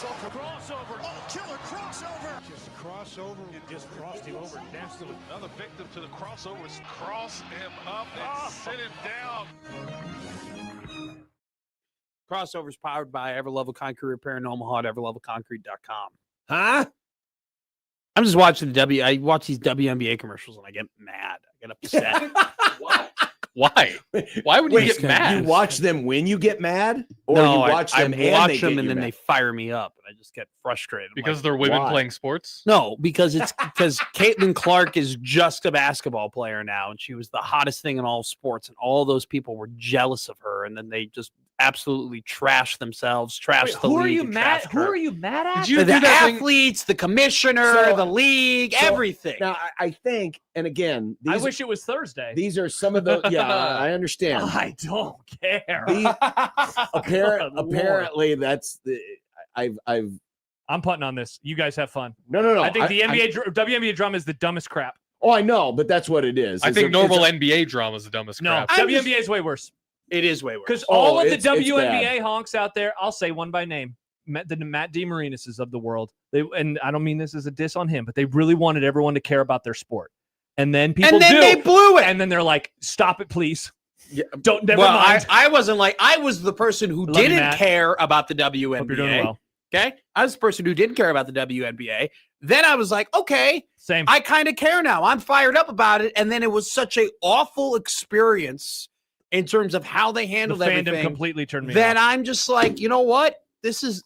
Crossover. Oh, killer crossover. Just a crossover. It just crossed him over. Danced to it. Another victim to the crossovers. Cross him up and sit him down. Crossovers powered by Everlevel Concrete Repair in Omaha at everlevelconcrete.com. Huh? I'm just watching I watch these WNBA commercials and I get mad. I get upset. Why? Why would you get mad? You watch them when you get mad? Or No, you watch them I watch them and and then mad? they fire me up and I just get frustrated. I'm Because like, they're women why? playing sports? no, because Caitlin Clark is just a basketball player now, and she was the hottest thing in all sports, and all those people were jealous of her, and then they just absolutely trash themselves, trash the Who league. are you and mad? trash Who her. are you mad at? Did you The do that thing? athletes, the commissioner, So- the league, so- everything. Now, I think, and again, I these, wish it was Thursday. these are some of the, yeah, I understand. I don't care. Apparently, that's the, I'm putting on this. You guys have fun. no. I think the WNBA drama is the dumbest crap. Oh, I know, but that's what it is. I It's think a- normal it's NBA drama is the dumbest No, crap. WNBA is way worse. It is way worse. Because Oh, all of the it's bad. WNBA honks out there, I'll say one by name, the Matt DeMarinis's of the world. And I don't mean this as a diss on him, but they really wanted everyone to care about their sport. And then people and then do. they blew it. And then they're like, stop it, please. Yeah. Don't, never well, mind. I wasn't like, I was the person who Love you, didn't Matt. care about the Hope you're doing WNBA. well. Okay. I was the person who didn't care about the WNBA. Then I was like, okay, Same. I kind of care now. I'm fired up about it. And then it was such a awful experience in terms of how they The handled fandom everything. completely turned me Then off. I'm just like, you know what?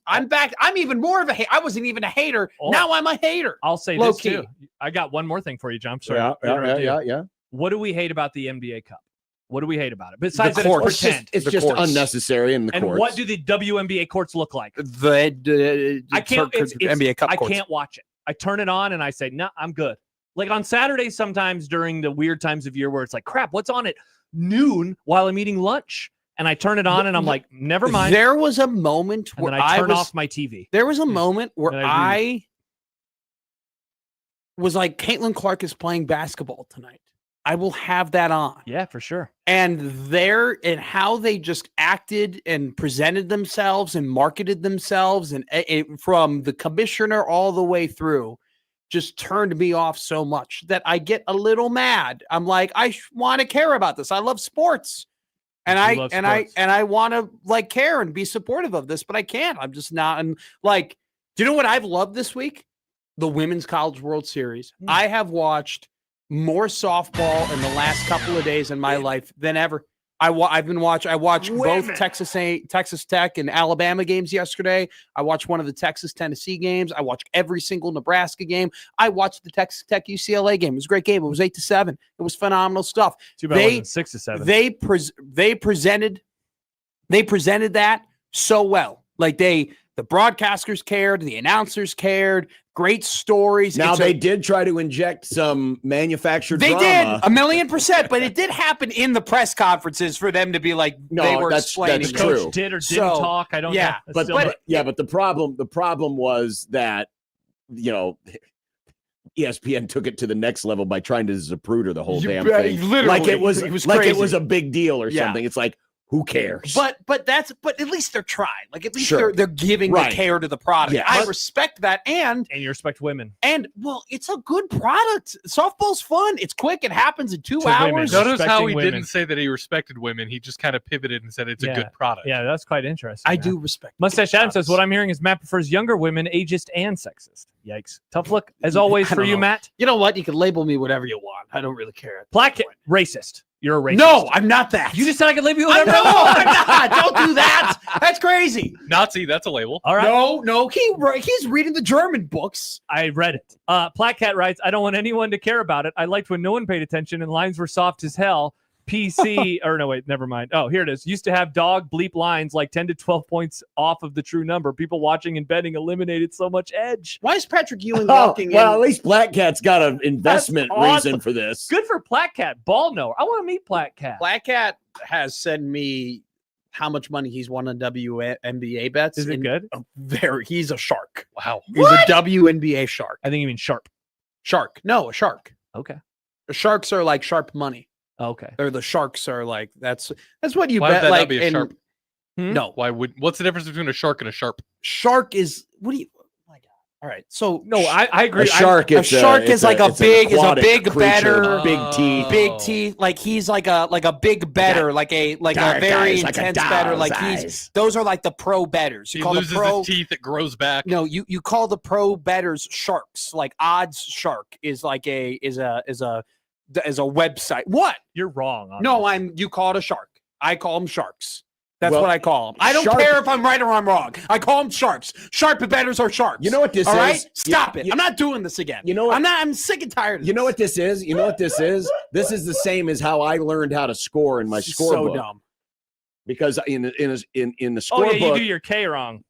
I'm back. I'm even more of a I wasn't even a hater. Oh. Now I'm a hater. I'll say Low this key. too. I got one more thing for you, John. Sorry. Yeah, to interrupt you. yeah. What do we hate about the NBA Cup? What do we hate about it? Besides The that it's courts. pretend. It's The just courts. unnecessary in the And courts. what do the WNBA courts look like? I can't. It's, NBA Cup I courts. can't watch it. I turn it on and I say, "No, I'm good." Like on Saturdays, sometimes during the weird times of year where it's like, "Crap, what's on at noon while I'm eating lunch?" And I turn it on and I'm like, "Never mind." There was a moment And where then I turn was, off my TV. There was a moment where And I I was like, Caitlin Clark is playing basketball tonight. I will have that on. Yeah, for sure. And how they just acted and presented themselves and marketed themselves and from the commissioner all the way through just turned me off so much that I get a little mad. I'm like, I want to care about this. I love sports. And You love sports. I want to like care and be supportive of this, but I can't. I'm just not. And like, do you know what I've loved this week? The Women's College World Series. I have watched more softball in the last couple of days in my life than ever. I watched both Texas Tech and Alabama games yesterday. I watched one of the Texas Tennessee games. I watched every single Nebraska game. I watched the Texas Tech UCLA game. It was a great game. It was 8-7. It was phenomenal stuff. Too bad it wasn't 6-7. They presented that so well. Like the broadcasters cared, the announcers cared, great stories. Now they did try to inject some manufactured They drama. did 1,000,000%, but it did happen in the press conferences for them to be like they were explaining. that's The it. coach true. did or didn't So, talk. I don't yeah, know. But, Still- but the problem was that, you know, ESPN took it to the next level by trying to Zapruder the whole damn thing. Literally, Like it was like crazy. it was a big deal or Yeah. something. It's like, who cares? But at least they're trying. Like at least Sure. they're giving Right. the care to the product. Yeah. I But- respect that, and and you respect women. well, it's a good product. Softball's fun. It's quick. It happens in 2 To women. hours. Notice how Respecting he women. didn't say that he respected women. He just kind of pivoted and said it's a Yeah. good product. Yeah, that's quite interesting. I man. do respect. Mustache Adam says, "What I'm hearing is Matt prefers younger women, ageist and sexist." Yikes! Tough look as always I for don't you, know. Matt. You know what? You can label me whatever you want. I don't really care. at this Black point. racist. You're a racist. No, I'm not that. You just said I could label you I whatever. know. I want. I'm not. Don't do that. That's crazy. Nazi, that's a label. All right, No. He's reading the German books. I read it. Platcat writes, "I don't want anyone to care about it. I liked when no one paid attention and lines were soft as hell. PC or no, wait, never mind. Oh, here it is. Used to have dog bleep lines like 10 to 12 points off of the true number. People watching and betting eliminated so much edge. Why is Patrick Ewing Oh, walking well, at in? least Black Cat's got an investment That's awesome. reason for this. Good for Platcat. Ball knower. I want to meet Platcat. Black Cat has sent me how much money he's won on WNBA bets. Is it and good? He's a shark. Wow. He's a WNBA shark. I think you mean sharp. Shark. No, a shark. Okay. The sharks are like sharp money. Okay. Or the sharks are like that's what you Why would bet that not like be a in sharp? No. What's the difference between a shark and a sharp? Shark is what do you? Oh my God. All right. So No, I agree. A shark, a shark is like a big creature, better, big teeth. big teeth. Like he's like a big better, like a dark very eyes, like a intense better. doll's Like eyes. those are like the pro betters. You He call loses the pro. his teeth, it grows back. No, you call the pro betters sharks. Like odds shark is like a website. What? You're wrong. On No, this. you call it a shark. I call them sharks. That's Well, what I call them. I don't shark- care if I'm right or I'm wrong. I call them sharks. Sharp betters are sharks. You know what this All right? is? Stop it. You- I'm not doing this again. You know what? I'm sick and tired of You know this. what this is? You know what this is? This is the same as how I learned how to score in my This is scorebook. so dumb. Because in the Oh scorebook, yeah, you do your K wrong.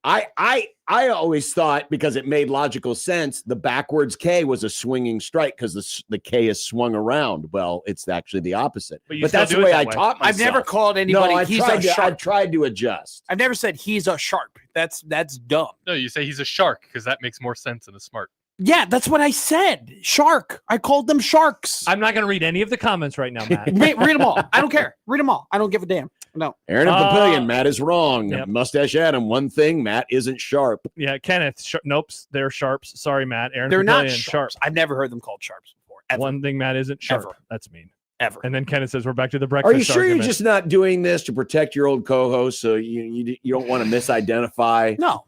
I always thought, because it made logical sense, the backwards K was a swinging strike because the K is swung around. Well, it's actually the opposite. But you But still that's do the it way that I way. taught myself. I've never called anybody No, he's a I've shark. tried to adjust. I've never said he's a sharp. That's dumb. No, you say he's a shark because that makes more sense than a smart. Yeah, that's what I said. Shark. I called them sharks. I'm not going to read any of the comments right now, Matt. Read them all. I don't care. Read them all. I don't give a damn. No. Aaron of Papillion, Matt is wrong. Yep. Mustache Adam, one thing, Matt isn't sharp. Yeah, Kenneth. Nope, they're sharps. Sorry, Matt. Aaron They're not Papillion, sharps. I've never heard them called sharps before. Ever. One thing Matt isn't sharp. Ever. That's mean. Ever. And then Kenneth says we're back to the breakfast. Are you sure argument. you're just not doing this to protect your old co-host so you don't want to misidentify? No.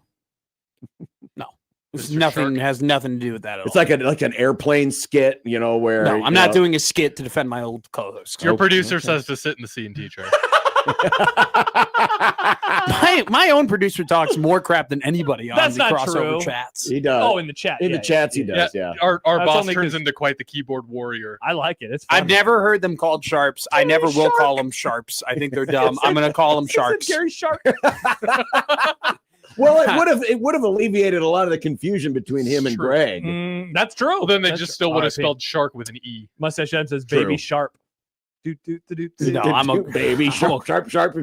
No. It's Mr. nothing Shark. has nothing to do with that at It's all. like an airplane skit, where No, I'm not doing a skit to defend my old co-host. Your Okay, producer okay. says to sit in the C&T chair. My own producer talks more crap than anybody on That's the not crossover true. chats. He does. Oh, in the chat. in yeah, the chats, he yeah. does. Yeah. Our That's boss only turns 'cause- into quite the keyboard warrior. I like it. It's fun. I've never heard them called sharps. I never will call them sharps. I think they're dumb. I'm going to call them sharks. Gary Shark. Well, it would have alleviated a lot of the confusion between him and True. Greg. That's true. Well, then they That's just still would have RIP. spelled shark with an E. Mustache Ed says True. baby sharp. No, I'm a baby sharp, sharp,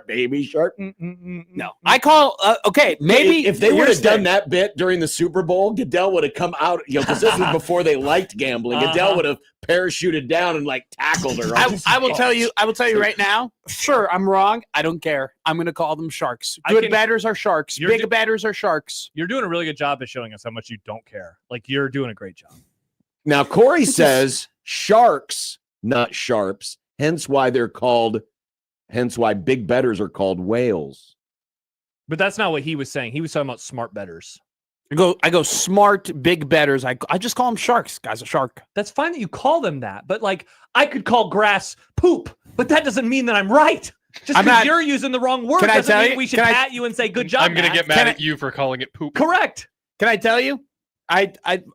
baby sharp. No, I call. Okay, maybe if they would here's have done the- that bit during the Super Bowl, Goodell would have come out. Because this was before they liked gambling. Goodell would have parachuted down and tackled her. I will tell you. I will tell you right now. Sure, I'm wrong. I don't care. I'm going to call them sharks. I Good can- batters are sharks. You're Big do- batters are sharks. You're doing a really good job at showing us how much you don't care. Like you're doing a great job. Now Corey says sharks, not sharps. Hence why big betters are called whales. But that's not what he was saying. He was talking about smart betters. I go smart big betters. I just call them sharks. Guy's a shark. That's fine that you call them that, but I could call grass poop, but that doesn't mean that I'm right. Just I'm because not- you're using the wrong word Can I doesn't tell mean you? we should Can I- pat you and say good job. I'm going to Matt." get mad Can at you for calling it poop. Correct. Can I tell you? I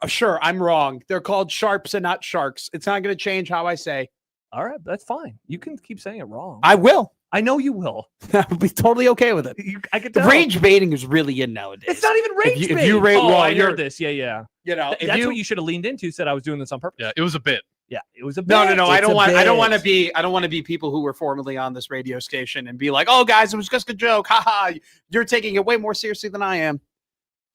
sure I'm wrong. They're called sharps and not sharks. It's not going to change how I say. All right, that's fine. You can keep saying it wrong. I will. I know you will. I'll be totally okay with it. I could The tell. rage baiting is really in nowadays. It's not even rage you- if bait. you rate oh, wrong, I you're- heard this. Yeah. You know, if That's you, what you should have leaned into. Said I was doing this on purpose. Yeah, it was a bit. Yeah, it was a No. bit. I It's don't a want. I don't want to bit. be. I don't want to be people who were formerly on this radio station and be like, "Oh, guys, it was just a joke. Haha, you're taking it way more seriously than I am."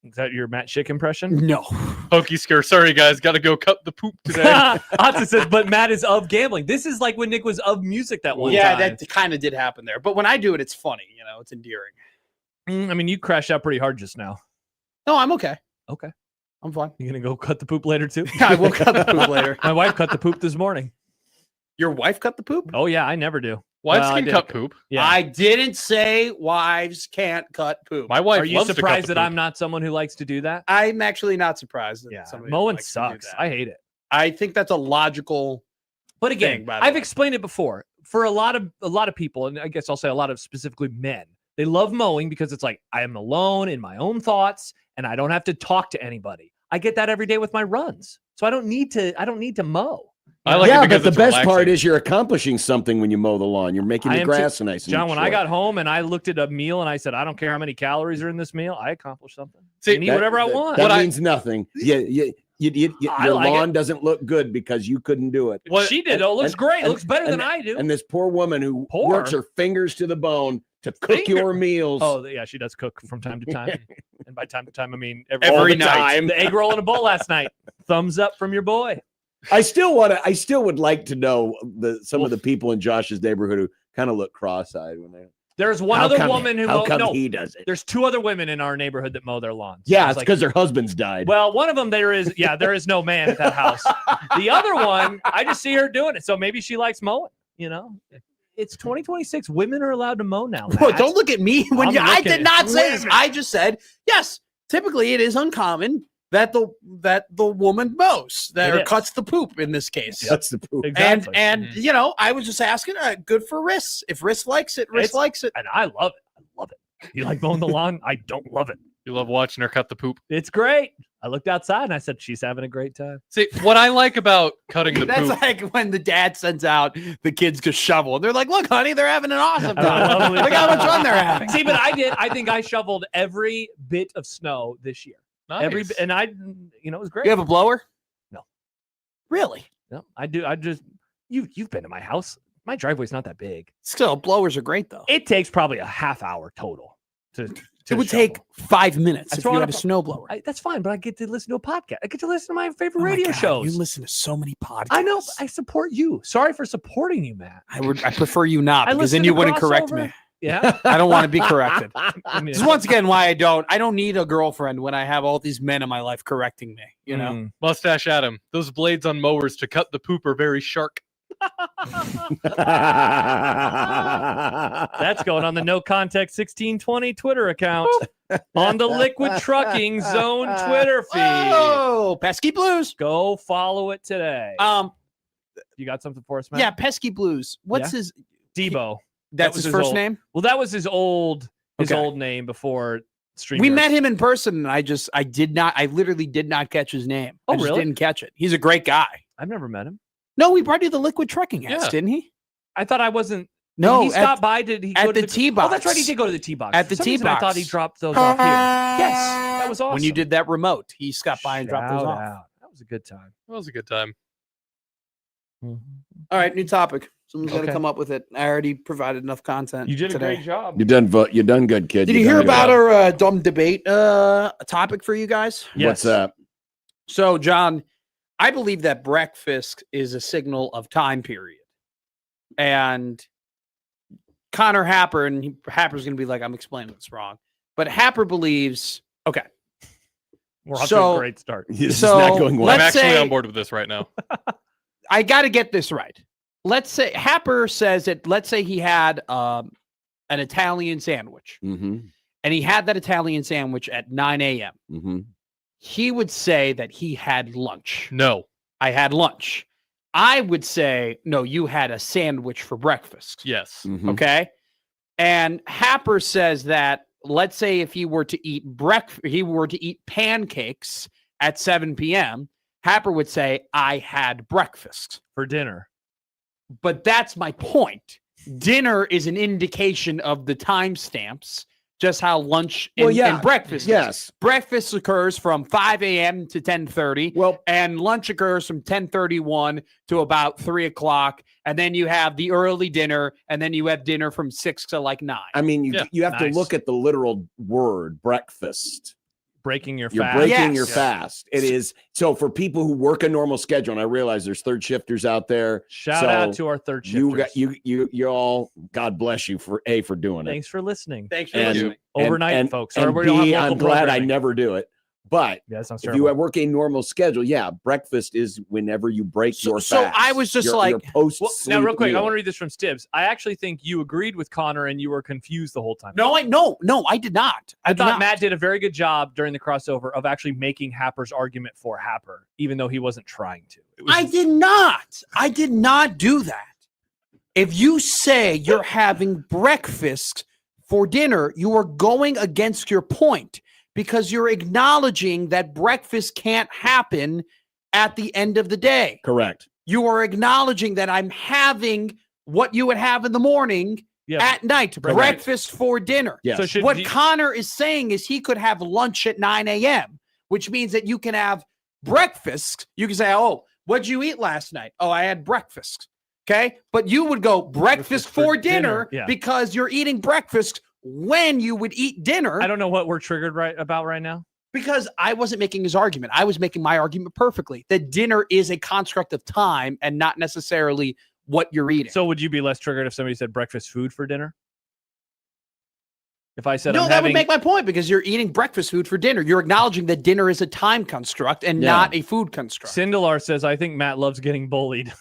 Is that your Matt Schick impression? No. Pokey scare. Sorry, guys. Got to go cut the poop today. Otto says, but Matt is of gambling. This is like when Nick was of music that one Yeah, time. that kind of did happen there. But when I do it, it's funny. You know, it's endearing. I mean, you crashed out pretty hard just now. No, I'm okay. Okay. I'm fine. You gonna go cut the poop later too? I will cut the poop later. My wife cut the poop this morning. Your wife cut the poop? Oh yeah, I never do. Wives Well, I can did. cut poop. Yeah. I didn't say wives can't cut poop. My wife Are you loves to cut surprised the that poop. I'm not someone who likes to do that? I'm actually not surprised. That Yeah. somebody Mowing likes to do sucks. that. I hate it. I think that's a logical. But again, thing, by the I've way. explained it before. For a lot of people, and I guess I'll say a lot of specifically men, they love mowing because it's like I am alone in my own thoughts and I don't have to talk to anybody. I get that every day with my runs. So I don't need to mow. I like yeah, it because but the it's best part relaxing. is you're accomplishing something when you mow the lawn. You're making I the am too. grass nice and John, when I short. got home and I looked at a meal and I said, I don't care how many calories are in this meal, I accomplished something. See, I can eat whatever I want. That What I- means nothing. You, I your like lawn doesn't look good because you couldn't do it. What- She did. Oh, it looks and- great. It and- looks better than and- I do. And this poor woman who Poor? works her fingers to the bone to cook Finger- your meals. Oh, yeah, she does cook from time to time. And by time to time, I mean All every the night. time. The egg roll in a bowl last night. Thumbs up from your boy. I still would like to know some of the people in Josh's neighborhood who kind of look cross-eyed when they. There's one How other come- woman who How come no. he does it? There's two other women in our neighborhood that mow their lawns. Yeah, I was it's like, because their husbands died. well, one of them there is no man at that house. The other one, I just see her doing it. So maybe she likes mowing, you know. It's 2026. Women are allowed to mow now. Bro, Matt. don't look at me when I'm you, I looking did at not say this. women. I just said, yes, typically it is uncommon that the woman mows It or is. cuts the poop in this case. That's the poop. Exactly. And you know, I was just asking, good for Riss. If Riss likes it, Riss It's- likes it. And I love it. I love it. You like mowing the lawn? I don't love it. You love watching her cut the poop. It's great. I looked outside and I said, she's having a great time. See, what I like about cutting the That's poop. like when the dad sends out the kids to shovel. And they're like, look, honey, they're having an awesome Having a time. lovely Look how time. much fun they're having. See, but I think I shoveled every bit of snow this year. Nice. And it was great. You have a blower? No. Really? No, I do. You've been to my house. My driveway's not that big. Still, blowers are great, though. It takes probably a half hour total to It would shovel. take 5 minutes That's if you why had a I'm- snowblower. That's fine, but I get to listen to a podcast. I get to listen to my favorite Oh my radio God, shows. You listen to so many podcasts. I know. But I support you. Sorry for supporting you, Matt. I prefer you not I because then listen you to wouldn't correct Crossover. me. Yeah. I don't want to be corrected. I mean, This is once again why I don't need a girlfriend when I have all these men in my life correcting me. You know, mm. Mustache Adam. Those blades on mowers to cut the poop are very sharp. That's going on the No Context 1620 Twitter account on the Liquid Trucking Zone Twitter feed. Oh, pesky blues. Go follow it today. You got something for us, Matt? Yeah, pesky blues. What's his? Debo. That's his his first old- name. Well, that was his old Okay. name before streamers. We met him in person, and I literally did not catch his name. Oh, I just really? didn't catch it. He's a great guy. I've never met him. No, we brought you the liquid trucking house, Yeah. didn't he? I thought I wasn't. No, Did he stopped by. Did he at go to the tee box. Oh, that's right. He did go to the tee box. At For the some tee reason, I thought he box. dropped those off here. Yes, that was awesome. when you did that remote, he stopped by and dropped those Shout off. out. That was a good time. That was a good time. All right, new topic. Someone's got to Okay. come up with it. I already provided enough content. You did today. a great job. You done good, kid. Did you hear about our dumb debate topic for you guys? What's up? So, John, I believe that breakfast is a signal of time period. And Connor Happer, and Happer's going to be like, I'm explaining this wrong. But Happer believes, okay. We're off to So- a great start. This is So, not going well. I'm Let's actually say- on board with this right now. I got to get this right. Let's say Happer says that, let's say he had an Italian sandwich, Mm-hmm. and he had that Italian sandwich at 9 a.m. Mm-hmm. He would say that he had lunch. No. I had lunch. I would say, no, you had a sandwich for breakfast. Yes. Mm-hmm. Okay. And Happer says that, let's say if he were to eat pancakes at 7 p.m., Happer would say, I had breakfast. For dinner. But that's my point. Dinner is an indication of the timestamps, just how lunch and, Well, yeah. and breakfast is. Yes. Breakfast occurs from 5 a.m. to 10:30. Well, And lunch occurs from 10:31 to about 3 o'clock. And then you have the early dinner, and then you have dinner from 6 to like 9. I mean, you Yeah. you have Nice. to look at the literal word breakfast. Breaking your You're fast. breaking your Yes. fast. It is so for people who work a normal schedule, and I realize there's third shifters out there. Shout So out to our third shifters. You all. God bless you for doing it. Thanks for listening. Thanks for And- listening. Overnight, folks. And Or we don't have B, local I'm glad I programming. never do it. But Yeah, that sounds if terrible. you work a normal schedule, yeah, breakfast is whenever you break your fast. So I was just your post. Well, now, real quick, I want to read this from Stibbs. I actually think you agreed with Connor and you were confused the whole time. No, I did not. I did thought not. Matt did a very good job during the crossover of actually making Happer's argument for Happer, even though he wasn't trying to. It was I did not. I did not do that. If you say you're having breakfast for dinner, you are going against your point because you're acknowledging that breakfast can't happen at the end of the day. correct. You are acknowledging that I'm having what you would have in the morning Yeah. at night, Correct. breakfast for dinner. Yes. So should What you- Connor is saying is he could have lunch at 9 a.m., which means that you can have breakfast. You can say, oh, what'd you eat last night? Oh, I had breakfast. Okay. But you would go breakfast for dinner yeah. because you're eating breakfast when you would eat dinner. I don't know what we're triggered about right now. Because I wasn't making his argument. I was making my argument perfectly that dinner is a construct of time and not necessarily what you're eating. So would you be less triggered if somebody said breakfast food for dinner? If I said No, I'm that having, would make my point because you're eating breakfast food for dinner. You're acknowledging that dinner is a time construct and Yeah. not a food construct. Sindelar says, I think Matt loves getting bullied.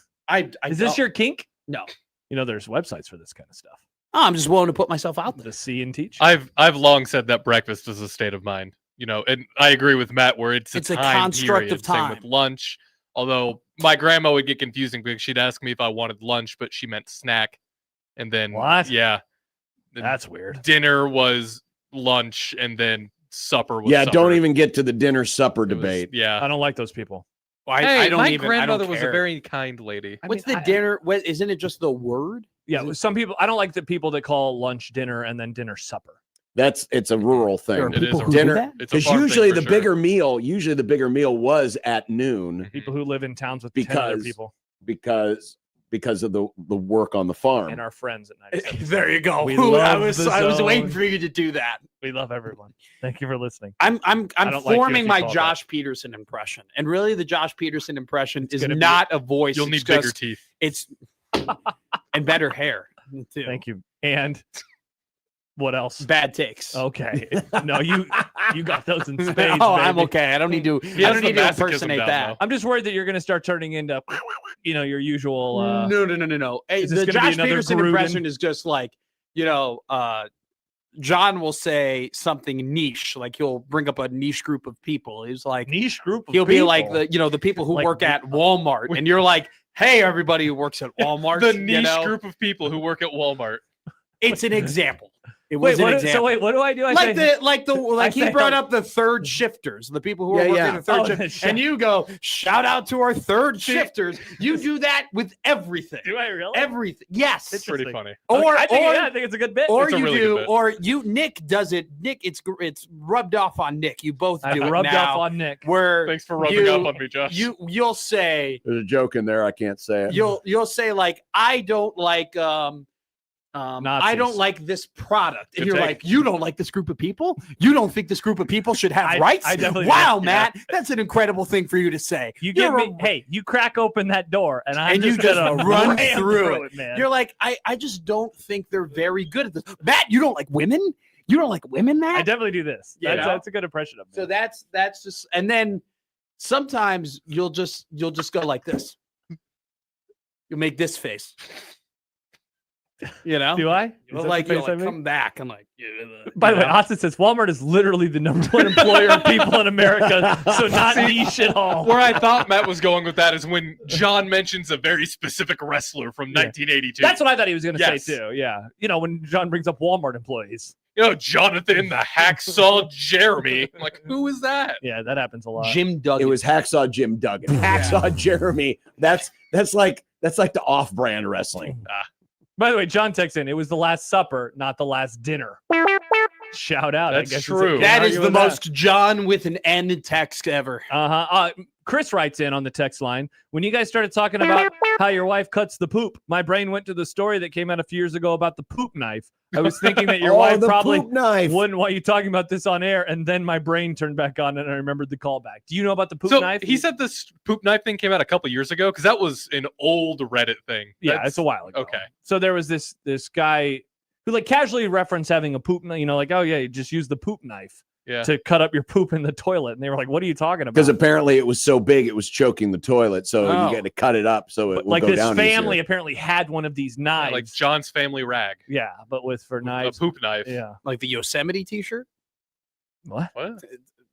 Is this your kink? No. You know, there's websites for this kind of stuff. Oh, I'm just willing to put myself out there. To see and teach. I've long said that breakfast is a state of mind. You know, and I agree with Matt where it's a time construct period. of time. Same with lunch. Although my grandma would get confusing because she'd ask me if I wanted lunch, but she meant snack. And then What? Yeah. That's weird. Dinner was lunch, and then supper was Yeah, supper. don't even get to the dinner supper It was- debate. yeah. I don't like those people. Well, Hey, I don't my even. grandmother I don't was care. a very kind lady. I What's mean, the dinner? Isn't it just the word? Yeah, some people. I don't like the people that call lunch dinner and then dinner supper. It's a rural There are thing. It is people a who do dinner- that. It's a Because farm thing usually for the sure. bigger meal was at noon People who live in towns with 10 other Because- people because of the work on the farm. and our friends at 97. There you go. We Ooh, I love was the waiting zone. for you to do that. We love everyone. Thank you for listening. I'm don't like you forming if you my call it Josh Peterson impression, and really the Josh Peterson impression is gonna be- not a voice. You'll it's need bigger just- teeth. It's and better hair too. Thank you. And what else? Bad takes. Okay. No, you got those in spades. Oh, I'm baby. okay. I don't need to. He I has don't the need to masochism impersonate down, that. though. I'm just worried that you're going to start turning into, your usual. No. Hey, is this the gonna be Josh another Peterson Gruden? impression is just like, John will say something niche, like he'll bring up a niche group of people. He's like, niche group of he'll be like people. the people who Like work at Walmart, and you're like, hey, everybody who works at Walmart, The niche group of people who work at Walmart. It's an example. It Wait, was an what, example. so wait, what do I do? I like say, he say- brought up the third shifters, the people who are Yeah, working yeah. the third Oh, shift, the shift. and you go, shout out to our third shifters. You do that with everything. do I really? Everything. Yes. It's Pretty Interesting. funny. Or I think it's a good bit. or It's a you really do, good bit. or you. Nick does it. Nick, it's rubbed off on Nick. You both I do it rubbed now. off on Nick. Where Thanks for rubbing you- up on me, Josh. you'll say There's a joke in there. I can't say it. you'll say like, I don't like I don't Nazis. like this product, and Good you're take. like, you don't like this group of people? You don't think this group of people should have I- rights? I definitely wow, do. Matt, that's an incredible thing for you to say. You give You're me, hey, you crack open that door, and I'm And you just just gonna run ram through it, man. You're like, I just don't think they're very good at this. Matt, you don't like women? You don't like women, I Matt? definitely do this. You know? That's a good impression of me. So that's just, and then sometimes you'll just go like this. You'll make this face. You know? do I? Is You'll that like, the you'll face I like make? come back and like. By the way, you know? Austin says Walmart is literally the number one employer of people in America, so not niche at all. Where I thought Matt was going with that is when John mentions a very specific wrestler from 1982. That's what I thought he was going to Yes. say too. Yeah, when John brings up Walmart employees. Jonathan the Hacksaw Jeremy. I'm like, who is that? Yeah, that happens a lot. Jim Duggan. It was Hacksaw Jim Duggan. Hacksaw Jeremy. That's like the off-brand wrestling. By the way, John texts in, it was the Last Supper, not the last dinner. Shout out. That's I guess true. That is the most John with an N text ever. Chris writes in on the text line, when you guys started talking about how your wife cuts the poop, my brain went to the story that came out a few years ago about the poop knife. I was thinking that your wife the probably poop knife. wouldn't want you talking about this on air, and then my brain turned back on and I remembered the callback. Do you know about the poop So knife? he said this poop knife thing came out a couple years ago because that was an old Reddit thing. Yeah, That's- it's a while ago. Okay. So there was this guy who like casually referenced having a poop knife, like, oh yeah, you just use the poop knife Yeah. to cut up your poop in the toilet. And they were like, what are you talking about? Because apparently it was so big it was choking the toilet, so Oh. you got to cut it up so it But, will like go this down family easier. apparently had one of these knives. Like John's family rag. Yeah, but for A knives. poop knife. Yeah. Like the Yosemite t-shirt. What? What?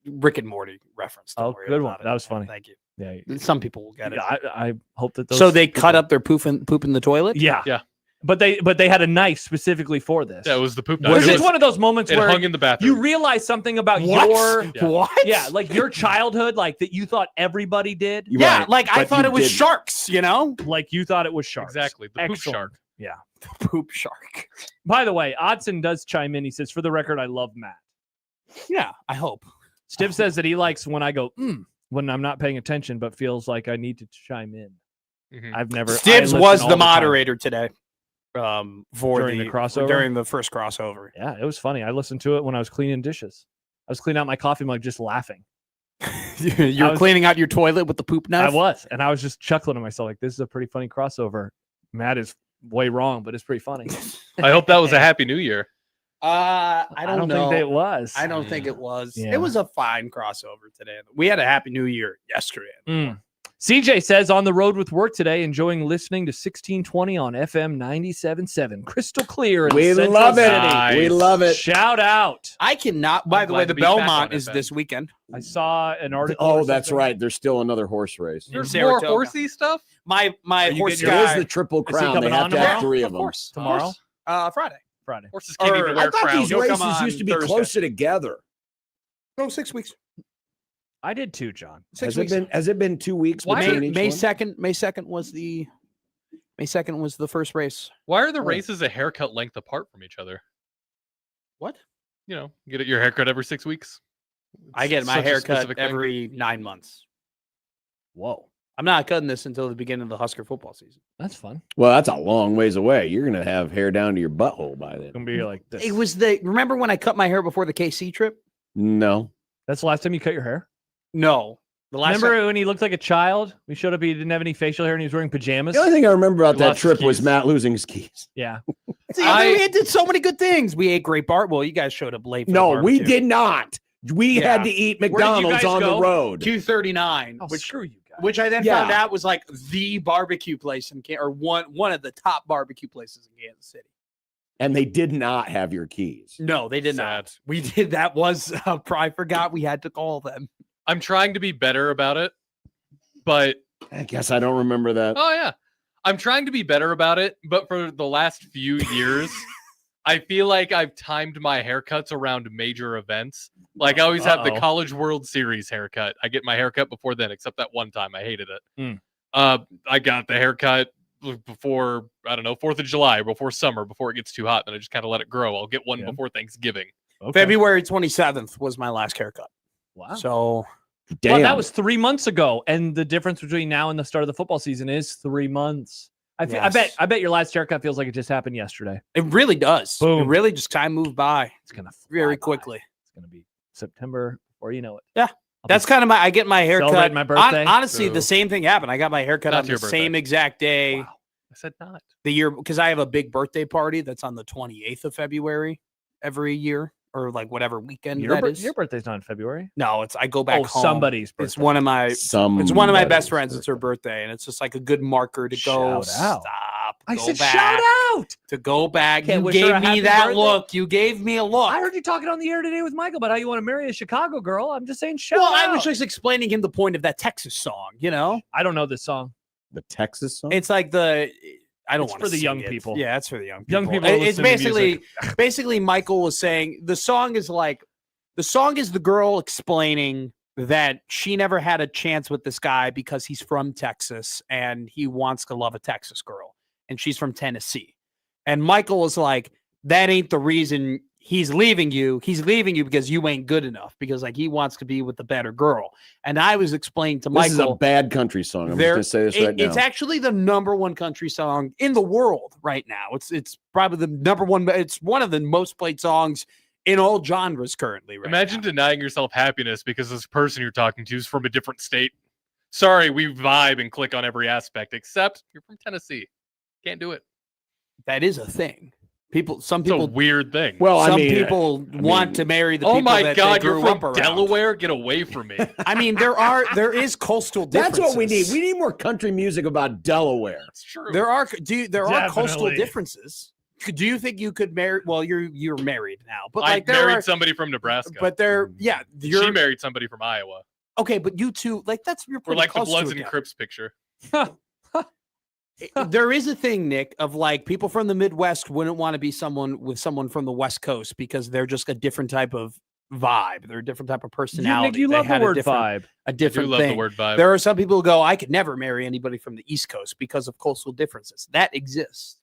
Rick and Morty reference. Don't Oh, worry good about one. it. That was funny. Thank you. Yeah. Some people will get it. Yeah, I hope that those. So they cut people- up their poop in the toilet? Yeah. Yeah. But they had a knife specifically for this. That was the poop Was knife. this one of those moments It where hung in the bathroom. you realize something about What? your Yeah. What? yeah, like your childhood, like that you thought everybody did, You're Yeah, right, like I but thought you it was didn't. sharks, you know? like you thought it was sharks. Exactly. The poop Excellent. shark. Yeah. Poop shark. By the way, Odson does chime in. He says, for the record, I love Matt. Yeah, I hope. Stiv says that he likes when I go, when I'm not paying attention, but feels like I need to chime in. Mhm. I've never. I Stibbs listen was all the time. moderator today. For During the crossover? during the first crossover. Yeah, it was funny. I listened to it when I was cleaning dishes. I was cleaning out my coffee mug, just laughing. You're I was- cleaning out your toilet with the poop knife. I was, and I was just chuckling to myself, like, this is a pretty funny crossover. Matt is way wrong, but it's pretty funny. I hope that was a happy new year. I don't know. think it was. I don't think it was. Yeah. It was a fine crossover today. We had a Happy New Year yesterday. CJ says on the road with work today, enjoying listening to 1620 on FM 97.7. Crystal clear. In We Central love it. City. We love it. Shout out. I cannot. By the glad way, to the be back Belmont on is FM. this weekend. I saw an article. Oh, or that's something. right. There's still another horse race. There's Saratoga. more horsey stuff. My you horse getting It your- guy. is the Triple he Crown. They coming have on to have tomorrow? 3 of Of them. course. Tomorrow? Friday. Friday. Horses can't even I wear thought crowns. these You'll come races on used to be Thursday. closer together. No, 6 weeks. I did too, John. 6 Has weeks. it been 2 weeks Why between May, each May one? 2nd. May 2nd was the first race. Why are the Oh. races a haircut length apart from each other? What? You know, you get your haircut every 6 weeks. I get my Such a haircut specific thing. every 9 months. Whoa. I'm not cutting this until the beginning of the Husker football season. That's fun. Well, that's a long ways away. You're gonna have hair down to your butthole by then. It's going to be like this. It was remember when I cut my hair before the KC trip? No. That's the last time you cut your hair? No. The last Remember when he looked like a child? We showed up, he didn't have any facial hair and he was wearing pajamas? The only thing I remember about He that lost his trip was keys. Matt losing his keys. Yeah. See, I- we did so many good things. We ate great bar. Well, you guys showed up late. For No, the we barbecue. did not. We Yeah. had to eat did you McDonald's guys on go? the road. Q39, Oh, which screw you guys. which I then Yeah. found out was like the barbecue place in or one of the top barbecue places in Kansas City. And they did not have your keys. No, they did Sad. not. We did. That was I forgot we had to call them. I'm trying to be better about it, but I guess I don't remember that. oh yeah, I'm trying to be better about it. But for the last few years, I feel like I've timed my haircuts around major events. Like I always have the Uh-oh. College World Series haircut. I get my haircut before then, except that one time I hated it. Hmm. I got the haircut before, I don't know, 4th of July, before summer, before it gets too hot. Then I just kind of let it grow. I'll get one Yeah. before Thanksgiving. Okay. February 27th was my last haircut. Wow. So Damn. Well, that was 3 months ago. And the difference between now and the start of the football season is 3 months. I Yes. bet your last haircut feels like it just happened yesterday. it really does. Boom. It really just time moved by It's gonna very fly by. quickly. It's gonna be September before you know it. Yeah. I'll That's be kind of I get my haircut. celebrating my birthday. Honestly, True. the same thing happened. I got my haircut Not on your the same birthday. exact day. Wow. I said not. The year because I have a big birthday party that's on the 28th of February every year or like whatever weekend Your, that is. your birthday's not in February. No, it's I go back Oh, home. somebody's birthday. It's one of my Somebody's best friends. It's her birthday, and it's just like a good marker to go. Shout out. Stop. I go said back, shout out. to go back. Can't You wish her gave a me happy that birthday? look. You gave me a look. I heard you talking on the air today with Michael about how you want to marry a Chicago girl. I'm just saying shout well, out. I was just explaining him the point of that Texas song. You know, I don't know this song. The Texas song. it's like I don't It's want for the young people. Yeah, it's for the young people. Young people don't It's listen to basically Michael was saying the song is the girl explaining that she never had a chance with this guy because he's from Texas and he wants to love a Texas girl and she's from Tennessee. And Michael was like, that ain't the reason he's leaving you. He's leaving you because you ain't good enough because like he wants to be with the better girl. And I was explaining to This is a Michael, bad country song. I'm just there- gonna say this right now. it's actually the #1 country song in the world right now. It's probably the #1. It's one of the most played songs in all genres currently. Right Imagine now. denying yourself happiness because this person you're talking to is from a different state. Sorry, we vibe and click on every aspect, except you're from Tennessee. Can't do it. That is a thing. Some It's a people, weird thing. well, I some mean, people want mean- to marry the Oh people my that God, they you're grew from up around. Delaware? Get away from me. I mean, there is coastal differences. that's what we need. We need more country music about Delaware. That's true. There are coastal Definitely. differences. Do you think you could marry? Well, you're married now, but I like there married are, somebody from Nebraska. but there, yeah, she you're married somebody from Iowa. okay. But you two, like that's you're We're pretty like the close Bloods to and it. Crips picture. There is a thing, Nick, of like people from the Midwest wouldn't want to be someone from the West Coast because they're just a different type of vibe. They're a different type of personality. You They love the had a word different- vibe. A I do different love thing. the word vibe. There are some people who go, I could never marry anybody from the East Coast because of coastal differences. That exists.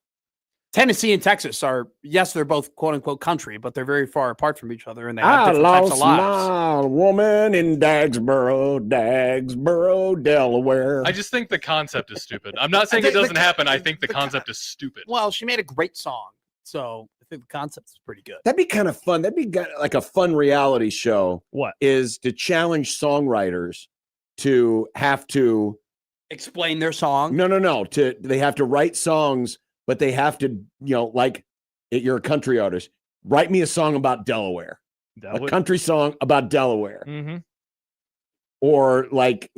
Tennessee and Texas are, yes, they're both quote unquote country, but they're very far apart from each other and they have I different types lost of lives. my woman in Dagsboro, Delaware. I just think the concept is stupid. I'm not saying I it think doesn't happen. I think the the concept is stupid. Well, she made a great song. So I think the concept is pretty good. That'd be kind of fun. That'd be like a fun reality show. What? Is to challenge songwriters to have to Explain their song. no. They have to write songs, but they have to, like you're a country artist. Write me a song about Delaware, That a would. country song about Delaware, Mm-hmm. or like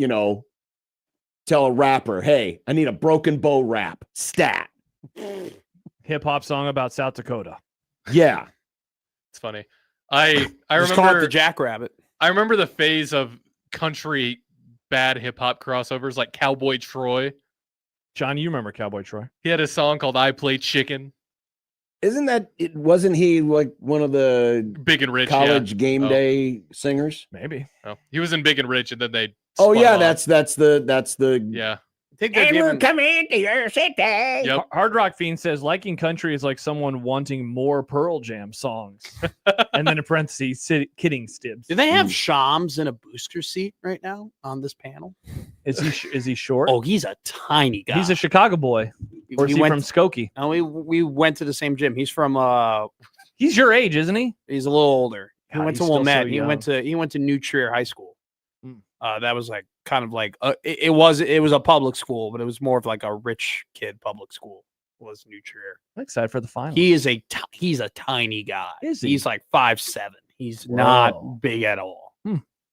tell a rapper, hey, I need a broken bow rap stat. Hip hop song about South Dakota. Yeah, It's funny. I Just call it the remember Jackrabbit. I remember the phase of country bad hip hop crossovers like Cowboy Troy. John, you remember Cowboy Troy? He had a song called "I Play Chicken." isn't that it? Wasn't he like one of the Big and Rich, college game Oh. day singers? Maybe. yeah. Oh, he was in Big and Rich, and then they. Oh spun yeah, him off. that's the Yeah. I think they're giving, into your city. Yep. Hard Rock Fiend says liking country is like someone wanting more Pearl Jam songs. And then in parentheses, kidding Stibs. do they have Shams in a booster seat right now on this panel? Is he short? Oh, he's a tiny guy. He's a Chicago boy. Or is he from Skokie? No, we went to the same gym. He's from He's your age, isn't he? he's a little older. He God, went to he's still Wilmette. so He went to New Trier High School. Hmm. That was like kind of like it was a public school, but it was more of like a rich kid public school. Was New Trier. I'm excited for the final. He's a tiny guy. Is he? He's like 5'7". He's Whoa. not big at all.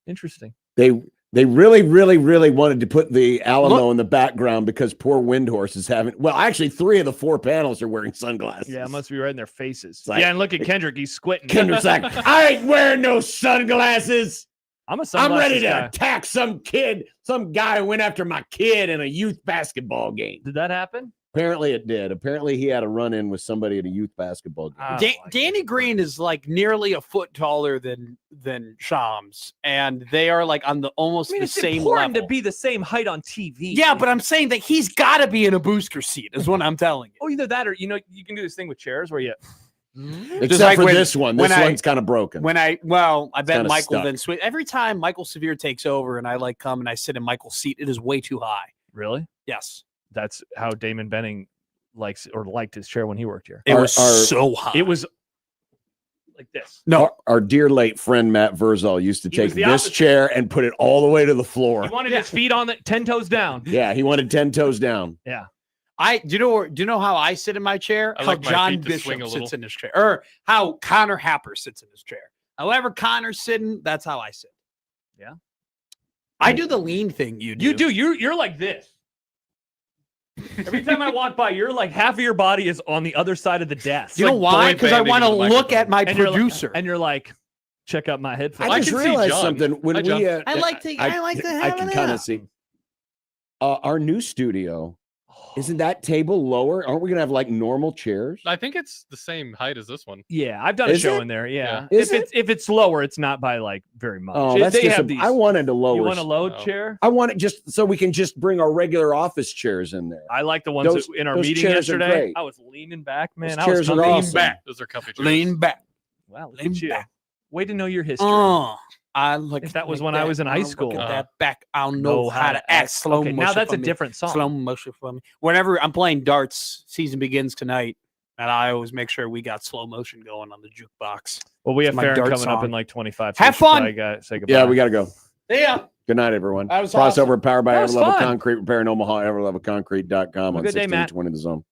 Interesting. They really, really, really wanted to put the Alamo in the background because poor Windhorse is having. Well, actually, 3 of the 4 panels are wearing sunglasses. Yeah, it must be right in their faces. like- yeah, and look at Kendrick. He's squinting. Kendrick's like, I ain't wearing no sunglasses. I'm a I'm sunglasses ready to guy. attack some guy who went after my kid in a youth basketball game. Did that happen? Apparently it did. Apparently he had a run-in with somebody at a youth basketball game. I don't like Danny it. Green is like nearly a foot taller than Shams, and they are like on the almost I mean, the it's same important level. to be the same height on TV. Yeah, but I'm saying that he's got to be in a booster seat, is what I'm telling you. Oh, either that or you can do this thing with chairs where you. Except like for when- this one. when This I- one's kind of broken. I bet kinda Michael stuck. then switch. Every time Michael Severe takes over and I like come and I sit in Michael's seat, it is way too high. Really? Yes, That's how Damon Benning liked his chair when he worked here. it Our- was our- so high. It was like this. no. Our dear late friend Matt Verzal used to He take was the this opposite. chair and put it all the way to the He floor. wanted his feet on the 10 toes down. Yeah, he wanted 10 toes down. Do you know how I sit in my chair? I How like my John feet to swing Bishop a little. sits in his chair, or how Connor Happer sits in his chair. However, Connor's sitting, that's how I sit. Yeah. I do the lean thing. You do. You do. You're like this. Every time I walk by, you're like half of your body is on the other side of the desk. You know like why? boy Because I banding want to with the look at my And you're like- producer. and you're like, check out my headphones. I I just can see realized John. something when Hi, John. we. I like to have can an kind app. of see. Our new studio, isn't that table lower? Aren't we gonna have like normal chairs? I think it's the same height as this one. Yeah, I've done a Is show it? in there. Yeah, Yeah. Is if it's lower, it's not by like very much. Oh, that's they just. have these. I wanted to lower. You want a load Oh. chair? I want it just so we can just bring our regular office chairs in there. I like the ones Those- that in our those meeting chairs are yesterday. great. I was leaning back, man. Those I was chairs are comfy. awesome. back. Those are comfy chairs. Lean back. Wow, look Lean at you. back. Way to know your history. I look. If that was like when I was in high Look at school. that back. I don't know how to act slow Okay, motion. now that's for a me. different song. Slow motion for me. Whenever I'm playing darts, season begins tonight, and I always make sure we got slow motion going on the jukebox. Well, we have my Farron dart coming up song. in like 25. Have we should fun. probably say goodbye. Yeah, we got to go. Yeah. Good night, everyone. That was Crossover powered by That was Everlevel fun. Concrete Repair in Omaha, everlevelconcrete.com on Good day, Matt. 1620 The Zone.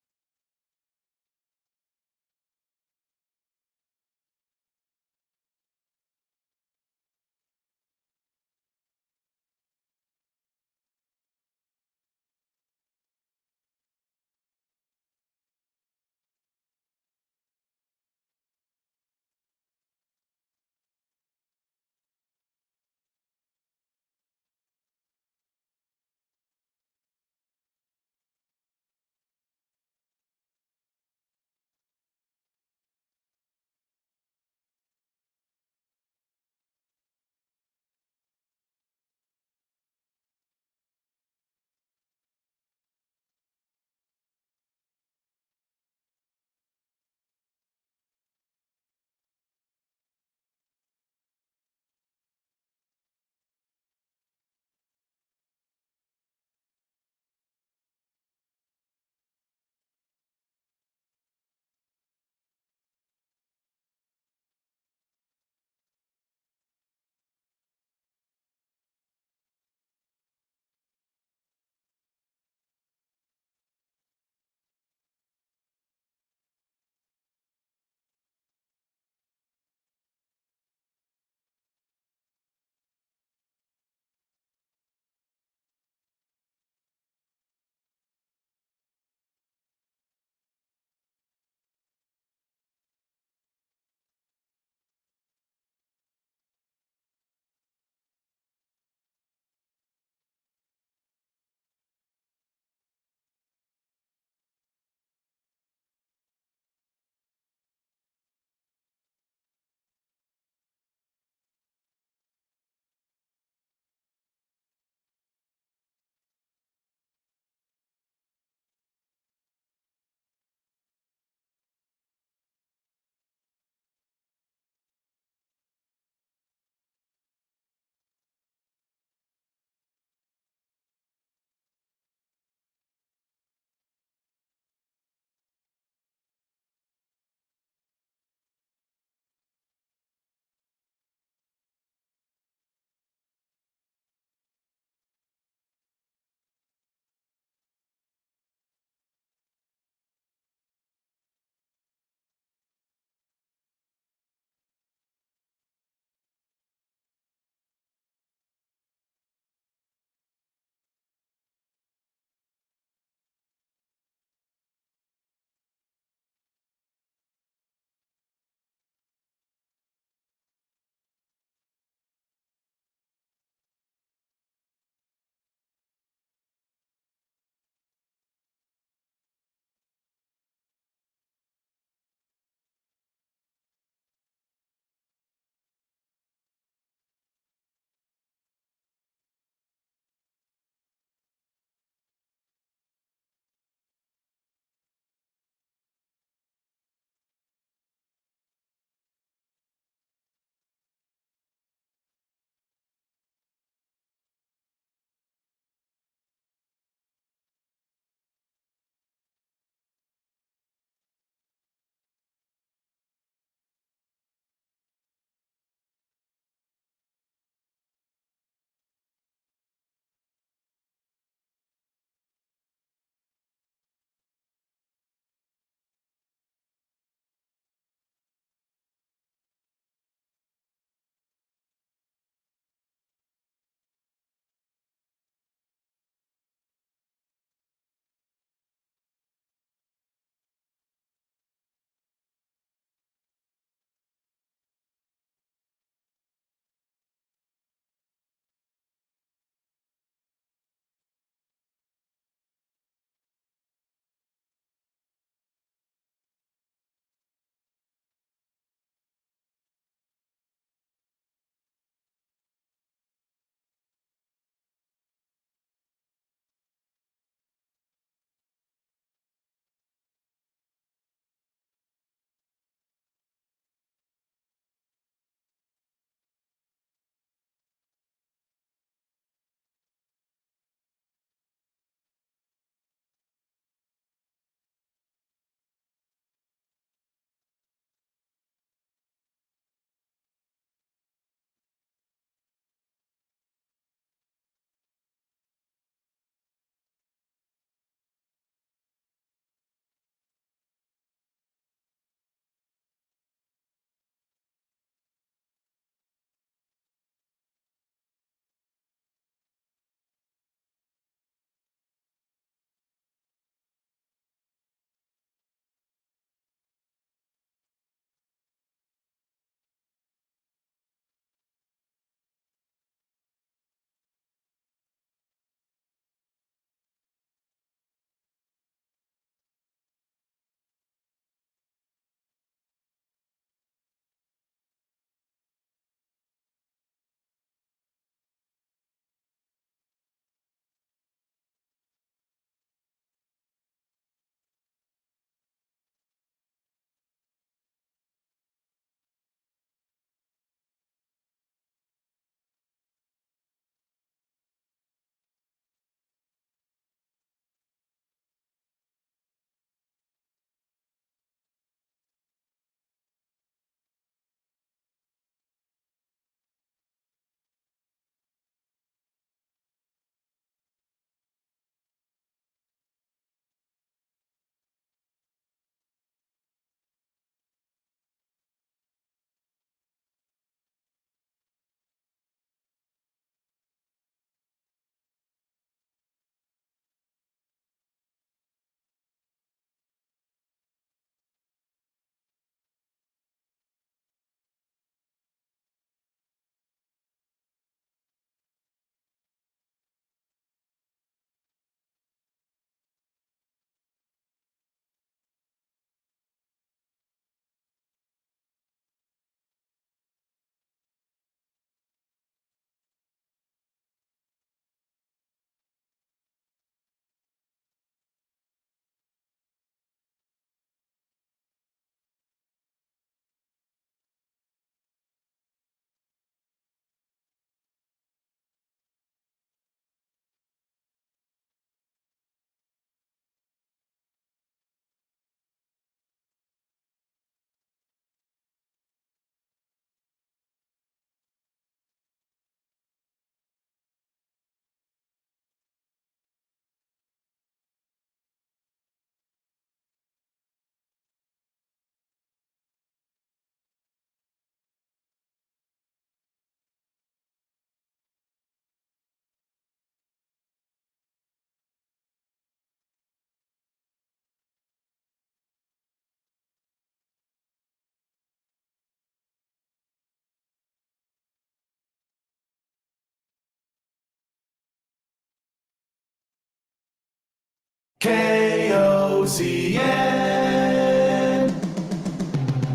KOCN.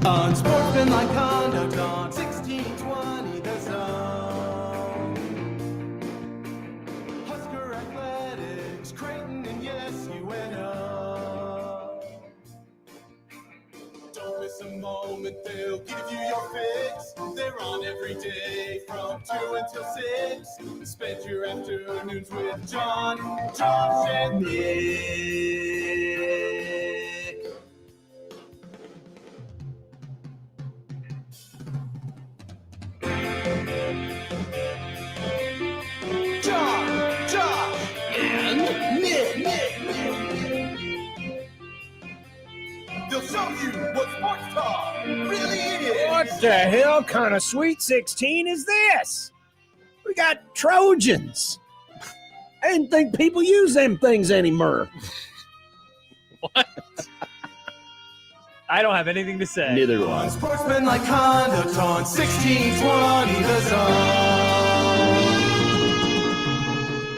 Unsportsmanlike conduct on 1620 The Zone. Husker Athletics, Creighton, and yes, UNO. Don't miss a moment, they'll give you your fix. They're on every day from 2 until 6. Spend your afternoons with John, Josh, and Nick. John, Josh, and Nick. They'll show you what sports talk really is. What the hell kind of Sweet 16 is this? We got Trojans. I didn't think people use them things anymore. What? I don't have anything to say. Neither do I. Unsportsmanlike conduct on 1620 The Zone.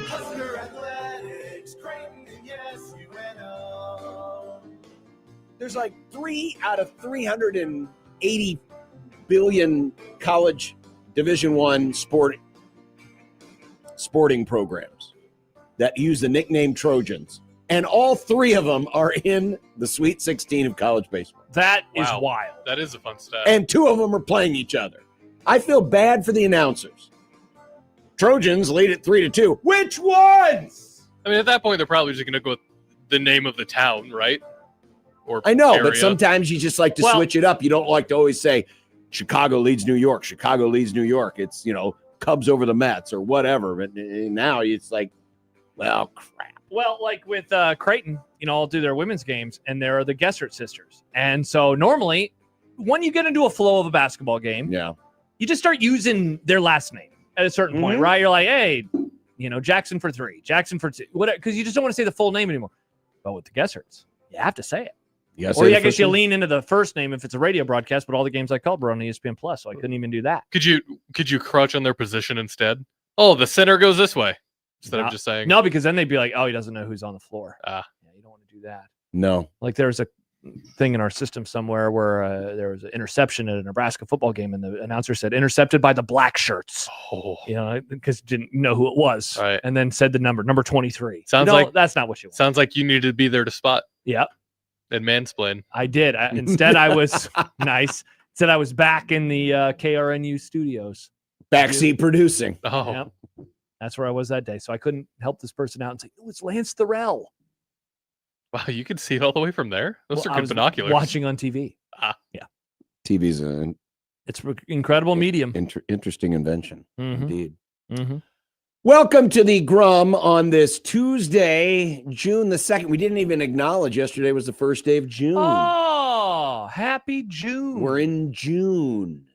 Husker Athletics, Creighton, and yes, UNO. There's like 3 out of 380 billion college Division I sporting programs that use the nickname Trojans. And all 3 of them are in the Sweet 16 of college baseball. That is Wow. wild. That is a fun stat. And 2 of them are playing each other. I feel bad for the announcers. Trojans lead at 3-2. Which ones? I mean, at that point, they're probably just going to go with the name of the town, right? Or I know, area. but sometimes you just like to switch it up. You don't like to always say Chicago leads New York. Chicago leads New York. It's, Cubs over the Mets or whatever. But now it's like, well, crap. Well, like with Creighton, I'll do their women's games, and there are the Gessert sisters. And so normally, when you get into a flow of a basketball game, Yeah. you just start using their last name at a certain point, right? You're like, hey, Jackson for 3, Jackson for 2, whatever, because you just don't want to say the full name anymore. But with the Gesserts, you have to say it. Or I guess you lean into the first name if it's a radio broadcast, but all the games I called were on ESPN Plus, so I couldn't even do that. Could you crouch on their position instead? Oh, the center goes this way instead of just saying No, because then they'd be like, oh, he doesn't know who's on the floor. Ah. Yeah, you don't want to do that. No. Like there's a thing in our system somewhere where there was an interception at a Nebraska football game, and the announcer said intercepted by the black shirts. Oh, Because didn't know who it was, right. And then said the number 23. Sounds like that's not what you want. Sounds like you needed to be there to spot. Yep, And mansplain. I did. Instead, I was nice. Said I was back in the KRNU studios. Backseat producing. Oh, Yep. That's where I was that day. So I couldn't help this person out and say, "Oh, it's Lance Thorell." wow! You could see it all the way from there. Those Well, are I good was binoculars. watching on TV. TV's an It's an incredible medium. interesting invention. Mhm. Indeed. Mm-hmm. Welcome to the Grum on this Tuesday, June the 2nd. We didn't even acknowledge yesterday was the first day of June. Oh, happy June. We're in June.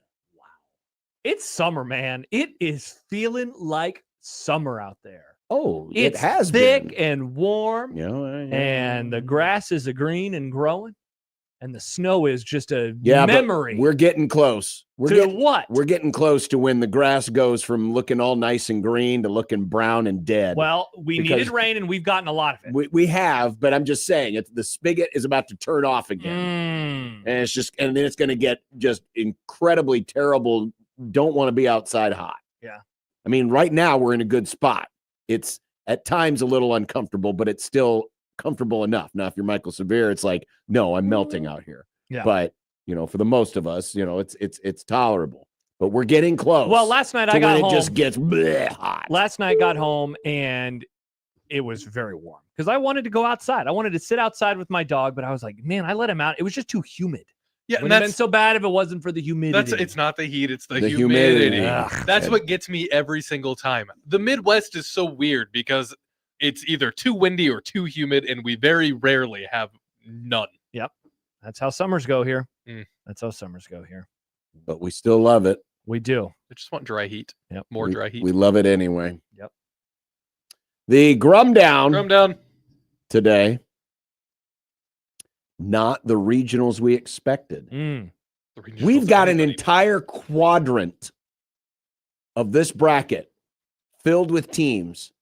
It's summer, man. It is feeling like summer out there. Oh, It's it has thick been. and warm, and the grass is a green and growing, and the snow is just a memory. But we're getting close. What? We're getting close to when the grass goes from looking all nice and green to looking brown and dead. Well, we Because needed rain, and we've gotten a lot of it. we have, but I'm just saying the spigot is about to turn off again. And then it's going to get just incredibly terrible. Don't want to be outside hot. Yeah. I mean, right now we're in a good spot. It's at times a little uncomfortable, but it's still comfortable enough. Now, if you're Michael Severe, it's like, no, I'm melting out here. Yeah. But for the most of us, it's tolerable. But we're getting close. Well, last night to I got when home. it just gets hot. Last night got home and it was very warm because I wanted to go outside. I wanted to sit outside with my dog, but I was like, man, I let him out. It was just too humid. Yeah, Wouldn't have been so bad if it wasn't for the humidity. It's not the heat, it's the humidity. humidity. Ugh. That's what gets me every single time. The Midwest is so weird because it's either too windy or too humid, and we very rarely have none. Yep. That's how summers go here. Mm. That's how summers go here. But we still love it. We do. I just want dry heat. Yep. More dry heat. We love it anyway. Yep. The Grum Down Come down. today. Not the regionals we expected. Mm. The regionals We've got an anybody. entire quadrant of this bracket filled with teams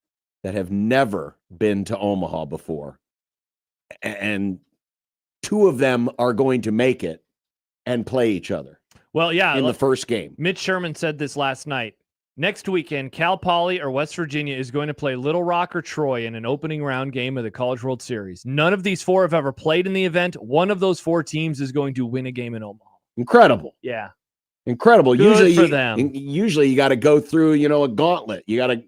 that have never been to Omaha before. and two of them are going to make it and play each other Well, yeah. in the first game. Mitch Sherman said this last night. Next weekend, Cal Poly or West Virginia is going to play Little Rock or Troy in an opening round game of the College World Series. None of these four have ever played in the event. One of those four teams is going to win a game in Omaha. Incredible. Yeah. Incredible. Good for them. Usually you got to go through, a gauntlet. You got to,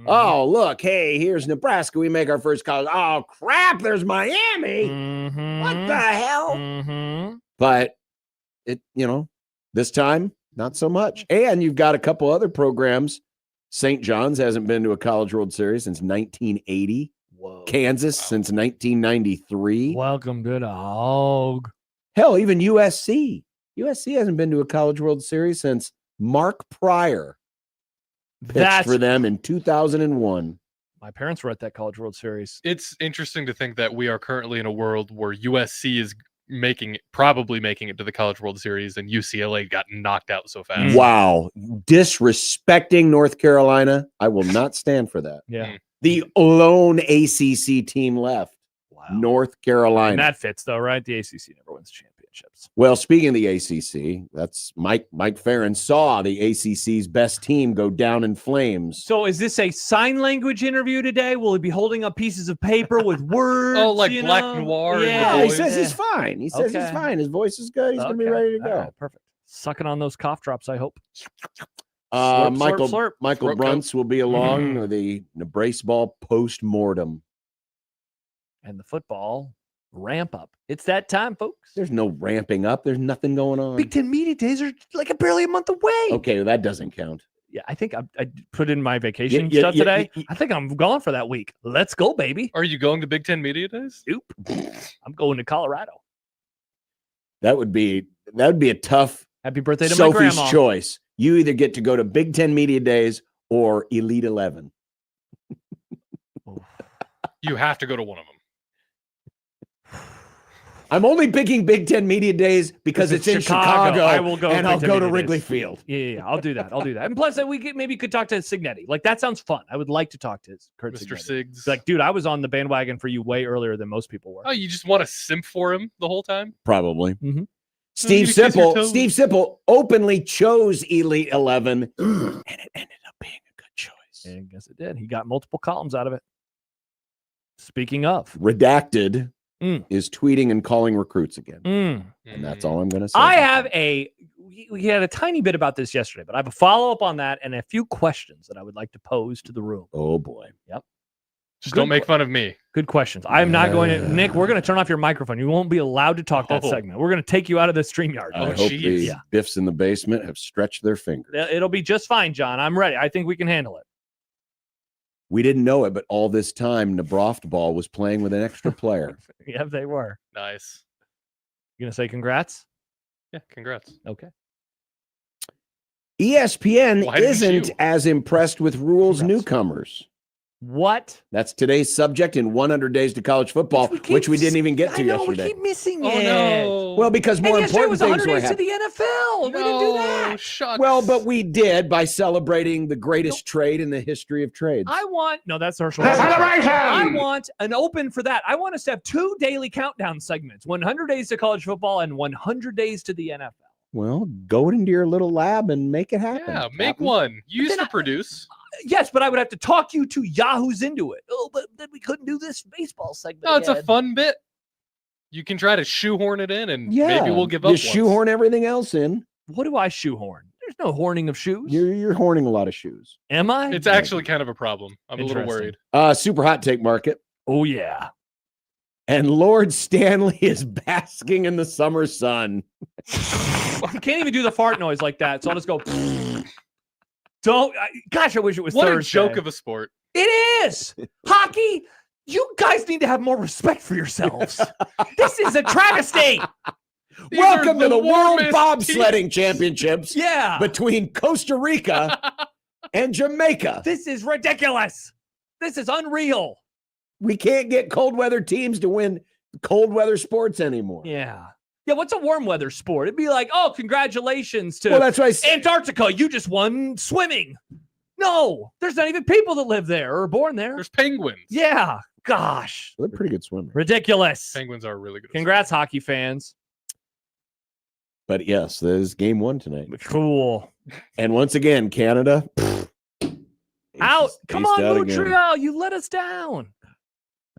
oh, look, hey, here's Nebraska. We make our first college. Oh, crap, there's Miami. What the hell? But this time, not so much. And you've got a couple other programs. St. John's hasn't been to a College World Series since 1980. Whoa. Kansas since 1993. Welcome to the hog. Hell, even USC. USC hasn't been to a College World Series since Mark Pryor pitched for them in 2001. My parents were at that College World Series. It's interesting to think that we are currently in a world where USC is probably making it to the College World Series, and UCLA got knocked out so fast. Wow. Disrespecting North Carolina. I will not stand for that. Yeah. The lone ACC team left. Wow. North Carolina. And that fits, though, right? The ACC never wins championships. Well, speaking of the ACC, that's Mike Farron saw the ACC's best team go down in flames. So is this a sign language interview today? Will he be holding up pieces of paper with words? Oh, like Black Noir. Yeah. He says he's fine. He says he's fine. His voice is good. He's going to be ready to go. All right, perfect. Sucking on those cough drops, I hope. Michael Throat Bruntz will be along with the Nebraska ball post-mortem. And the football ramp up. It's that time, folks. There's no ramping up. There's nothing going on. Big Ten Media Days are like barely a month away. Okay, well, that doesn't count. Yeah, I think I put in my vacation stuff today. I think I'm gone for that week. Let's go, baby. Are you going to Big Ten Media Days? Nope. I'm going to Colorado. That would be a tough Happy birthday to Sophie's my grandma. choice. You either get to go to Big Ten Media Days or Elite 11. You have to go to one of them. I'm only picking Big Ten Media Days because it's in Chicago. I will go, and I'll go to Media Wrigley Days. Field. Yeah, I'll do that. And plus, maybe could talk to Signetti. Like that sounds fun. I would like to talk to Kurt Mr. Signetti. Siggs. Like, dude, I was on the bandwagon for you way earlier than most people were. Oh, you just want to simp for him the whole time? Probably. Mhm. Steve You kiss your Sipple. toes. Steve Sipple openly chose Elite 11, and it ended up being a good choice. I guess it did. He got multiple columns out of it. Speaking of, Redacted is tweeting and calling recruits again. And that's all I'm going to say. I have we had a tiny bit about this yesterday, but I have a follow-up on that and a few questions that I would like to pose to the room. Oh, boy. Yep. Just don't make fun of me. Good questions. I'm not going to, Nick, we're going to turn off your microphone. You won't be allowed to talk that Oh. segment. We're going to take you out of the StreamYard. I hope geez. the Biffs in the basement have stretched their fingers. It'll be just fine, John. I'm ready. I think we can handle it. We didn't know it, but all this time, Nebraska ball was playing with an extra player. Yeah, they were. Nice. You going to say congrats? Yeah, congrats. Okay. ESPN Why didn't isn't you? as impressed with rules Congrats. newcomers. What? That's today's subject in 100 Days to College Football, which we didn't even get to yesterday. We keep missing Oh, it. no. Well, because more And yesterday important was things 100 were days to happening. the NFL. We didn't do that. Shucks. Well, but we did by celebrating the greatest trade in the history of trades. That's Herschel. I want an open for that. I want us to have 2 daily countdown segments: 100 days to college football and 100 days to the NFL. Well, go into your little lab and make it happen. yeah, make Captain. one. You used then to produce. Yes, but I would have to talk you to Yahoo's into it. Oh, but then we couldn't do this baseball segment. No, it's a again. fun bit. You can try to shoehorn it in, and Yeah, maybe we'll give up. You once. shoehorn everything else in. What do I shoehorn? There's no horning of shoes. You're horning a lot of shoes. Am I? It's actually kind of a problem. I'm a little worried. Super hot take market. Oh yeah. And Lord Stanley is basking in the summer sun. I can't even do the fart noise like that, so I'll just go. Gosh, I wish it was What Thursday. a joke of a sport. It is hockey. You guys need to have more respect for yourselves. This is a travesty. These Welcome are to the World warmest Bobsledding Championships Yeah. between Costa Rica and Jamaica. This is ridiculous. This is unreal. We can't get cold weather teams to win cold weather sports anymore. Yeah. Yeah, what's a warm weather sport? It'd be like, oh, congratulations to Well, that's why Antarctica. You just won swimming. No, there's not even people that live there or are born there. There's penguins. Yeah. Gosh. They're pretty good swimmers. Ridiculous. Penguins are really good. Congrats, hockey fans. But yes, there's game 1 tonight. Cool. And once again, Canada. Out. Come on, out again. Montreal. You let us down.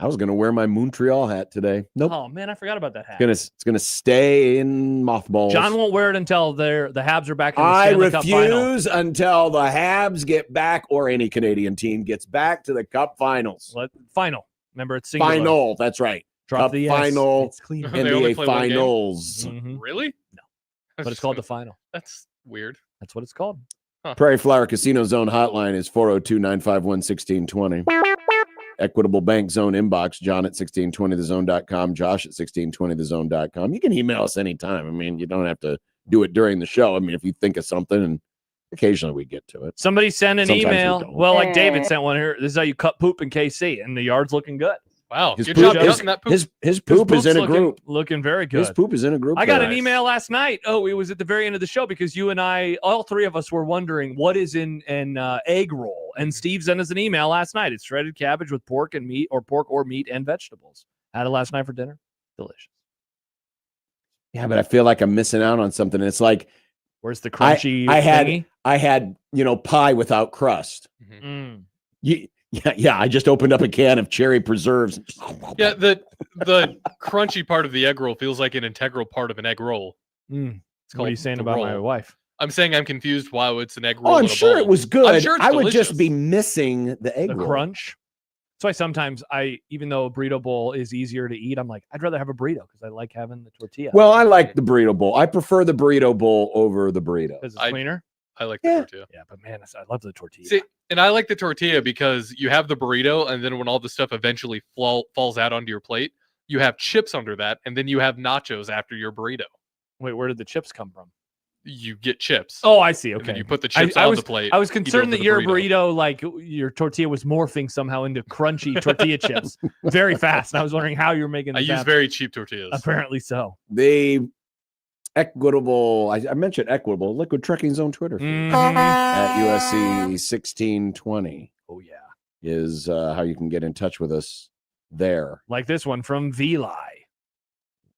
I was going to wear my Montreal hat today. Nope. Oh, man, I forgot about that hat. It's gonna stay in mothballs. John won't wear it until the Habs are back in the I Stanley Cup final. refuse until the Habs get back, or any Canadian team gets back to the Cup Finals. Final. Remember, it's singular. Final. That's right. Drop Cup the S. final. It's clean. They only NBA play one game? Finals. Mhm. Really? No. But it's called the final. That's weird. That's what it's called. Prairie Flower Casino Zone hotline is 402-951-1620. Equitable Bank Zone inbox, John at 1620thezone.com, Josh at 1620thezone.com. You can email us anytime. I mean, you don't have to do it during the show. I mean, if you think of something, and occasionally we get to it. Somebody sent an Sometimes we email. don't. Well, like David sent one here. This is how you cut poop in KC, and the yard's looking good. Wow. His Good poop, job cutting that poop. his poop is in a group. Looking very good. His poop is in a group. I got there. an email last night. Oh, it was at the very end of the show because you and I, all three of us, were wondering what is in an egg roll. And Steve sent us an email last night. It's shredded cabbage with pork and meat, or pork or meat and vegetables. Had it last night for dinner. Delicious. Yeah, but I feel like I'm missing out on something. It's like Where's the crunchy I thingy? had pie without crust. Mm. Yeah. I just opened up a can of cherry preserves. Yeah, the crunchy part of the egg roll feels like an integral part of an egg roll. Mm. It's What are you called saying the about my roll. wife? I'm saying I'm confused why it's an egg roll. Oh, I'm in a sure bowl. it was good. I'm sure it's I would just delicious. be missing the egg The roll. crunch. That's why sometimes even though a burrito bowl is easier to eat, I'm like, I'd rather have a burrito because I like having the tortilla. Well, I like the burrito bowl. I prefer the burrito bowl over the burrito. because it's I- cleaner. I like the Yeah. tortilla. Yeah, but man, I love the tortilla. See, and I like the tortilla because you have the burrito, and then when all the stuff eventually falls out onto your plate, you have chips under that, and then you have nachos after your burrito. Wait, where did the chips come from? You get chips. Oh, I see. and then Okay. you put the chips I on was- the plate. I was eat it concerned over that the your burrito, like your tortilla, was morphing somehow into crunchy tortilla chips very fast. And I was wondering how you were making I this use happen. very cheap tortillas. Apparently so. The Equitable, I mentioned Equitable, Liquid Trucking Zone Twitter feed at USC 1620 Oh, yeah. is how you can get in touch with us there. Like this one from Veli,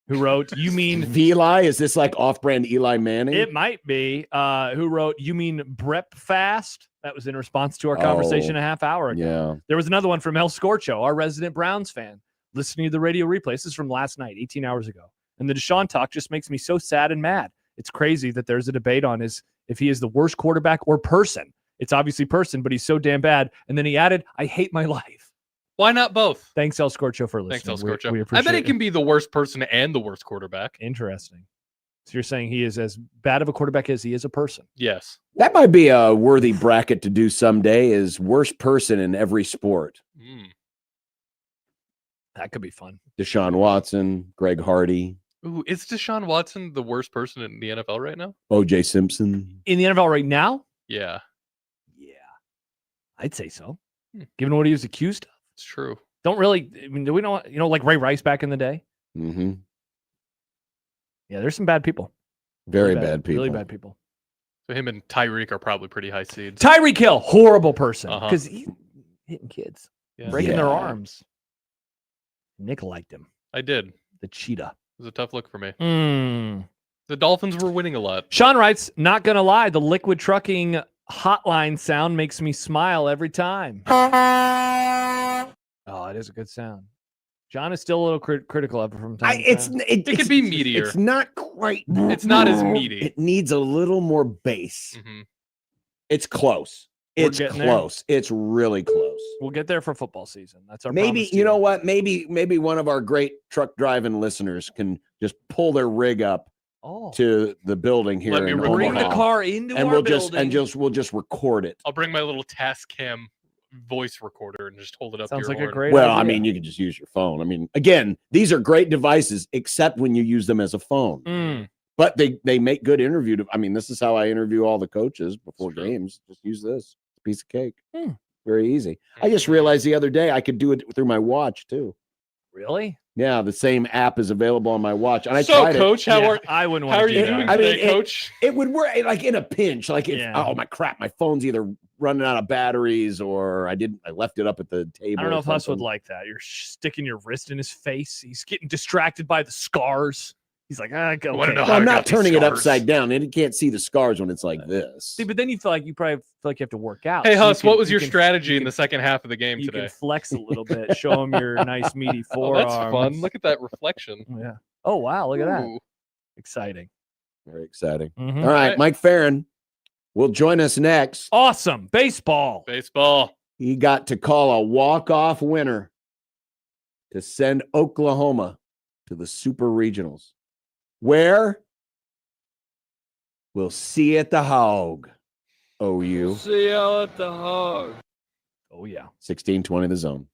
who wrote, you mean, Veli, is this like off-brand Eli Manning? it might be, who wrote, you mean Brep Fast? That was in response to our conversation Oh, a half hour ago. yeah. There was another one from El Scorcho, our resident Browns fan, listening to the radio replay. This is from last night, 18 hours ago. And the Deshaun talk just makes me so sad and mad. It's crazy that there's a debate on if he is the worst quarterback or person. It's obviously person, but he's so damn bad. And then he added, I hate my life. Why not both? Thanks, El Scorcho, for listening. Thanks, El We Scorcho. I appreciate bet he it. can be the worst person and the worst quarterback. Interesting. So you're saying he is as bad of a quarterback as he is a person? Yes. That might be a worthy bracket to do someday, is worst person in every sport. Mm. That could be fun. Deshaun Watson, Greg Hardy, Ooh, is Deshaun Watson the worst person in the NFL right now? O.J. Simpson. In the NFL right now? Yeah, Yeah. I'd say so. Hmm. Given what he was accused of. it's true. Don't really, I mean, do we know, like Ray Rice back in the day? Mm-hmm. Yeah, there's some bad people. Very Really bad people. Really bad people. So him and Tyreek are probably pretty high seeds. Tyreek Hill, horrible person. Uh-huh. Because he's hitting kids, Yeah. breaking their Yeah. arms. Nick liked him. I did. It The cheetah. was a tough look for me. Mm. The Dolphins were winning a lot. Sean writes, not going to lie, the liquid trucking hotline sound makes me smile every time. Oh, it is a good sound. John is still a little critical of it from time to time. It could be meatier. It's not quite. It's not as meaty. It needs a little more bass. hmm It's close. We're It's getting there. close. It's really close. We'll get there for football season. That's our Maybe promise to you know what? Maybe one of our great truck driving listeners can just pull their rig up Oh, to the building here Let me in record bring Omaha, the car into and our we'll building. we'll just record it. I'll bring my little Tascam voice recorder and just hold it up. Sounds to like your a horn. great Well, idea. I mean, you can just use your phone. I mean, again, these are great devices, except when you use them as a phone. Mm. But they make good interview. I mean, this is how I interview all the coaches before True. games. Just use this piece of cake. Hmm. Very easy. I just realized the other day I could do it through my watch too. Really? Yeah, the same app is available on my watch, and I So, tried it. Coach, how are I wouldn't how want are to you do doing that. I mean, today, Coach? It would work like in a pinch. Like if Yeah. oh my crap, my phone's either running out of batteries or I left it up at the table. I don't know or if Huss would something. like that. You're sticking your wrist in his face. He's getting distracted by the scars. He's like, okay. wanna know Well, how I'm I not got these turning it scars. upside down, and you can't see the scars when it's like this. See, but then you probably feel like you have to work out. Hey, So you Huss, can- what was you your can- strategy you in can- the second half of the game You today? can flex a little bit, show him your nice meaty Oh, forearms. that's fun. Look at that reflection. Yeah. Oh wow, look at that. Ooh. Exciting. Very exciting. Mhm. All right, Mike Farron will join us next. Awesome. Baseball. Baseball. He got to call a walk-off winner to send Oklahoma to the Super Regionals, where we'll see at the Hog. OU. See y'all at the Hog. Oh yeah. 16-20 the zone.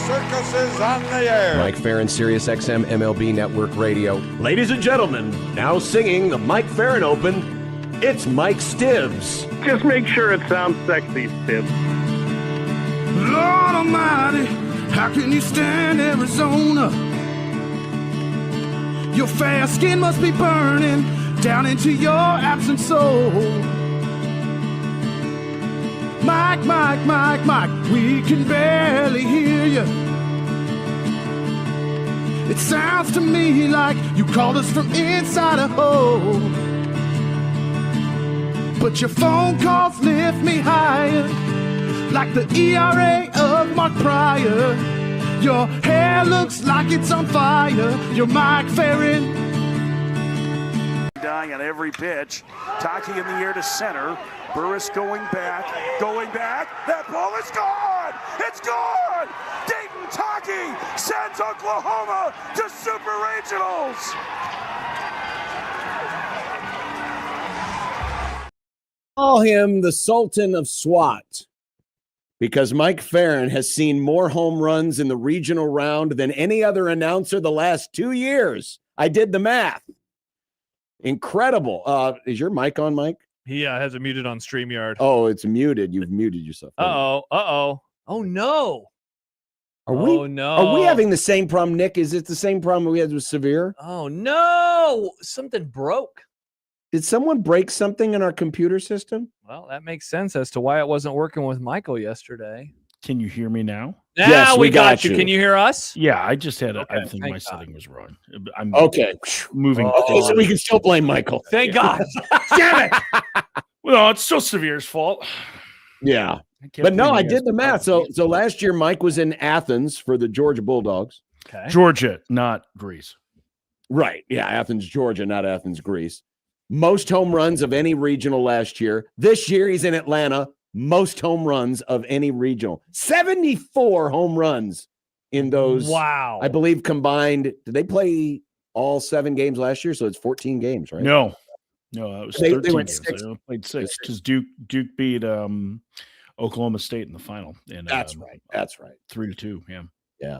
circus is on the air. Mike Farron, Sirius XM MLB Network Radio. Ladies and gentlemen, now singing the Mike Farron Open, it's Mike Stibbs. Just make sure it sounds sexy, Stibbs. Lord Almighty, how can you stand Arizona? Your fair skin must be burning down into your absent soul. Mike, Mike, Mike, Mike, we can barely hear you. It sounds to me like you called us from inside a hole. But your phone calls lift me higher, like the ERA of Mark Pryor. Your hair looks like it's on fire. You're Mike Farron. Dying on every pitch. Taki in the air to center. Burris going back. That ball is gone. It's gone. Dayton Taki sends Oklahoma to Super Regionals. Call him the Sultan of SWAT, because Mike Farron has seen more home runs in the regional round than any other announcer the last 2 years. I did the math. Incredible. Is your mic on, Mike? He has it muted on StreamYard. Oh, it's muted. You've muted yourself. Oh no. Are we? No. Are we having the same problem, Nick? Is it the same problem we had with Severe? Oh no. Something broke. Did someone break something in our computer system? Well, that makes sense as to why it wasn't working with Michael yesterday. Can you hear me now? Now Yes, we we got got you. you. Can you hear us? Yeah, I just had. Okay, I think thank my God. setting was wrong. I'm Okay. moving. Okay, so we can still blame Michael. Thank God. Damn it. Well, it's still Severe's fault. Yeah. I kept But no, thinking I you guys did the were math. So last year, Mike was in Athens for the Georgia Bulldogs. Okay. Georgia, not Greece. Right. Yeah. Athens, Georgia, not Athens, Greece. Most home runs of any regional last year. This year, he's in Atlanta. Most home runs of any regional. 74 home runs in those. Wow. I believe combined. Did they play all 7 games last year? So it's 14 games, right? No, that was They 13 went games. 6. They only played 6 because Duke beat Oklahoma State in the final. And That's right. That's right. 3-2. Yeah. Yeah.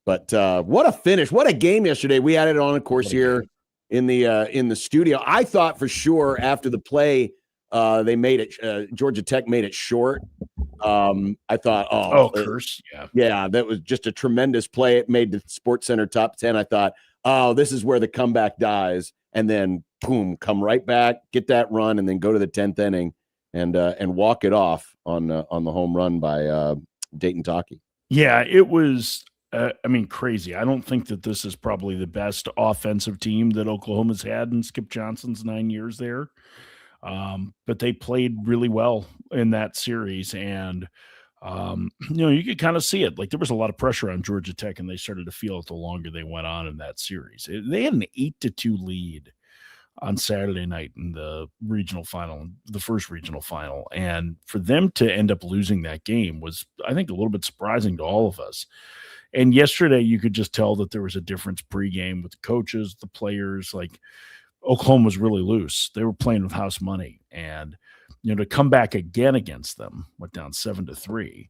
But what a finish. What a game yesterday. We had it on, of course, here in the studio. I thought for sure after the play, they made it. Georgia Tech made it short. I thought, curse. Yeah, that was just a tremendous play. It made the Sports Center top 10. I thought, this is where the comeback dies, and then boom, come right back, get that run, and then go to the 10th inning and walk it off on the home run by Dayton Taki. Yeah, it was. Crazy. I don't think that this is probably the best offensive team that Oklahoma's had in Skip Johnson's 9 years there. But they played really well in that series. And, you could kind of see it. Like there was a lot of pressure on Georgia Tech, and they started to feel it the longer they went on in that series. They had an 8-2 lead on Saturday night in the regional final, the first regional final. And for them to end up losing that game was, I think, a little bit surprising to all of us. And yesterday, you could just tell that there was a difference pregame with the coaches, the players. Like Oklahoma was really loose. They were playing with house money, and to come back again against them, went down 7-3.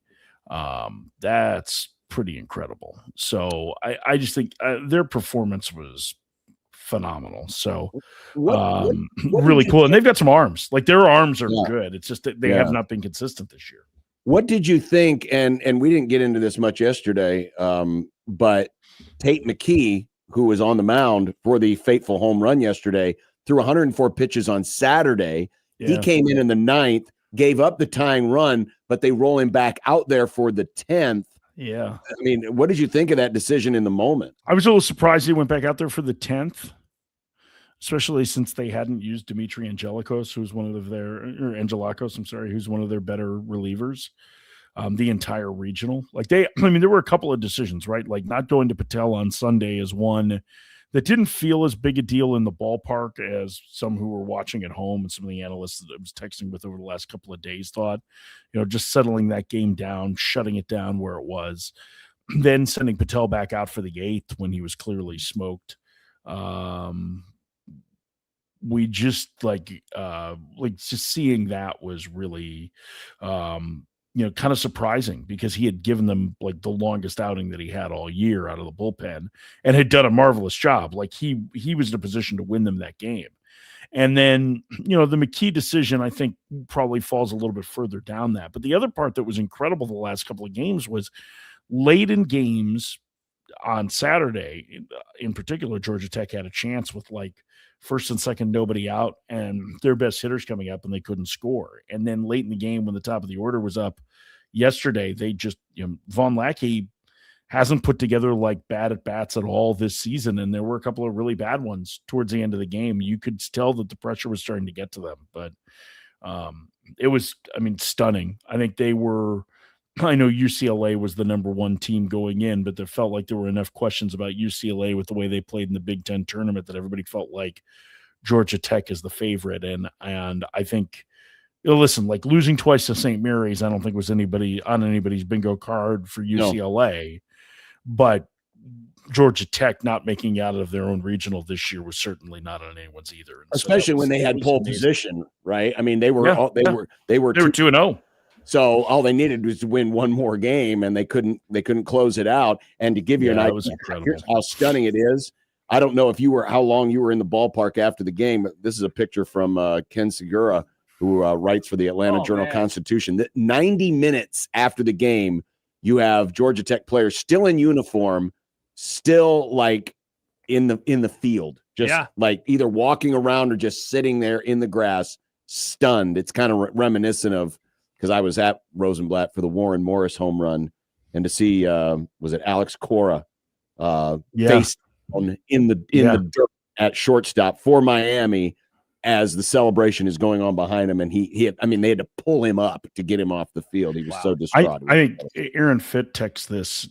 That's pretty incredible. So I just think their performance was phenomenal. So What really cool, and they've got some arms. Like their arms are good. It's just that they have Yeah. not been consistent this year. What did you think? And we didn't get into this much yesterday, but Tate McKee, who was on the mound for the fateful home run yesterday, threw 104 pitches on Saturday. He came in the 9th, gave up the tying run, but they roll him back out there for the 10th. Yeah. I mean, what did you think of that decision in the moment? I was a little surprised he went back out there for the 10th, especially since they hadn't used Dimitri Angelikos, who's one of their, or Angelakos, I'm sorry, who's one of their better relievers, the entire regional. Like there were a couple of decisions, right? Like not going to Patel on Sunday is one that didn't feel as big a deal in the ballpark as some who were watching at home and some of the analysts that I was texting with over the last couple of days thought, just settling that game down, shutting it down where it was, then sending Patel back out for the 8th when he was clearly smoked. We just just seeing that was really kind of surprising because he had given them like the longest outing that he had all year out of the bullpen and had done a marvelous job. Like he was in a position to win them that game. And then, the McKee decision, I think, probably falls a little bit further down that. But the other part that was incredible the last couple of games was late in games on Saturday, in particular, Georgia Tech had a chance with like first and second, nobody out, and their best hitters coming up, and they couldn't score. And then late in the game, when the top of the order was up yesterday, they just, Von Lackey hasn't put together like bad at bats at all this season. And there were a couple of really bad ones towards the end of the game. You could tell that the pressure was starting to get to them, but it was, stunning. I think I know UCLA was the number one team going in, but there felt like there were enough questions about UCLA with the way they played in the Big Ten tournament that everybody felt like Georgia Tech is the favorite. And I think, listen, like losing twice to St. Mary's, I don't think was anybody's bingo card for UCLA. No. But Georgia Tech not making out of their own regional this year was certainly not on anyone's either. And especially when they had pole position, right? I mean, they were 2-0. So all they needed was to win one more game, and they couldn't close it out. And to give you an idea, here's how stunning it is. I don't know how long you were in the ballpark after the game. But this is a picture from Ken Segura, who writes for the Atlanta Journal-Constitution. That 90 minutes after the game, you have Georgia Tech players still in uniform, still like in the field, just like either walking around or just sitting there in the grass, stunned. It's kind of reminiscent of, because I was at Rosenblatt for the Warren Morris home run, and to see was it Alex Cora face down in the dirt at shortstop for Miami as the celebration is going on behind him, and they had to pull him up to get him off the field. He was so distraught. I think Aaron Fitt texted this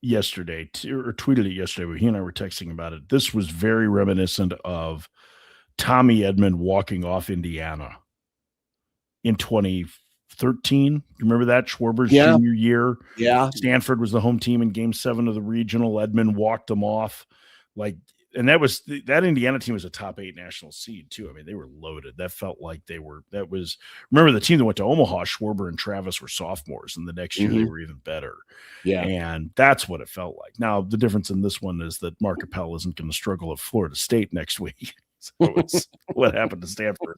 yesterday, or tweeted it yesterday, but he and I were texting about it. This was very reminiscent of Tommy Edmond walking off Indiana in 2013. You remember that? Schwarber's junior year. Yeah. Stanford was the home team in Game 7 of the regional. Edmond walked them off. And that Indiana team was a top 8 national seed too. I mean, they were loaded. That felt like remember the team that went to Omaha, Schwarber and Travis were sophomores, and the next year they were even better. Yeah. And that's what it felt like. Now, the difference in this one is that Mark Appel isn't going to struggle at Florida State next week. So it's what happened to Stanford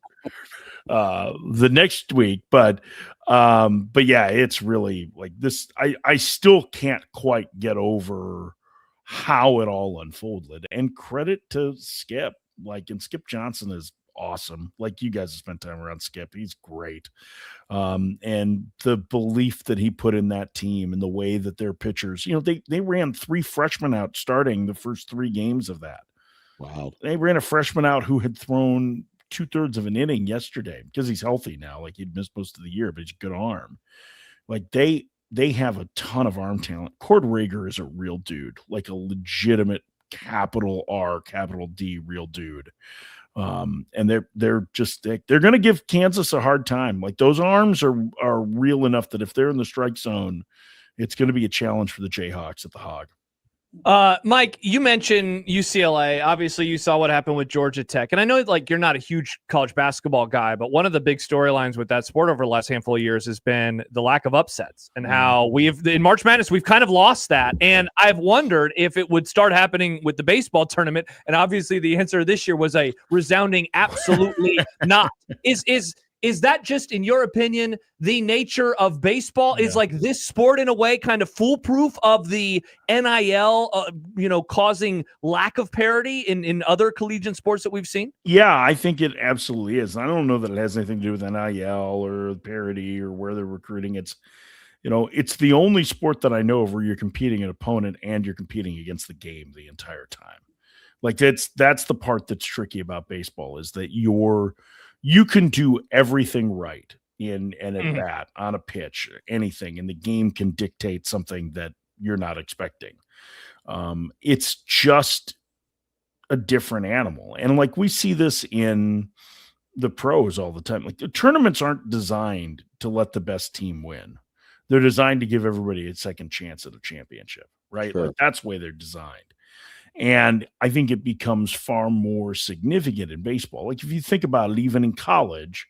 the next week. But yeah, it's really like this. I still can't quite get over how it all unfolded, and credit to Skip. And Skip Johnson is awesome. Like, you guys have spent time around Skip. He's great. And the belief that he put in that team and the way that their pitchers, they ran 3 freshmen out starting the first 3 games of that. Wow. They ran a freshman out who had thrown 2/3 of an inning yesterday because he's healthy now. Like, he'd missed most of the year, but he's a good arm. Like, they have a ton of arm talent. Cord Rager is a real dude, like a legitimate capital R, capital D, real dude. And they're going to give Kansas a hard time. Like, those arms are real enough that if they're in the strike zone, it's going to be a challenge for the Jayhawks at the Hog. Mike, you mentioned UCLA. Obviously, you saw what happened with Georgia Tech. And I know you're not a huge college basketball guy, but one of the big storylines with that sport over the last handful of years has been the lack of upsets and how in March Madness, we've kind of lost that. And I've wondered if it would start happening with the baseball tournament. And obviously the answer this year was a resounding absolutely not. Is that just, in your opinion, the nature of baseball? Is this sport in a way kind of foolproof of the NIL, causing lack of parity in other collegiate sports that we've seen? Yeah, I think it absolutely is. I don't know that it has anything to do with NIL or parity or where they're recruiting. It's the only sport that I know of where you're competing an opponent and you're competing against the game the entire time. Like, that's the part that's tricky about baseball, is that you can do everything right in an at bat, on a pitch, anything, and the game can dictate something that you're not expecting. It's just a different animal. And we see this in the pros all the time. Like, the tournaments aren't designed to let the best team win. They're designed to give everybody a second chance at a championship, right? Sure. That's the way they're designed. And I think it becomes far more significant in baseball. Like, if you think about it, even in college,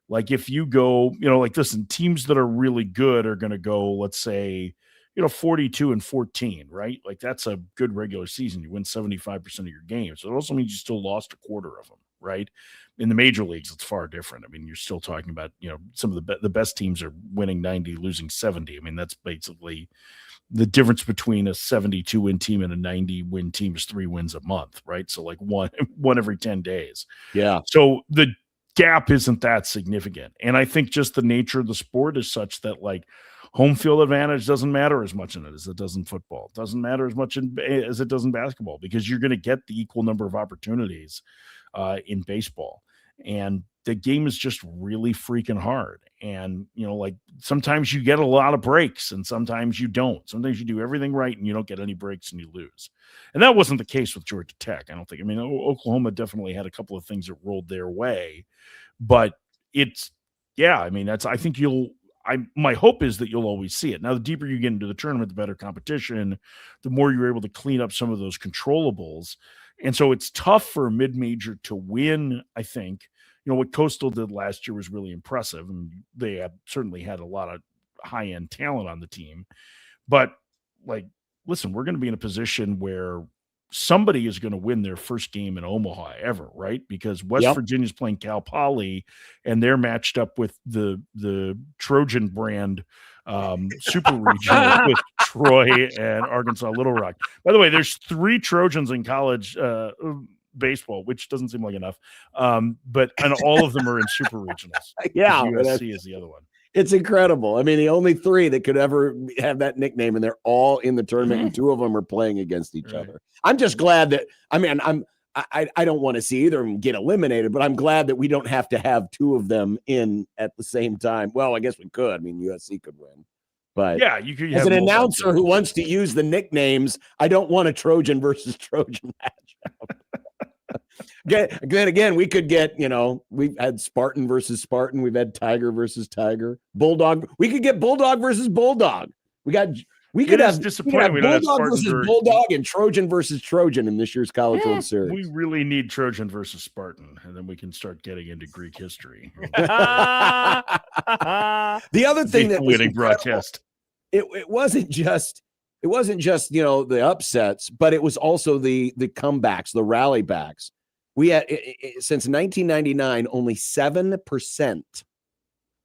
Like if you go, like listen, teams that are really good are going to go, let's say, 42-14, right? Like that's a good regular season. You win 75% of your games. So it also means you still lost a quarter of them, right? In the major leagues, it's far different. I mean, you're still talking about, some of the best teams are winning 90, losing 70. I mean, that's basically the difference between a 72 win team and a 90 win team is 3 wins a month, right? So like one every 10 days. Yeah. So the gap isn't that significant. And I think just the nature of the sport is such that like home field advantage doesn't matter as much in it as it does in football. It doesn't matter as much as it does in basketball because you're going to get the equal number of opportunities in baseball. And the game is just really freaking hard. And, like sometimes you get a lot of breaks and sometimes you don't. Sometimes you do everything right and you don't get any breaks and you lose. And that wasn't the case with Georgia Tech. I don't think. I mean, Oklahoma definitely had a couple of things that rolled their way, but I think my hope is that you'll always see it. Now, the deeper you get into the tournament, the better competition, the more you're able to clean up some of those controllables. And so it's tough for a mid-major to win, I think. What Coastal did last year was really impressive, and they have certainly had a lot of high-end talent on the team. But, listen, we're going to be in a position where somebody is going to win their first game in Omaha ever, right? Because West Virginia's playing Cal Poly, and they're matched up with the Trojan brand super regional with Troy and Arkansas Little Rock. By the way, there's 3 Trojans in college baseball, which doesn't seem like enough. But all of them are in super regionals. Yeah. USC is the other one. It's incredible. I mean, the only 3 that could ever have that nickname, and they're all in the tournament, and 2 of them are playing against each other. I'm just glad that, I don't want to see either of them get eliminated, but I'm glad that we don't have to have 2 of them in at the same time. Well, I guess we could. I mean, USC could win. But yeah, you could. As an announcer who wants to use the nicknames, I don't want a Trojan versus Trojan matchup. Again, we could get, we've had Spartan versus Spartan. We've had Tiger versus Tiger. Bulldog. We could get Bulldog versus Bulldog. We could have Bulldog versus Bulldog and Trojan versus Trojan in this year's College World Series. We really need Trojan versus Spartan, and then we can start getting into Greek history. The other thing that was winning broadcast. It wasn't just the upsets, but it was also the comebacks, the rally backs. We had since 1999, only 7%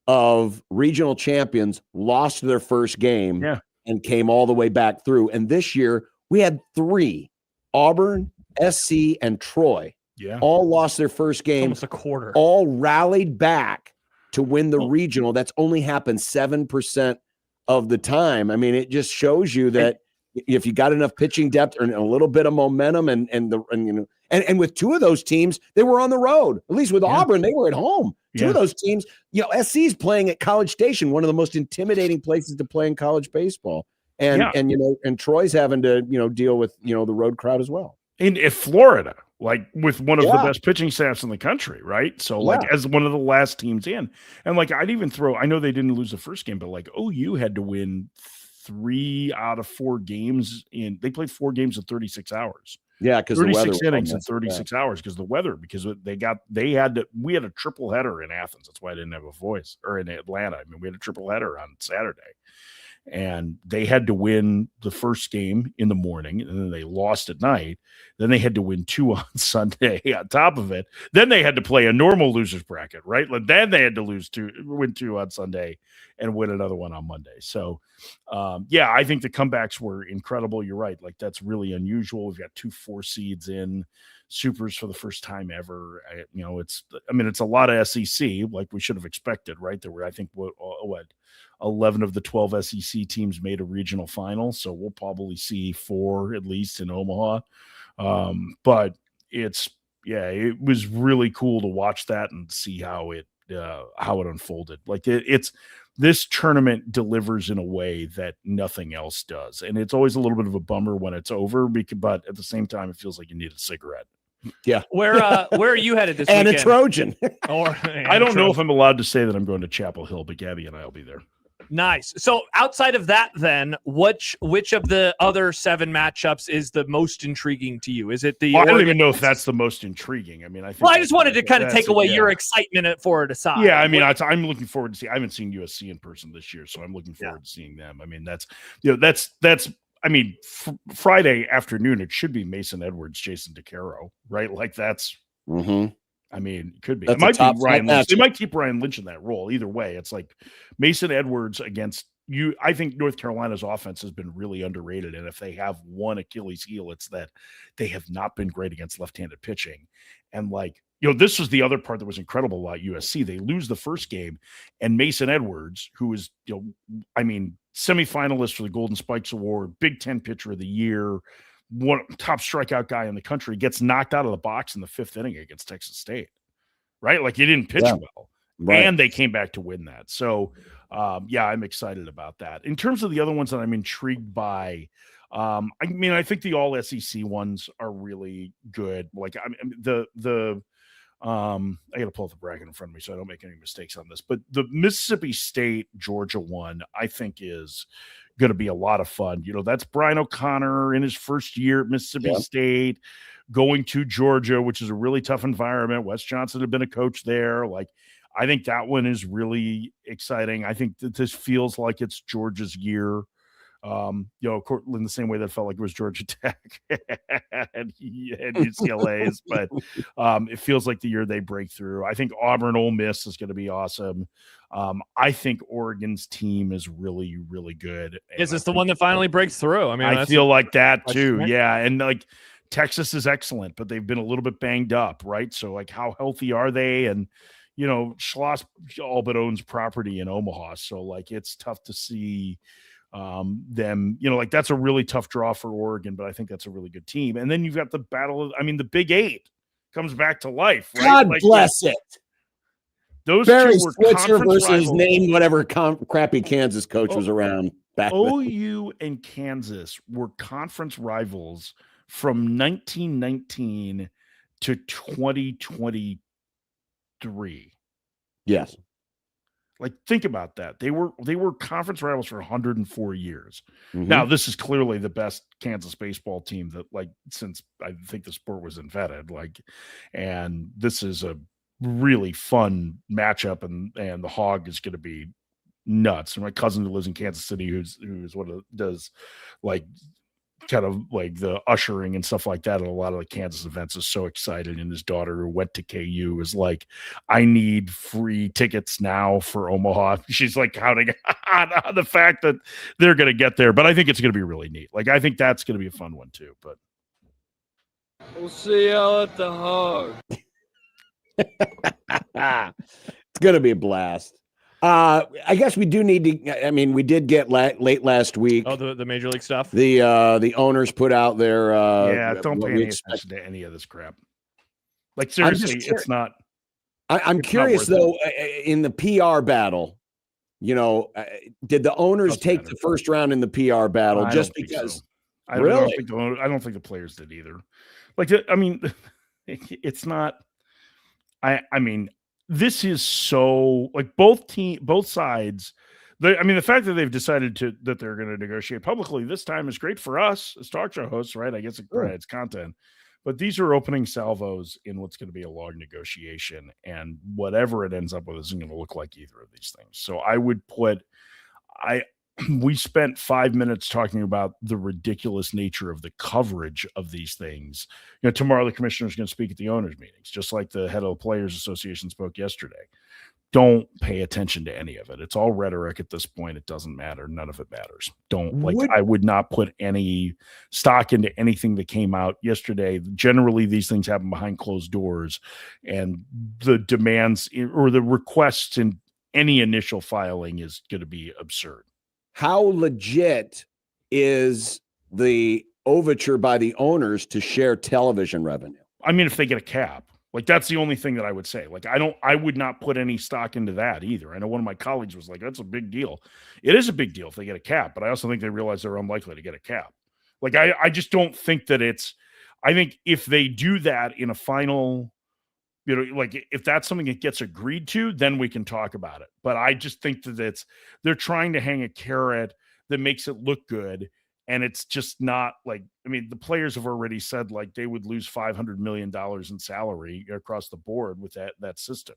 of regional champions lost their first game and came all the way back through. And this year we had 3: Auburn, SC, and Troy. Yeah, all lost their first game. Almost a quarter. All rallied back to win the regional. That's only happened 7% of the time. I mean, it just shows you that if you got enough pitching depth and a little bit of momentum, and with 2 of those teams, they were on the road. At least with Auburn, they were at home. 2 of those teams, SC's playing at College Station, one of the most intimidating places to play in college baseball, and Troy's having to deal with the road crowd as well. In Florida, like with one of the best pitching staffs in the country, right? So as one of the last teams in, and I'd even throw, I know they didn't lose the first game, but OU had to win 3 out of 4 games they played 4 games in 36 hours. Yeah, because 36 innings in 36 hours because we had a triple header in Athens. That's why I didn't have a voice, or in Atlanta. I mean, we had a triple header on Saturday. And they had to win the first game in the morning, and then they lost at night. Then they had to win 2 on Sunday on top of it. Then they had to play a normal losers bracket, right? Then they had to win 2 on Sunday and win another one on Monday. So, I think the comebacks were incredible. You're right. That's really unusual. We've got 2 4 seeds in supers for the first time ever. It's a lot of SEC, like we should have expected, right? There were, I think, what 11 of the 12 SEC teams made a regional final. So we'll probably see 4 at least in Omaha. But it was really cool to watch that and see how it unfolded. This tournament delivers in a way that nothing else does. And it's always a little bit of a bummer when it's over, but at the same time, it feels like you need a cigarette. Yeah. Where are you headed this and weekend? A Trojan. I don't know if I'm allowed to say that I'm going to Chapel Hill, but Gabby and I will be there. Nice. So outside of that, then, which of the other 7 matchups is the most intriguing to you? Is it the? Well, I don't even know if that's the most intriguing. I mean, I think. Well, I just wanted to kind of take away your excitement for it aside. Yeah, I mean, I'm looking forward to see. I haven't seen USC in person this year, so I'm looking forward to seeing them. I mean, that's I mean, Friday afternoon, it should be Mason Edwards, Jason DeCaro, right? Like that's. I mean, it could be. It might be Ryan Lynch. They might keep Ryan Lynch in that role. Either way, it's like Mason Edwards against you. I think North Carolina's offense has been really underrated. And if they have one Achilles heel, it's that they have not been great against left-handed pitching. And like, this was the other part that was incredible about USC. They lose the first game, and Mason Edwards, who is, semifinalist for the Golden Spikes Award, Big Ten Pitcher of the Year, one top strikeout guy in the country, gets knocked out of the box in the 5th inning against Texas State, right? Like he didn't pitch well, and they came back to win that. So, I'm excited about that. In terms of the other ones that I'm intrigued by, I think the all SEC ones are really good. Like I got to pull up the bracket in front of me so I don't make any mistakes on this, but the Mississippi State Georgia one, I think is going to be a lot of fun. That's Brian O'Connor in his first year at Mississippi State, going to Georgia, which is a really tough environment. Wes Johnson had been a coach there. Like, I think that one is really exciting. I think that this feels like it's Georgia's year. In the same way that felt like it was Georgia Tech and UCLA's, but it feels like the year they break through. I think Auburn Ole Miss is going to be awesome. I think Oregon's team is really, really good. Is this the one that finally breaks through? I mean, I feel like that too. Yeah. And like Texas is excellent, but they've been a little bit banged up, right? So like how healthy are they? And, Schloss all but owns property in Omaha. So like, it's tough to see them, that's a really tough draw for Oregon, but I think that's a really good team. And then you've got the the Big 8 comes back to life, right? God bless it. Those Barry two were Switzer versus rivals. Name whatever crappy Kansas coach was around back then. OU and Kansas were conference rivals from 1919 to 2023. Yes. Like, think about that. They were conference rivals for 104 years. Now, this is clearly the best Kansas baseball team that, like, since I think the sport was invented. Like, and this is a really fun matchup, and the Hog is going to be nuts. And my cousin who lives in Kansas City, who's does like kind of like the ushering and stuff like that at a lot of the Kansas events, is so excited. And his daughter, who went to KU, is like, I need free tickets now for Omaha. She's like counting on the fact that they're going to get there. But I think it's going to be really neat. Like, I think that's going to be a fun one too. But we'll see y'all at the Hog. It's going to be a blast. I guess we do need to. I mean, we did get late last week. Oh, the major league stuff. The owners put out their. Don't pay any attention to any of this crap. Like, seriously, it's not. I'm curious though. In the PR battle, did the owners take the first round in the PR battle just because? So. I don't think the players did either. Like, I mean, it's not. I mean. This is so like both sides. The fact that they've decided that they're going to negotiate publicly this time is great for us as talk show hosts, right? I guess it's content, but these are opening salvos in what's going to be a long negotiation, and whatever it ends up with isn't going to look like either of these things. So I would we spent 5 minutes talking about the ridiculous nature of the coverage of these things. Tomorrow the commissioner is going to speak at the owners' meetings, just like the head of the Players Association spoke yesterday. Don't pay attention to any of it. It's all rhetoric at this point. It doesn't matter. None of it matters. I would not put any stock into anything that came out yesterday. Generally, these things happen behind closed doors, and the demands or the requests in any initial filing is going to be absurd. How legit is the overture by the owners to share television revenue? I mean, if they get a cap, like, that's the only thing that I would say. Like, I would not put any stock into that either. I know one of my colleagues was like, that's a big deal. It is a big deal if they get a cap, but I also think they realize they're unlikely to get a cap. Like, I just don't think that I think if they do that in a final like if that's something that gets agreed to, then we can talk about it. But I just think that they're trying to hang a carrot that makes it look good. And it's just not like, I mean, the players have already said like they would lose $500 million in salary across the board with that system.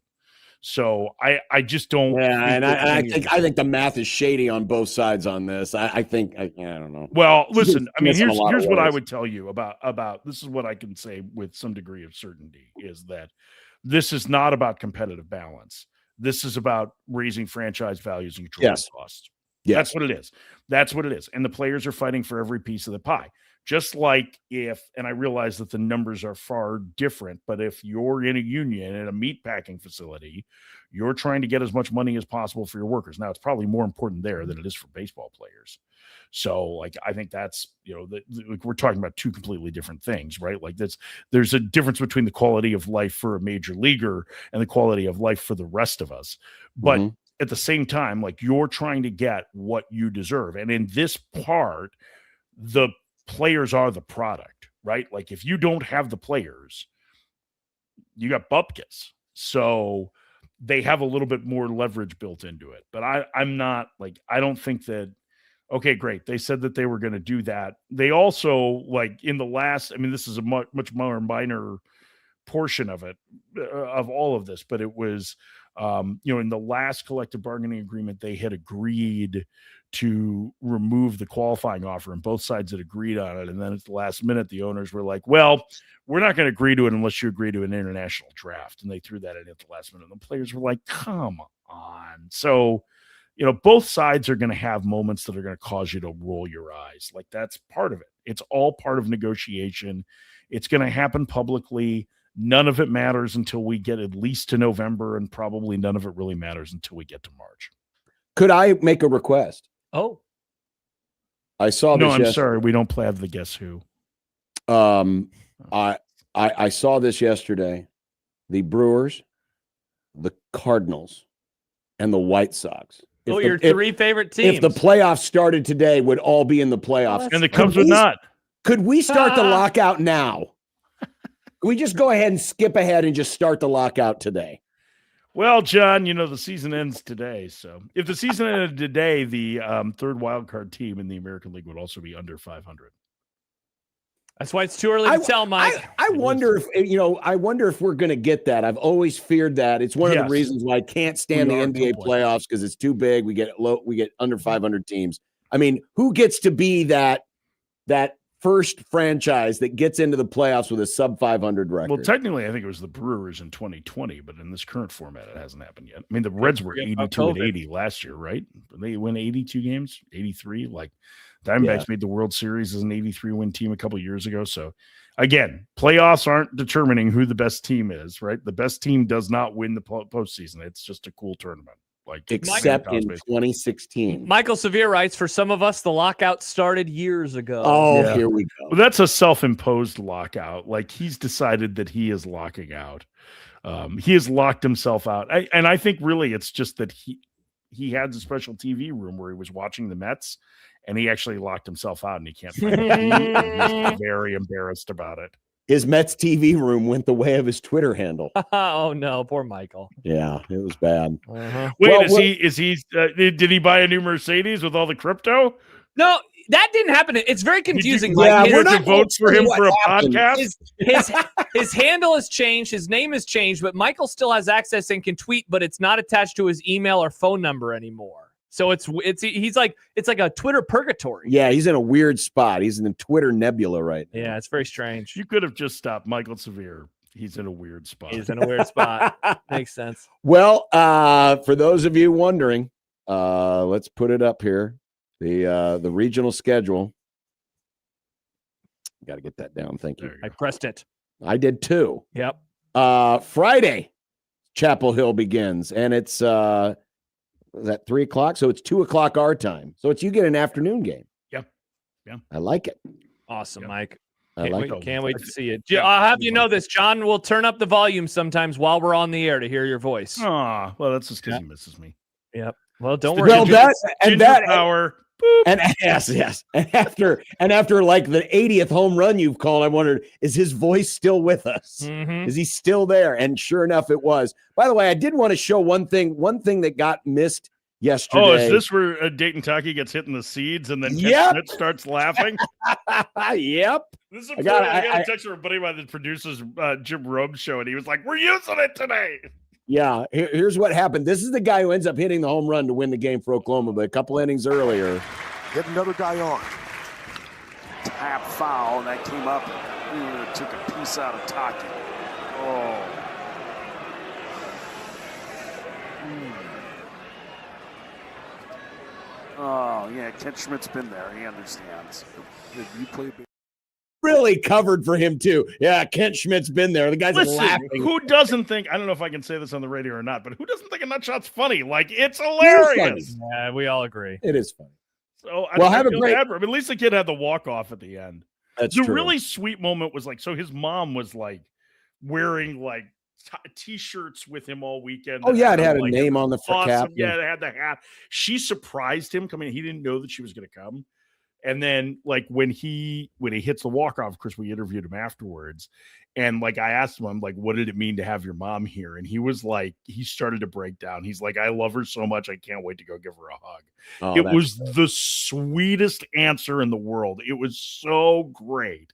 So I just don't. Yeah, and I think the math is shady on both sides on this. I don't know. Well, listen, I mean, here's what I ways. would tell you about this is what I can say with some degree of certainty is that this is not about competitive balance. This is about raising franchise values and controlling costs. Yes. That's what it is. That's what it is. And the players are fighting for every piece of the pie. Just like and I realize that the numbers are far different, but if you're in a union in a meat packing facility, you're trying to get as much money as possible for your workers. Now, it's probably more important there than it is for baseball players. So, like, I think that's, like we're talking about two completely different things, right? Like there's a difference between the quality of life for a major leaguer and the quality of life for the rest of us. But at the same time, like you're trying to get what you deserve. And in this part, the players are the product, right? Like if you don't have the players, you got bupkis. So they have a little bit more leverage built into it. But I'm not like, I don't think that, okay, great. They said that they were going to do that. They also like in the last, I mean, this is a much more minor portion of it, of all of this, but it was, in the last collective bargaining agreement, they had agreed to remove the qualifying offer and both sides had agreed on it. And then at the last minute, the owners were like, well, we're not going to agree to it unless you agree to an international draft. And they threw that in at the last minute. And the players were like, come on. So, both sides are going to have moments that are going to cause you to roll your eyes. Like that's part of it. It's all part of negotiation. It's going to happen publicly. None of it matters until we get at least to November, and probably none of it really matters until we get to March. Could I make a request? Oh, I saw this. No, I'm sorry. We don't play the Guess Who. I saw this yesterday. The Brewers, the Cardinals, and the White Sox. Your three favorite teams. If the playoffs started today, would all be in the playoffs. And the Cubs would not. Could we start the lockout now? Could we just go ahead and skip ahead and just start the lockout today? Well, John, the season ends today. So if the season ended today, the third wild card team in the American League would also be under 500. That's why it's too early to tell, Mike. I wonder if we're going to get that. I've always feared that. It's one of the reasons why I can't stand the NBA playoffs because it's too big. We get under 500 teams. I mean, who gets to be that first franchise that gets into the playoffs with a sub 500 record? Well, technically, I think it was the Brewers in 2020, but in this current format, it hasn't happened yet. I mean, the Reds were 82 and 80 last year, right? They win 82 games, 83. Like Diamondbacks made the World Series as an 83-win team a couple of years ago. So, again, playoffs aren't determining who the best team is, right? The best team does not win the postseason. It's just a cool tournament. Except in 2016. Michael Severe writes, for some of us, the lockout started years ago. Oh, here we go. Well, that's a self-imposed lockout. Like he's decided that he is locking out. He has locked himself out. And I think really it's just that he had a special TV room where he was watching the Mets and he actually locked himself out and he can't find it. He's very embarrassed about it. His Mets TV room went the way of his Twitter handle. Oh no, poor Michael. Yeah, it was bad. Wait, did he buy a new Mercedes with all the crypto? No, that didn't happen. It's very confusing. We're not votes for him for a podcast. His handle has changed. His name has changed, but Michael still has access and can tweet, but it's not attached to his email or phone number anymore. So it's like a Twitter purgatory. Yeah, he's in a weird spot. He's in the Twitter nebula right now. Yeah, it's very strange. You could have just stopped Michael Severe. He's in a weird spot. Makes sense. Well, for those of you wondering, let's put it up here. The regional schedule. Got to get that down. Thank you. I pressed it. I did too. Yep. Friday, Chapel Hill begins, and it's at 3:00, so it's 2:00 our time. So you get an afternoon game. Yeah. I like it. Awesome, Mike. Can't wait to see it. I'll have you know this. John will turn up the volume sometimes while we're on the air to hear your voice. Well, that's just because he misses me. Yep. Well, don't worry. Well, that power. And yes. And after like the 80th home run you've called, I wondered, is his voice still with us? Mm-hmm. Is he still there? And sure enough, it was. By the way, I did want to show one thing that got missed yesterday. Oh, is this where Dayton Taki gets hit in the seeds and then Ken Schmidt starts laughing? Yep. This is I got a text from a buddy of mine that produces Jim Rome's show, and he was like, "We're using it today." Yeah, here's what happened. This is the guy who ends up hitting the home run to win the game for Oklahoma, but a couple innings earlier. Get another guy on. Tap foul, and that came up and took a piece out of Taki. Oh. Oh, yeah, Ken Schmidt's been there. He understands. You play Really covered for him, too. Yeah, Kent Schmidt's been there. The guy's laughing. Who doesn't think, I don't know if I can say this on the radio or not, but who doesn't think a nut shot's funny? Like, it's hilarious. Yeah, we all agree. It is funny. So, have a great... at least the kid had the walk-off at the end. That's the true. really sweet moment was like, so his mom was like wearing like t-shirts with him all weekend. Oh yeah, it had like, a name on the cap. Yeah, it had the hat. She surprised him coming. He didn't know that she was going to come. And then like when he hits the walk-off, of course, we interviewed him afterwards. And like I asked him, I'm like, what did it mean to have your mom here? And he was like, he started to break down. He's like, I love her so much. I can't wait to go give her a hug. Oh, it was the sweetest answer in the world. It was so great.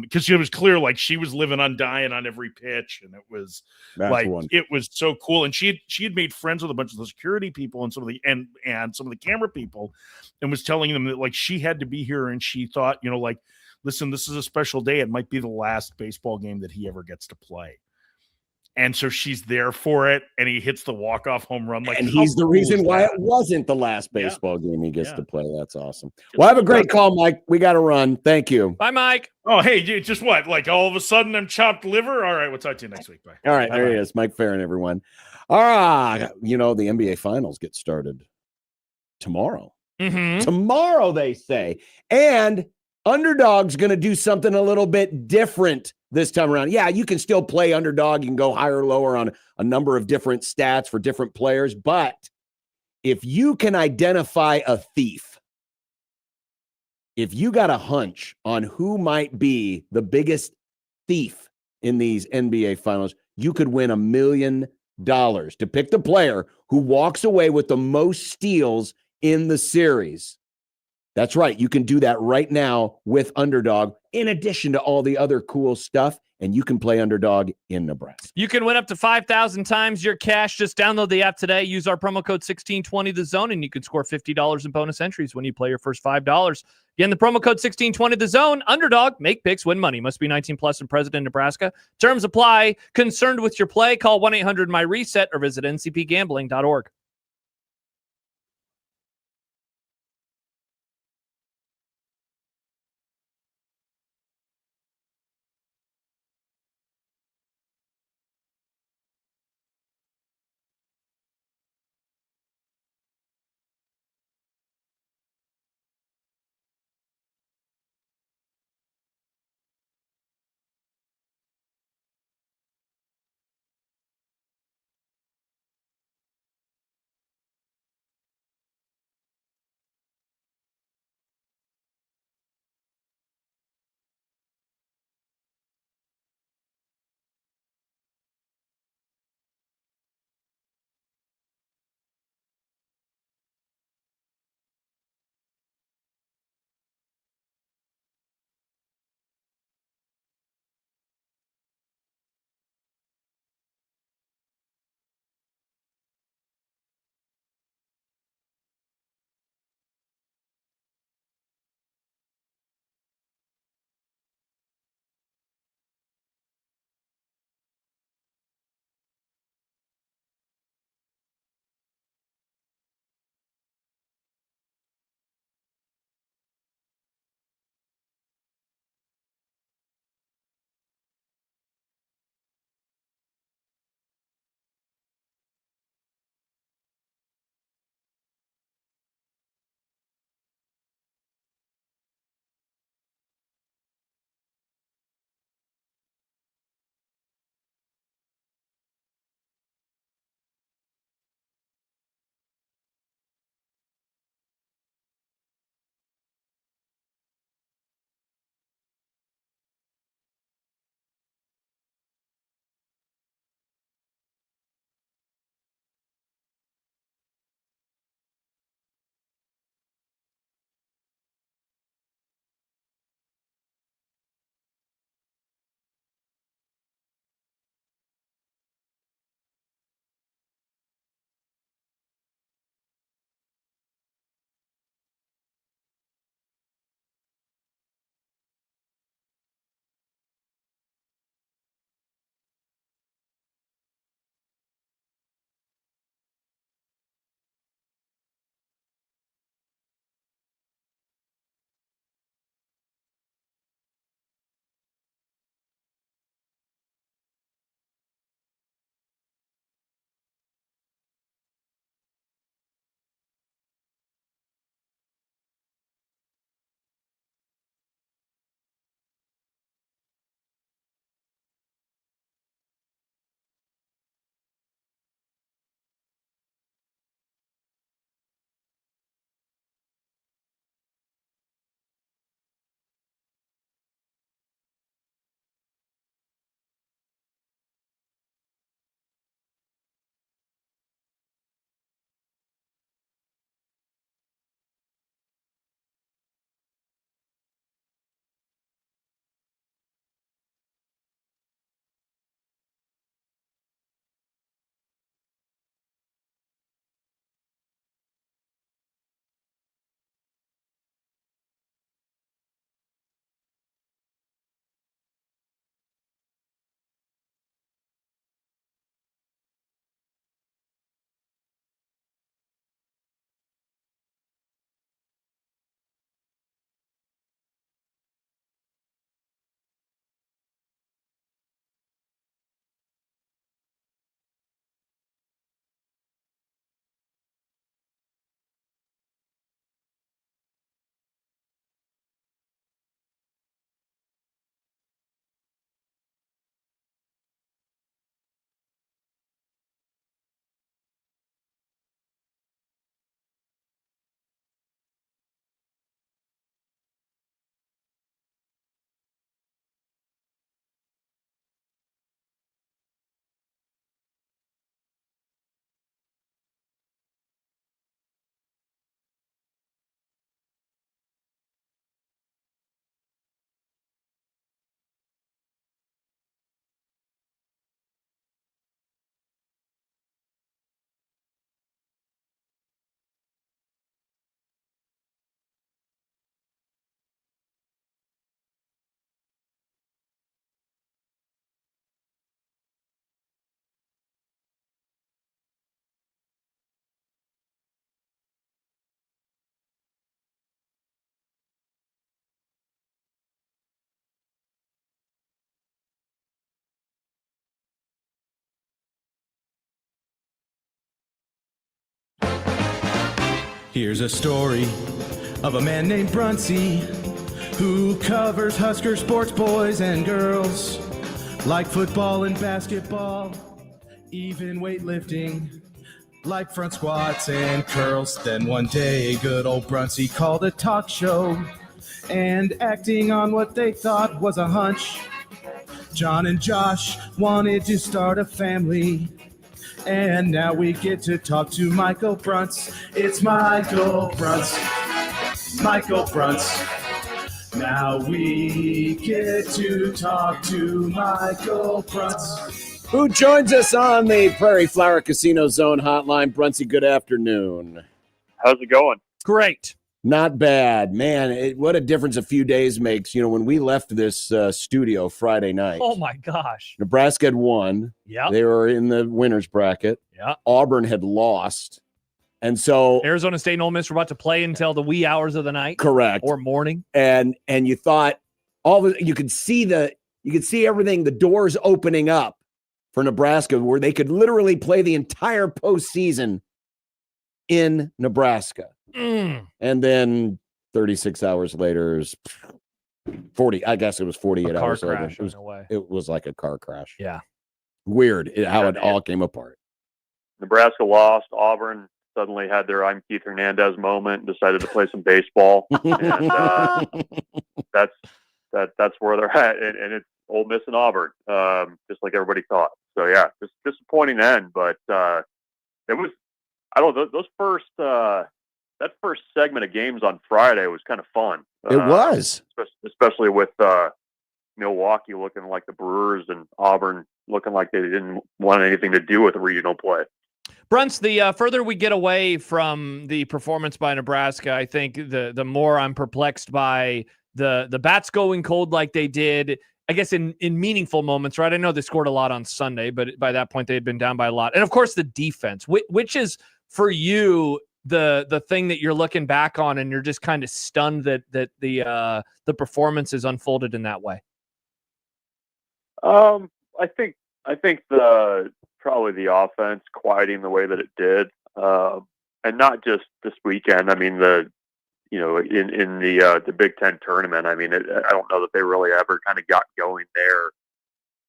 Because it was clear like she was living on dying on every pitch, and it was it was so cool. And she had made friends with a bunch of the security people and some of the and some of the camera people, and was telling them that like she had to be here, and she thought, you know, like, listen, this is a special day. It might be the last baseball game that he ever gets to play. And so she's there for it, and he hits the walk-off home run. Like, and he's the reason why it wasn't the last baseball game he gets to play. That's awesome. Well, have a great call, Mike. We got to run. Thank you. Bye, Mike. Oh, hey, just what? Like all of a sudden I'm chopped liver? All right, we'll talk to you next week. Bye. All right, there he is. Mike Farron, everyone. All right. You know, the NBA Finals get started tomorrow. Mm-hmm. Tomorrow, they say. And Underdog's going to do something a little bit different this time around. Yeah, you can still play Underdog. You can go higher or lower on a number of different stats for different players. But if you can identify a thief, if you got a hunch on who might be the biggest thief in these NBA Finals, you could win $1 million to pick the player who walks away with the most steals in the series. That's right. You can do that right now with Underdog, in addition to all the other cool stuff, and you can play Underdog in Nebraska. You can win up to 5,000 times your cash. Just download the app today. Use our promo code 1620TheZone, and you can score $50 in bonus entries when you play your first $5. Again, the promo code 1620TheZone. Underdog, make picks, win money. Must be 19 plus and present in Nebraska. Terms apply. Concerned with your play? Call 1-800-MY-RESET or visit ncpgambling.org. Here's a story of a man named Brunsey who covers Husker sports, boys and girls, like football and basketball, even weightlifting, like front squats and curls. Then one day, good old Brunsey called a talk show, and acting on what they thought was a hunch, John and Josh wanted to start a family. And now we get to talk to Michael Brunts. It's Michael Brunts. Michael Brunts. Now we get to talk to Michael Brunts. Who joins us on the Prairie Flower Casino Zone hotline? Brunsey, good afternoon. How's it going? Great. Not bad. Man, what a difference a few days makes. You know, when we left this studio Friday night, Oh my gosh. Nebraska had won. Yeah. They were in the winner's bracket. Yeah. Auburn had lost. And so Arizona State and Ole Miss were about to play until the wee hours of the night. correct. Or morning. And you thought you could see everything, the doors opening up for Nebraska, where they could literally play the entire postseason in Nebraska. And then 36 hours later, 40, I guess it was 48 hours later. It was like a car crash. Yeah. Weird how it all came apart. Nebraska lost. Auburn suddenly had their I'm Keith Hernandez moment and decided to play some baseball. And that's where they're at. And it's Ole Miss and Auburn, just like everybody thought. So, yeah, just disappointing end. But it was, I don't know, those first that first segment of games on Friday was kind of fun. It was. Especially with Milwaukee looking like the Brewers and Auburn looking like they didn't want anything to do with regional play. Brunts, the further we get away from the performance by Nebraska, I think the more I'm perplexed by the bats going cold like they did, I guess, in meaningful moments, right? I know they scored a lot on Sunday, but by that point they had been down by a lot. And, of course, the defense, which is, for you, the thing that you're looking back on and you're just kind of stunned that the performance is unfolded in that way. I think probably the offense quieting the way that it did, and not just this weekend. I mean, in the Big Ten tournament, I mean, I don't know that they really ever kind of got going there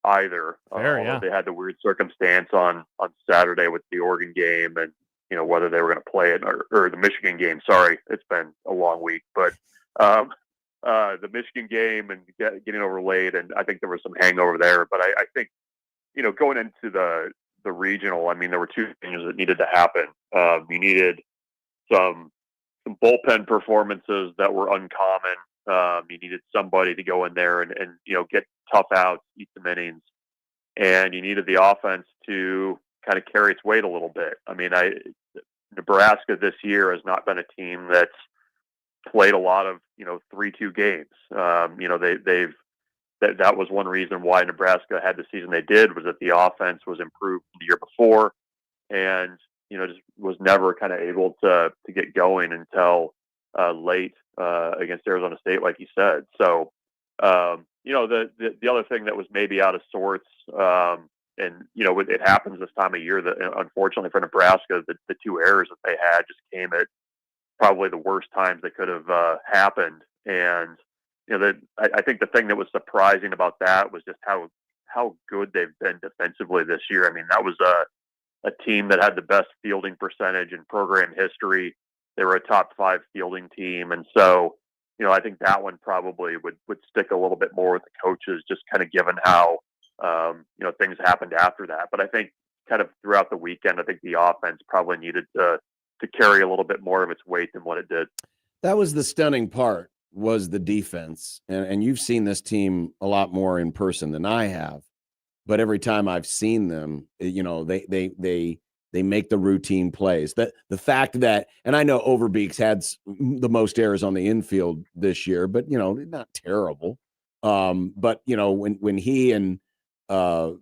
either. Yeah. They had the weird circumstance on Saturday with the Oregon game, and whether they were going to play it or the Michigan game. Sorry, it's been a long week, but the Michigan game and getting over late, and I think there was some hangover there. But I think going into the regional, I mean, there were two things that needed to happen. You needed some bullpen performances that were uncommon. You needed somebody to go in there and get tough outs, eat some innings, and you needed the offense to kind of carry its weight a little bit. I mean, Nebraska this year has not been a team that's played a lot of 3-2 games. That was one reason why Nebraska had the season they did, was that the offense was improved the year before, and just was never kind of able to get going until late against Arizona State, like you said. So the other thing that was maybe out of sorts, and it happens this time of year, that unfortunately for Nebraska, the two errors that they had just came at probably the worst times that could have happened. And I think the thing that was surprising about that was just how good they've been defensively this year. I mean, that was a team that had the best fielding percentage in program history. They were a top 5 fielding team, and so I think that one probably would stick a little bit more with the coaches, just kind of given how things happened after that. But I think kind of throughout the weekend, I think the offense probably needed to carry a little bit more of its weight than what it did. That was the stunning part, was the defense. And you've seen this team a lot more in person than I have. But every time I've seen them, they make the routine plays. The fact that, and I know Overbeek's had the most errors on the infield this year, but not terrible. But when he and they,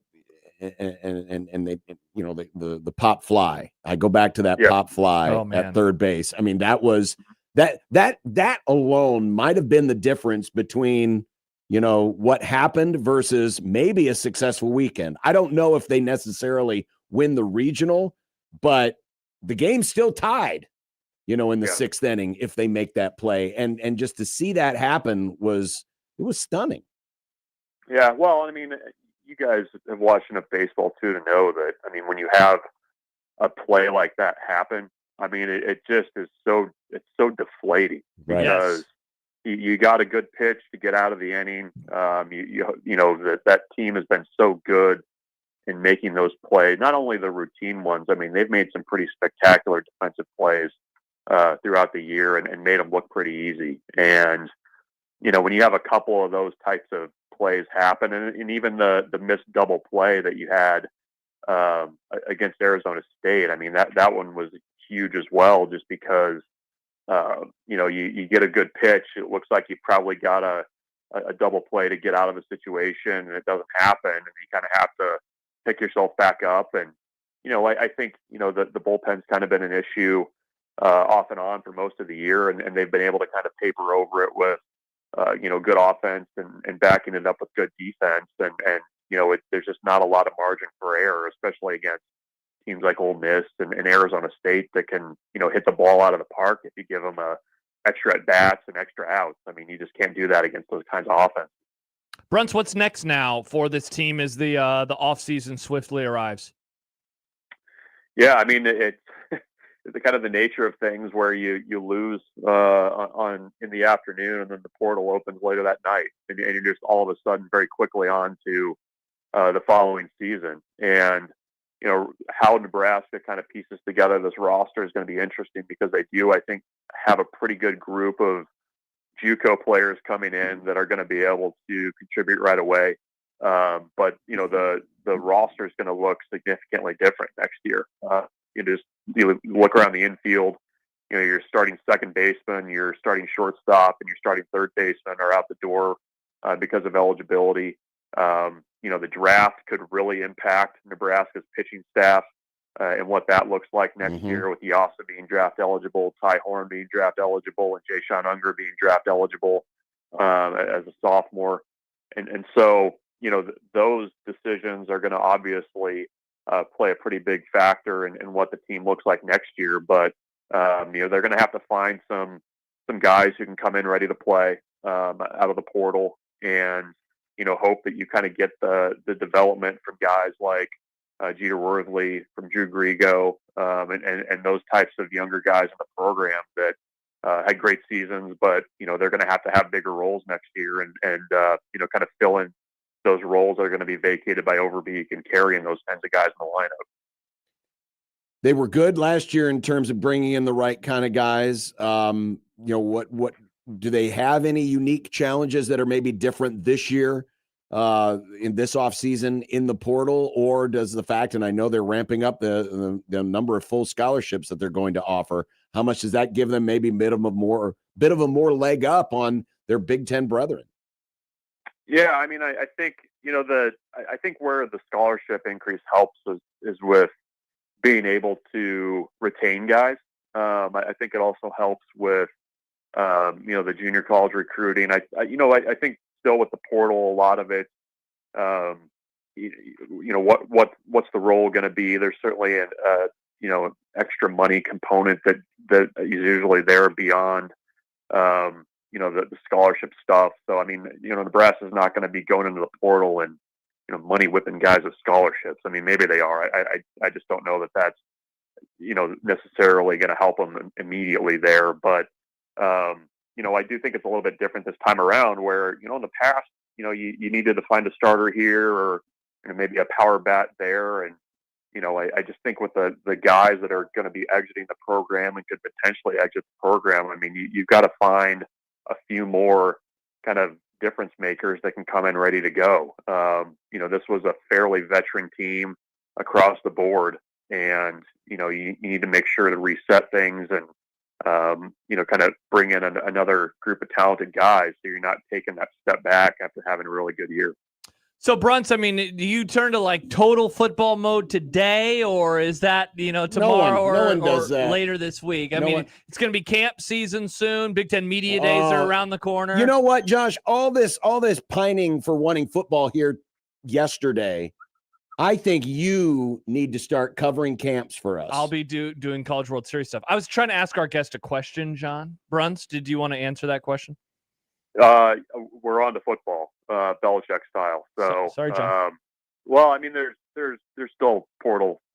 the pop fly, I go back to that pop fly at third base. I mean, that was that alone might have been the difference between what happened versus maybe a successful weekend. I don't know if they necessarily win the regional, but the game's still tied. in the 6th inning if they make that play. And just to see that happen was stunning. Yeah, well, I mean, you guys have watched enough baseball too to know that. I mean, when you have a play like that happen, I mean, it just is it's so deflating because you got a good pitch to get out of the inning. That team has been so good in making those plays, not only the routine ones. I mean, they've made some pretty spectacular defensive plays throughout the year and made them look pretty easy. And, when you have a couple of those types of plays happen, and even the missed double play that you had against Arizona State, I mean, that one was huge as well, just because, you get a good pitch. It looks like you probably got a double play to get out of a situation, and it doesn't happen, and you kind of have to pick yourself back up. And, I think, the bullpen's kind of been an issue off and on for most of the year, and they've been able to kind of paper over it with, good offense and backing it up with good defense. And there's just not a lot of margin for error, especially against teams like Ole Miss and Arizona State that can, hit the ball out of the park if you give them extra at bats and extra outs. I mean, you just can't do that against those kinds of offense. Bruns, what's next now for this team as the offseason swiftly arrives? Yeah, I mean, it's the kind of the nature of things where you lose in the afternoon, and then the portal opens later that night, and you're just all of a sudden very quickly on to the following season. And how Nebraska kind of pieces together this roster is going to be interesting, because they do, I think, have a pretty good group of JUCO players coming in that are going to be able to contribute right away. But the roster is going to look significantly different next year. You look around the infield, you're starting second baseman, you're starting shortstop, and you're starting third baseman are out the door because of eligibility. The draft could really impact Nebraska's pitching staff and what that looks like next year, with Yasa being draft eligible, Ty Horn being draft eligible, and Jay Sean Unger being draft eligible as a sophomore. And so, those decisions are going to obviously play a pretty big factor in what the team looks like next year. But, they're going to have to find some guys who can come in ready to play out of the portal, and, hope that you kind of get the development from guys like Jeter Worthley, from Drew Grigo, and those types of younger guys in the program that had great seasons, but, they're going to have bigger roles next year and kind of fill in those roles that are going to be vacated by Overbeek and carrying those kinds of guys in the lineup. They were good last year in terms of bringing in the right kind of guys. What do they have any unique challenges that are maybe different this year in this offseason in the portal, or does the fact, and I know they're ramping up the number of full scholarships that they're going to offer, how much does that give them maybe bit of a more leg up on their Big Ten brethren? Yeah, I mean, I think, I think where the scholarship increase helps is with being able to retain guys. I think it also helps with, the junior college recruiting. I think still with the portal, a lot of it, what's the role going to be? There's certainly an extra money component that is usually there beyond, the scholarship stuff. So, I mean, Nebraska is not going to be going into the portal and, money whipping guys with scholarships. I mean, maybe they are. I just don't know that that's, necessarily going to help them immediately there. But, I do think it's a little bit different this time around where, in the past, you needed to find a starter here or maybe a power bat there. And, I just think with the guys that are going to be exiting the program and could potentially exit the program, I mean, you've got to find a few more kind of difference makers that can come in ready to go. This was a fairly veteran team across the board, and, you need to make sure to reset things and, kind of bring in another group of talented guys so you're not taking that step back after having a really good year. So, Bruns, I mean, do you turn to like total football mode today, or is that, tomorrow or later this week? I mean, it's going to be camp season soon. Big Ten Media Days are around the corner. You know what, Josh? All this pining for wanting football here yesterday I think you need to start covering camps for us. I'll be doing College World Series stuff. I was trying to ask our guest a question, John Bruns. Did you want to answer that question? We're on to football, Belichick style. So, sorry, John. Well, I mean, there's still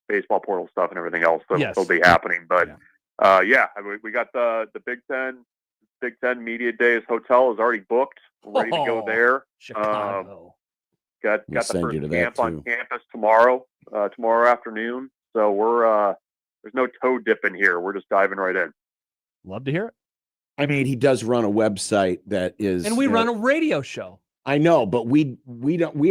baseball portal stuff and everything else that'll still be happening. But I mean, we got the Big Ten Media Days hotel is already booked. We're ready to go there. Chicago. Got the first camp on campus tomorrow afternoon. So there's no toe dipping here. We're just diving right in. Love to hear it. I mean, he does run a website that is, and we run a radio show. I know, but we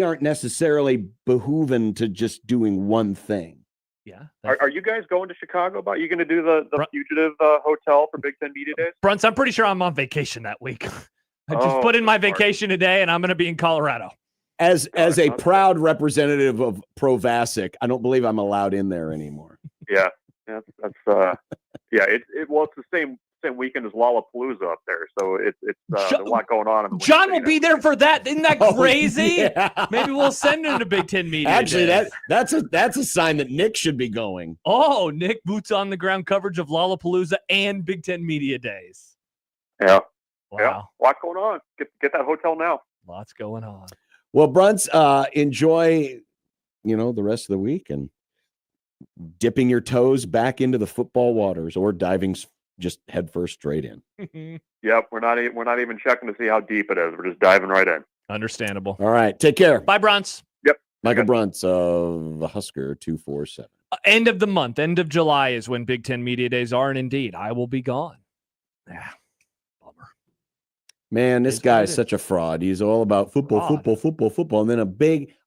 aren't necessarily behooven to just doing one thing. Yeah. Are you guys going to Chicago? Are you going to do the Fugitive Hotel for Big Ten Media Days? Bruns, I'm pretty sure I'm on vacation that week. I just put in my vacation today, and I'm going to be in Colorado. As a proud representative of Pro Vasic, I don't believe I'm allowed in there anymore. Yeah, that's it's the same weekend as Lollapalooza up there, so it's there's a lot going on. John will be there for that. Isn't that crazy? Yeah. Maybe we'll send him to Big Ten Media. Actually, Days. that's a sign that Nick should be going. Oh, Nick, boots on the ground coverage of Lollapalooza and Big Ten Media Days. Yeah. Wow. Yeah. A lot going on. Get that hotel now. Lots going on. Well, Bruns, enjoy, the rest of the week and dipping your toes back into the football waters or diving just headfirst straight in. Yep, we're not even checking to see how deep it is. We're just diving right in. Understandable. All right, take care. Bye, Bruns. Yep. Michael Bruns of the Husker 247. End of the month, end of July is when Big Ten Media Days are, and indeed, I will be gone. Yeah. Man, this guy is such a fraud. He's all about football. And then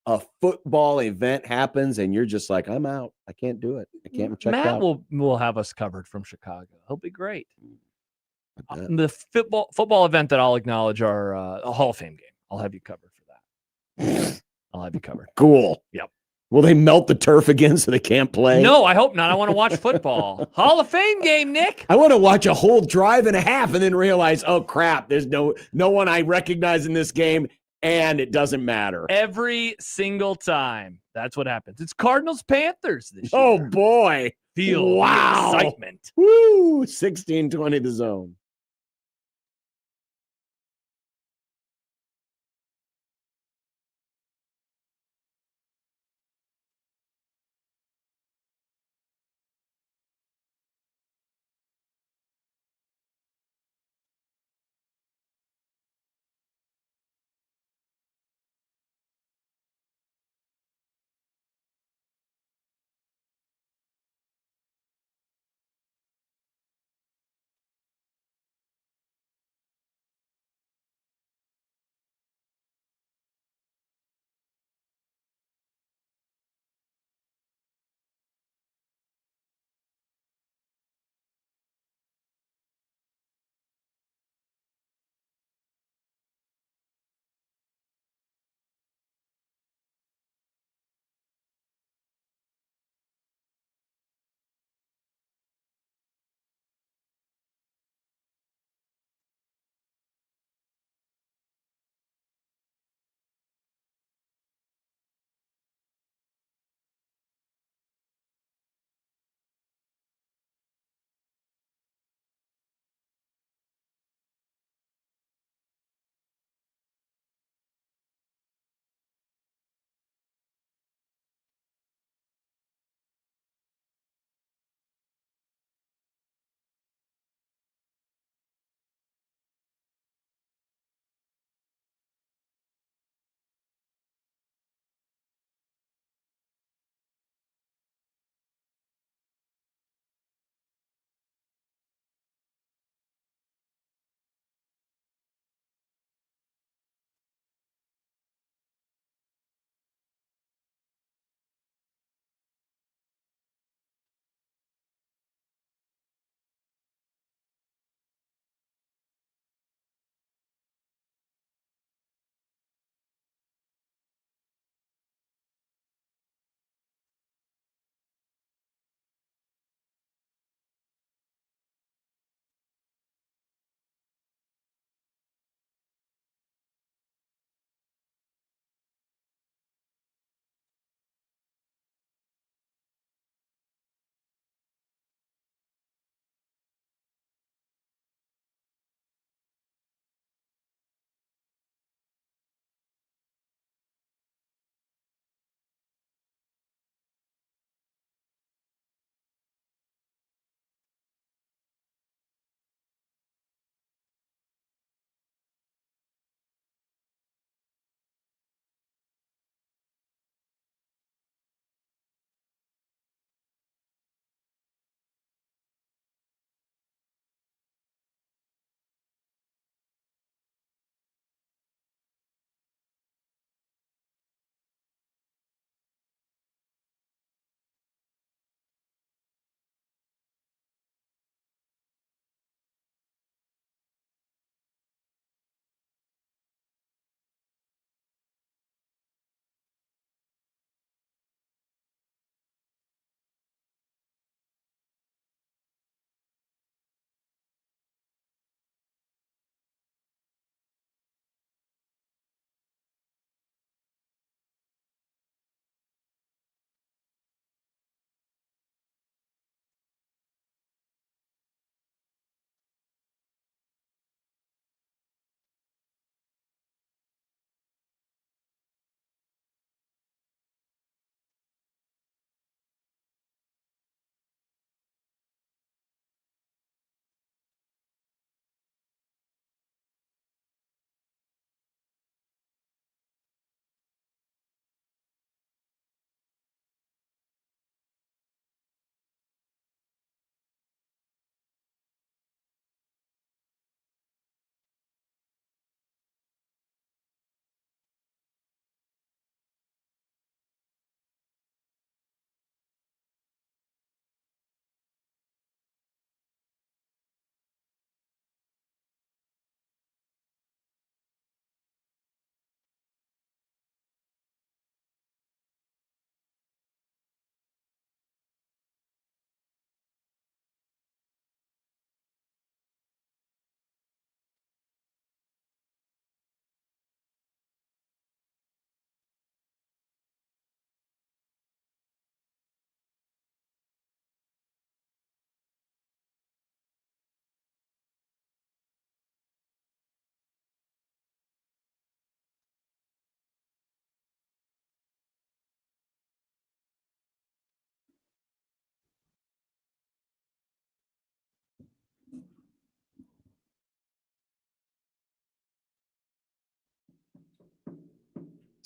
a football event happens and you're just like, I'm out. I can't do it. I can't check Matt out. will have us covered from Chicago. He'll be great. The football event that I'll acknowledge are a Hall of Fame game. I'll have you covered for that. I'll have you covered. Cool. Yep. Will they melt the turf again so they can't play? No, I hope not. I want to watch football. Hall of Fame game, Nick. I want to watch a whole drive and a half and then realize, oh crap, there's no one I recognize in this game, and it doesn't matter. Every single time. That's what happens. It's Cardinals Panthers this year. Oh boy. Feel the excitement. Woo! 16-20 the zone.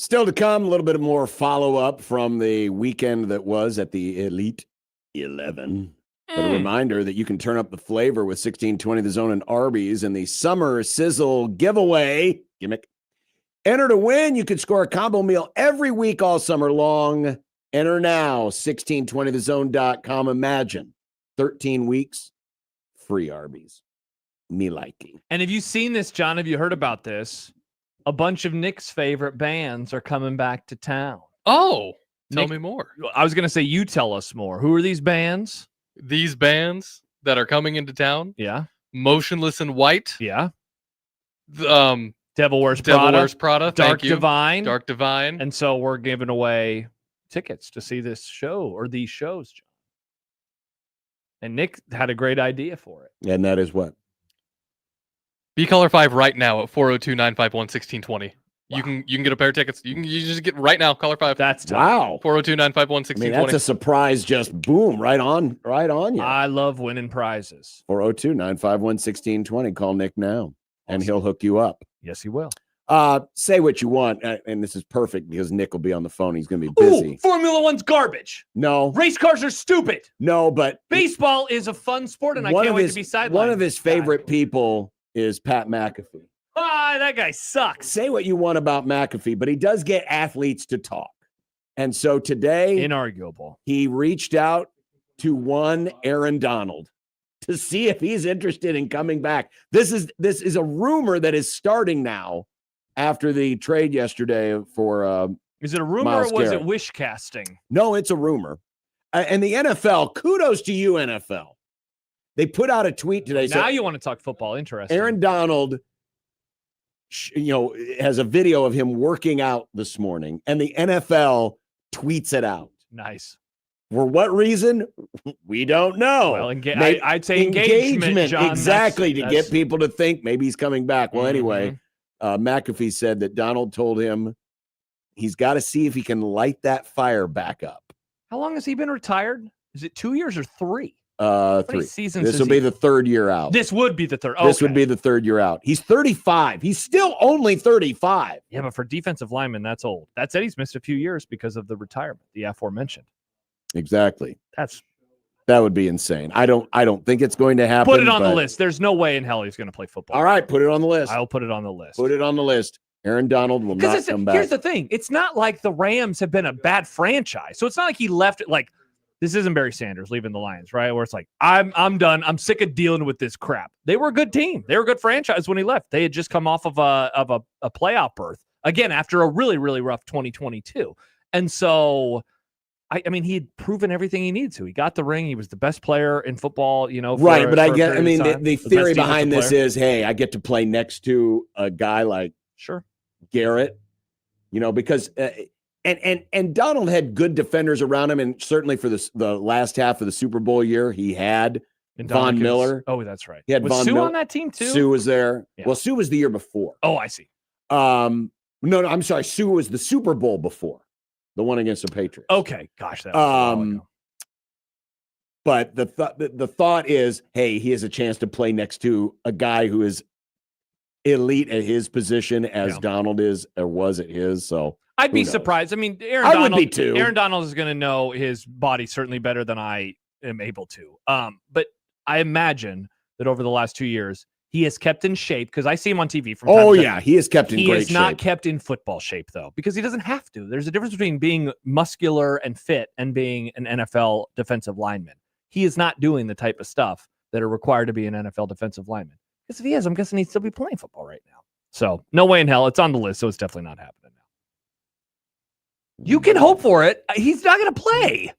Still to come, a little bit more follow-up from the weekend that was at the Elite 11. But a reminder that you can turn up the flavor with 1620 The Zone and Arby's in the Summer Sizzle giveaway. Gimmick. Enter to win. You could score a combo meal every week all summer long. Enter now, 1620thezone.com. Imagine 13 weeks, free Arby's. Me liking. And have you seen this, John? Have you heard about this? A bunch of Nick's favorite bands are coming back to town. Oh, tell Nick, me more. I was going to say, you tell us more. Who are these bands? These bands that are coming into town. Yeah. Motionless in White. Yeah. Devil Wears Prada. Dark Divine. Dark Divine. And so we're giving away tickets to see this show or these shows, John. And Nick had a great idea for it. And that is what? Be Color 5 right now at 402-951-1620. Wow. You can get a pair of tickets. You just get right now, Color 5. That's tough. Wow. 402-951-1620. I mean, that's a surprise, just boom, right on you. I love winning prizes. 402-951-1620. Call Nick now, and he'll hook you up. Yes, he will. Say what you want, and this is perfect because Nick will be on the phone. He's going to be busy. Ooh, Formula One's garbage. No. Race cars are stupid. No, but baseball is a fun sport, and I can't wait to be sidelined. One of his favorite people is Pat McAfee. That guy sucks. Say what you want about McAfee, but he does get athletes to talk. And so today, inarguable, he reached out to one Aaron Donald to see if he's interested in coming back. This is a rumor that is starting now after the trade yesterday for is it a rumor Myles or was Garrett. it wish casting? No, it's a rumor. And the NFL, kudos to you, NFL. They put out a tweet today. Now you want to talk football. Interesting. Aaron Donald, has a video of him working out this morning, and the NFL tweets it out. Nice. For what reason? We don't know. Well, I'd say engagement, John. Exactly, to get people to think maybe he's coming back. Well, anyway, McAfee said that Donald told him he's got to see if he can light that fire back up. How long has he been retired? Is it 2 years or 3? 3 seasons. This will be the third year out. This would be the third. This would be the third year out. He's 35. He's still only 35. Yeah, but for defensive linemen, that's old. That said, he's missed a few years because of the retirement, the aforementioned. Exactly. That would be insane. I don't think it's going to happen. Put it on the list. There's no way in hell he's going to play football. All right, put it on the list. I'll put it on the list. Put it on the list. Aaron Donald will not come back. Here's the thing. It's not like the Rams have been a bad franchise. So it's not like he left it like this isn't Barry Sanders leaving the Lions, right? Where it's like, I'm done. I'm sick of dealing with this crap. They were a good team. They were a good franchise when he left. They had just come off of a playoff berth again after a really, really rough 2022. And so, I mean, he had proven everything he needed to. He got the ring. He was the best player in football, right. But the theory behind this is, hey, I get to play next to a guy like Garrett, because and Donald had good defenders around him, and certainly for the last half of the Super Bowl year, he had Von Miller. Oh, that's right. He had was Von Sue Miller on that team too? Sue was there. Yeah. Well, Sue was the year before. Oh, I see. No, I'm sorry. Sue was the Super Bowl before, the one against the Patriots. Okay, gosh, that was a while ago. But the thought is, hey, he has a chance to play next to a guy who is elite at his position as Donald is or was at his. So I'd be surprised. I mean, I would be too. Aaron Donald is going to know his body certainly better than I am able to. But I imagine that over the last 2 years, he has kept in shape because I see him on TV from time to time. He is kept in great shape. He is not kept in football shape, though, because he doesn't have to. There's a difference between being muscular and fit and being an NFL defensive lineman. He is not doing the type of stuff that are required to be an NFL defensive lineman. Because if he is, I'm guessing he'd still be playing football right now. So no way in hell. It's on the list, so it's definitely not happening now. You can hope for it. He's not going to play.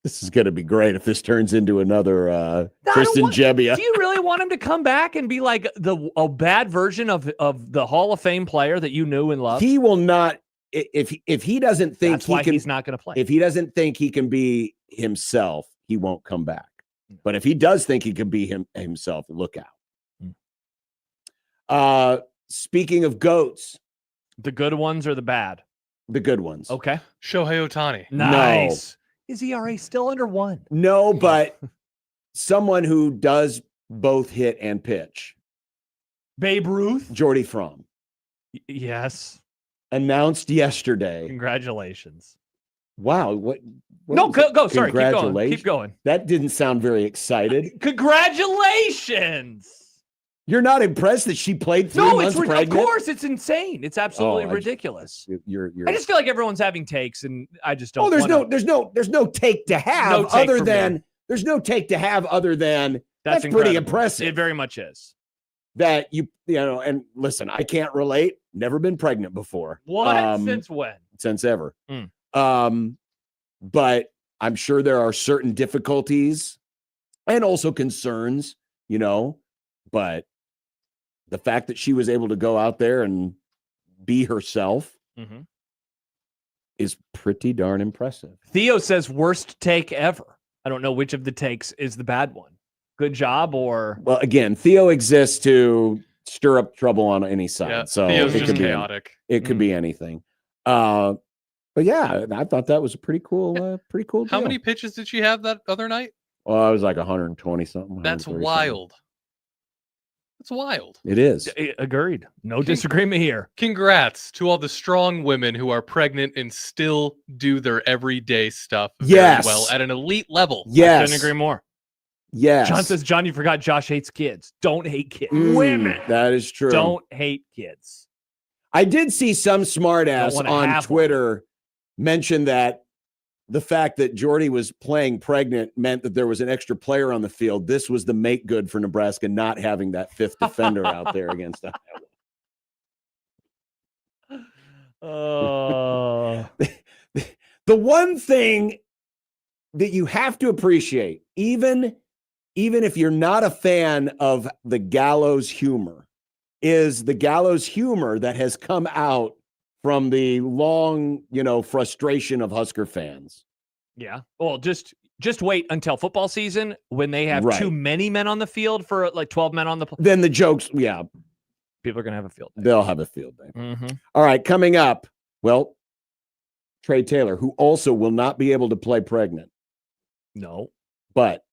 This is going to be great if this turns into another Kristen Jebbia. Do you really want him to come back and be like a bad version of the Hall of Fame player that you knew and loved? He will not. If he doesn't think he's not going to play. If he doesn't think he can be himself, he won't come back. But if he does think he can be himself, look out. Speaking of GOATs, the good ones or the bad? The good ones. Okay. Shohei Ohtani. Nice. No. His ERA still under 1. No, but someone who does both hit and pitch. Babe Ruth. Jordy Fromm. Yes. announced yesterday. Congratulations. Wow. What No, was it? go. Sorry, keep going. Congratulations. Keep going. That didn't sound very excited. Congratulations. You're not impressed that she played 3 No, months of pregnant? course, it's insane. It's absolutely ridiculous. You're I just feel like everyone's having takes, and I just don't. Oh, there's no take to have No take other for than me. there's no take to have other than that's pretty incredible. impressive. It very much is. That you know, and listen, I can't relate. Never been pregnant before. What? Since when? Since ever. Mm. But I'm sure there are certain difficulties and also concerns, you know, but the fact that she was able to go out there and be herself is pretty darn impressive. Theo says worst take ever. I don't know which of the takes is the bad one. Good job or... Well, again, Theo exists to stir up trouble on any side. Yeah, so Theo's it just could be chaotic. It could be anything. But yeah, I thought that was a pretty cool deal. How many pitches did she have that other night? Well, I was like 120 something. That's 130 wild. That's wild. It is. Agreed. No disagreement here. Congrats to all the strong women who are pregnant and still do their everyday stuff Yes. very well at an elite level. Yes. I couldn't agree more. Yes. John says, John, you forgot Josh hates kids. Don't hate kids. Women. That is true. Don't hate kids. I did see some smartass wanna on have Twitter mention that the fact that Jordy was playing pregnant meant that there was an extra player on the field. This was the make good for Nebraska not having that fifth defender out there against Iowa. Oh. The one thing that you have to appreciate, even if you're not a fan of the Gallows humor, is the Gallows humor that has come out from the long, frustration of Husker fans. Yeah. Well, just wait until football season when they have Right. too many men on the field for like 12 men on the Then the jokes, yeah. People are going to have a field day. They'll have a field day. Mm-hmm. All right, coming up, well, Trey Taylor, who also will not be able to play pregnant. No. But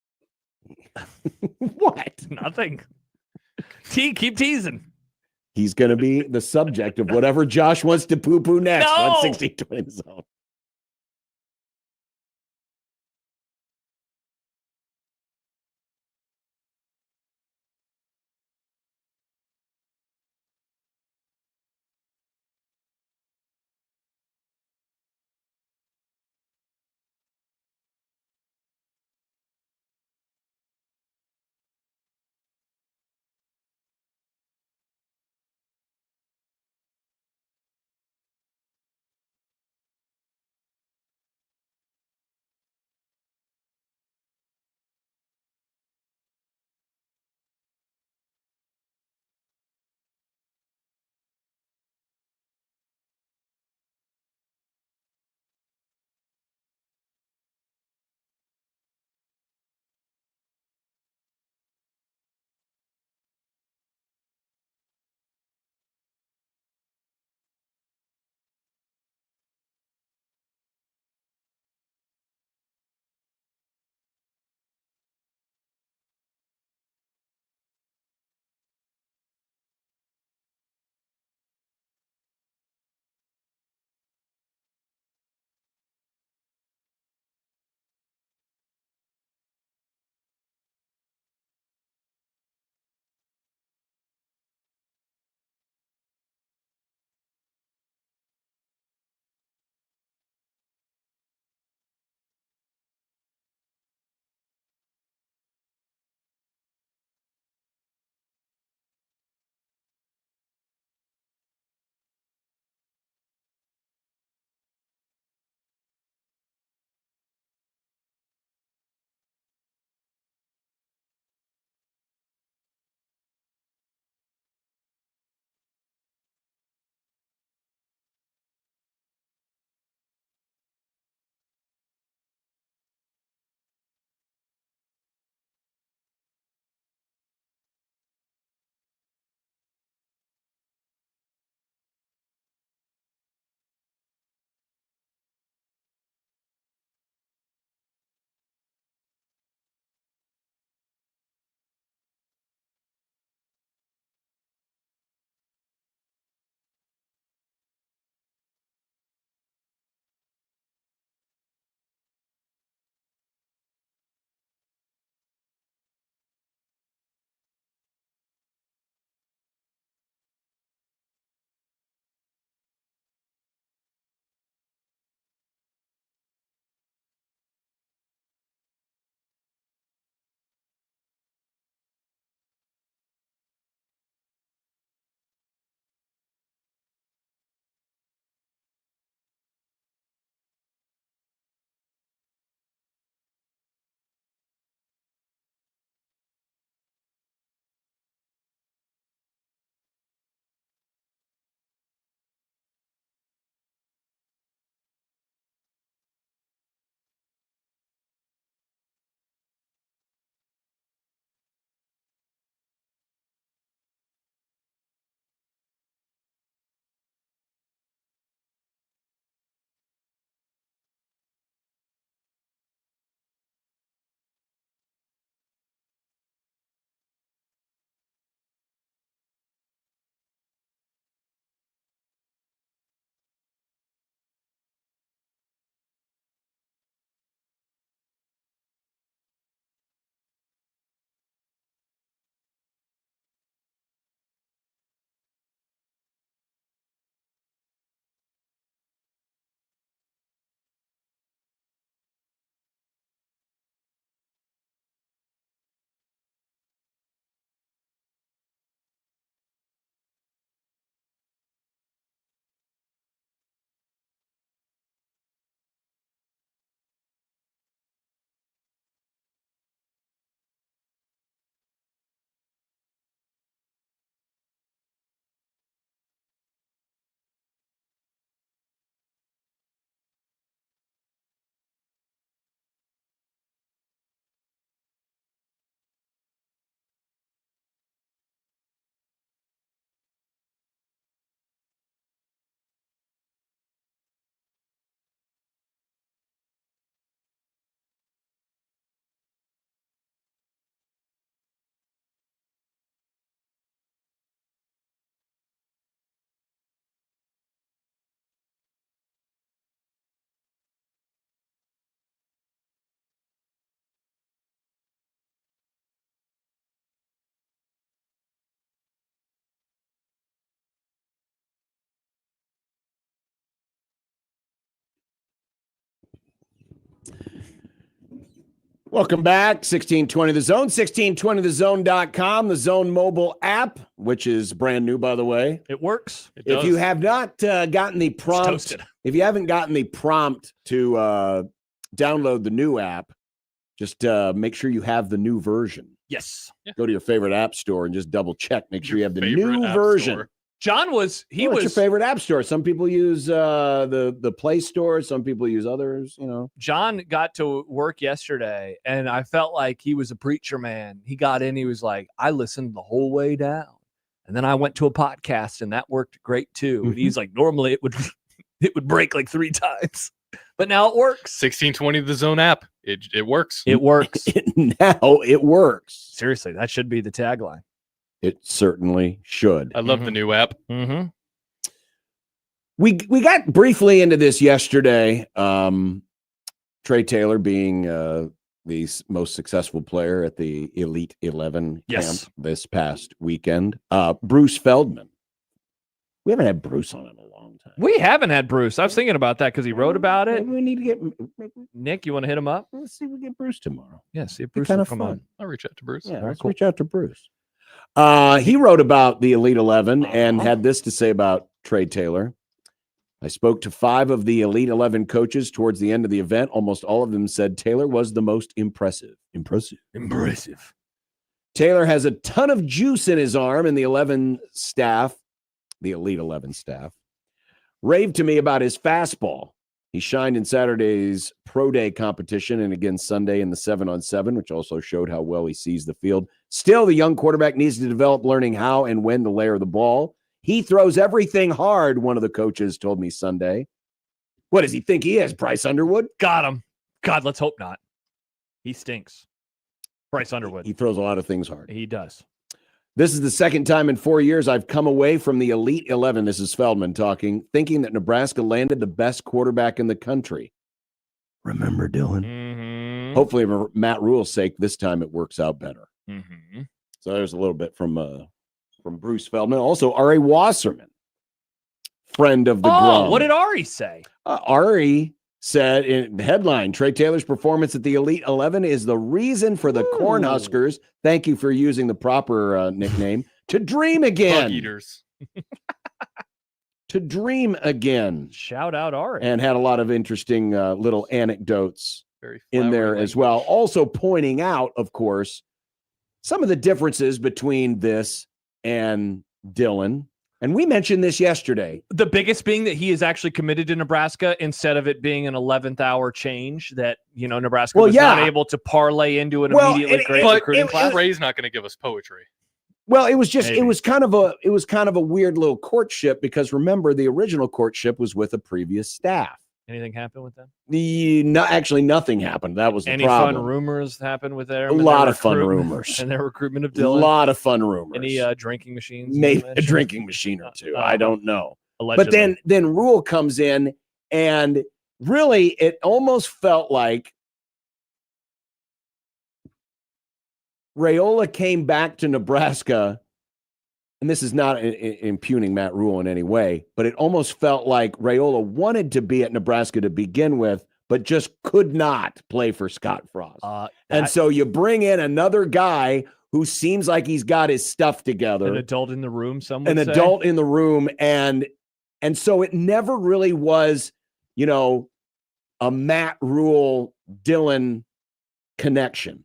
what? Nothing. Keep teasing. He's going to be the subject of whatever Josh wants to poo-poo next on 60 Twin Zone. Welcome back. 1620 The Zone, 1620thezone.com, the Zone mobile app, which is brand new, by the way. It works. If you have not gotten the prompt, if you haven't gotten the prompt to download the new app, just make sure you have the new version. Yes. Go to your favorite app store and just double check. Make sure you have the favorite new app version. store. John was What's your favorite app store? Some people use the Play Store. Some people use others. John got to work yesterday, and I felt like he was a preacher man. He got in. He was like, I listened the whole way down, and then I went to a podcast, and that worked great too. And he's like, normally it would break like 3 times, but now it works. 1620 The Zone app. It works. It works. Now it works. Seriously, that should be the tagline. It certainly should. I love the new app. Mm-hmm. We got briefly into this yesterday. Trey Taylor being the most successful player at the Elite 11 camp this past weekend. Bruce Feldman. We haven't had Bruce on in a long time. We haven't had Bruce. I was thinking about that because he wrote about it. Maybe we need to get Nick. You want to hit him up? Let's see if we get Bruce tomorrow. Yeah, see if Bruce kind will of come fun. on. I'll reach out to Bruce. Yeah, Very let's cool. reach out to Bruce. He wrote about the Elite 11 and had this to say about Trey Taylor. I spoke to 5 of the Elite 11 coaches towards the end of the event. Almost all of them said Taylor was the most impressive. Impressive. Taylor has a ton of juice in his arm, and the Elite 11 staff, raved to me about his fastball. He shined in Saturday's Pro Day competition and again Sunday in the 7-on-7, which also showed how well he sees the field. Still, the young quarterback needs to develop learning how and when to layer the ball. He throws everything hard, one of the coaches told me Sunday. What does he think he is, Bryce Underwood? Got him. God, let's hope not. He stinks. Bryce Underwood. He throws a lot of things hard. He does. This is the second time in 4 years I've come away from the Elite 11, this is Feldman talking, thinking that Nebraska landed the best quarterback in the country. Remember, Dylan? Mm-hmm. Hopefully, for Matt Rule's sake, this time it works out better. Mm-hmm. So there's a little bit from Bruce Feldman. Also, Ari Wasserman, friend of the Grum. What did Ari say? Ari said in the headline, Trey Taylor's performance at the Elite 11 is the reason for the Cornhuskers, thank you for using the proper nickname, to dream again. Bug eaters. To dream again. Shout out Ari. And had a lot of interesting little anecdotes Very in there flowery as well. Also pointing out, of course, some of the differences between this and Dylan. And we mentioned this yesterday. The biggest being that he is actually committed to Nebraska instead of it being an 11th hour change that, Nebraska was not able to parlay into an immediately great recruiting class. Ray's not going to give us poetry. Well, it was just Maybe. it was kind of a weird little courtship because remember the original courtship was with a previous staff. Anything happen with them? Actually nothing happened. That was the Any problem. fun rumors happen with them? A lot of fun rumors. And their recruitment of A Dylan. lot of fun rumors. Any drinking machines? Maybe a drinking machine or two. I don't know. Allegedly. But then Rule comes in and really it almost felt like Raiola came back to Nebraska, and this is not impugning Matt Rule in any way, but it almost felt like Raiola wanted to be at Nebraska to begin with, but just could not play for Scott Frost. And so you bring in another guy who seems like he's got his stuff together. An adult in the room, Adult in the room, and so it never really was, a Matt Rule Dylan connection.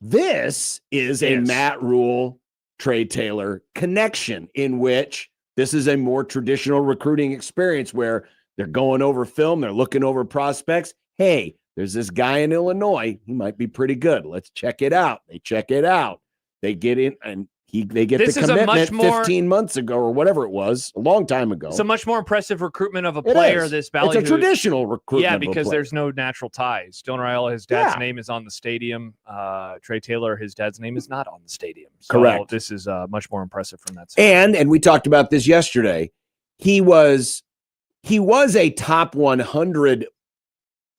This is a Matt Rule Trey Taylor connection in which this is a more traditional recruiting experience where they're going over film, they're looking over prospects. Hey, there's this guy in Illinois. He might be pretty good. Let's check it out. They check it out. They get in and they get This the is a much commitment more- 15 months ago or whatever it was, a long time ago. It's a much more impressive recruitment of a It player. is. This Valley, It's a traditional recruitment. Yeah, of a because player. there's no natural ties. Don Raiola, his dad's Yeah. name is on the stadium. Trey Taylor, his dad's name is not on the stadium. So Correct. This is much more impressive from that side. And we talked about this yesterday. He was a top 100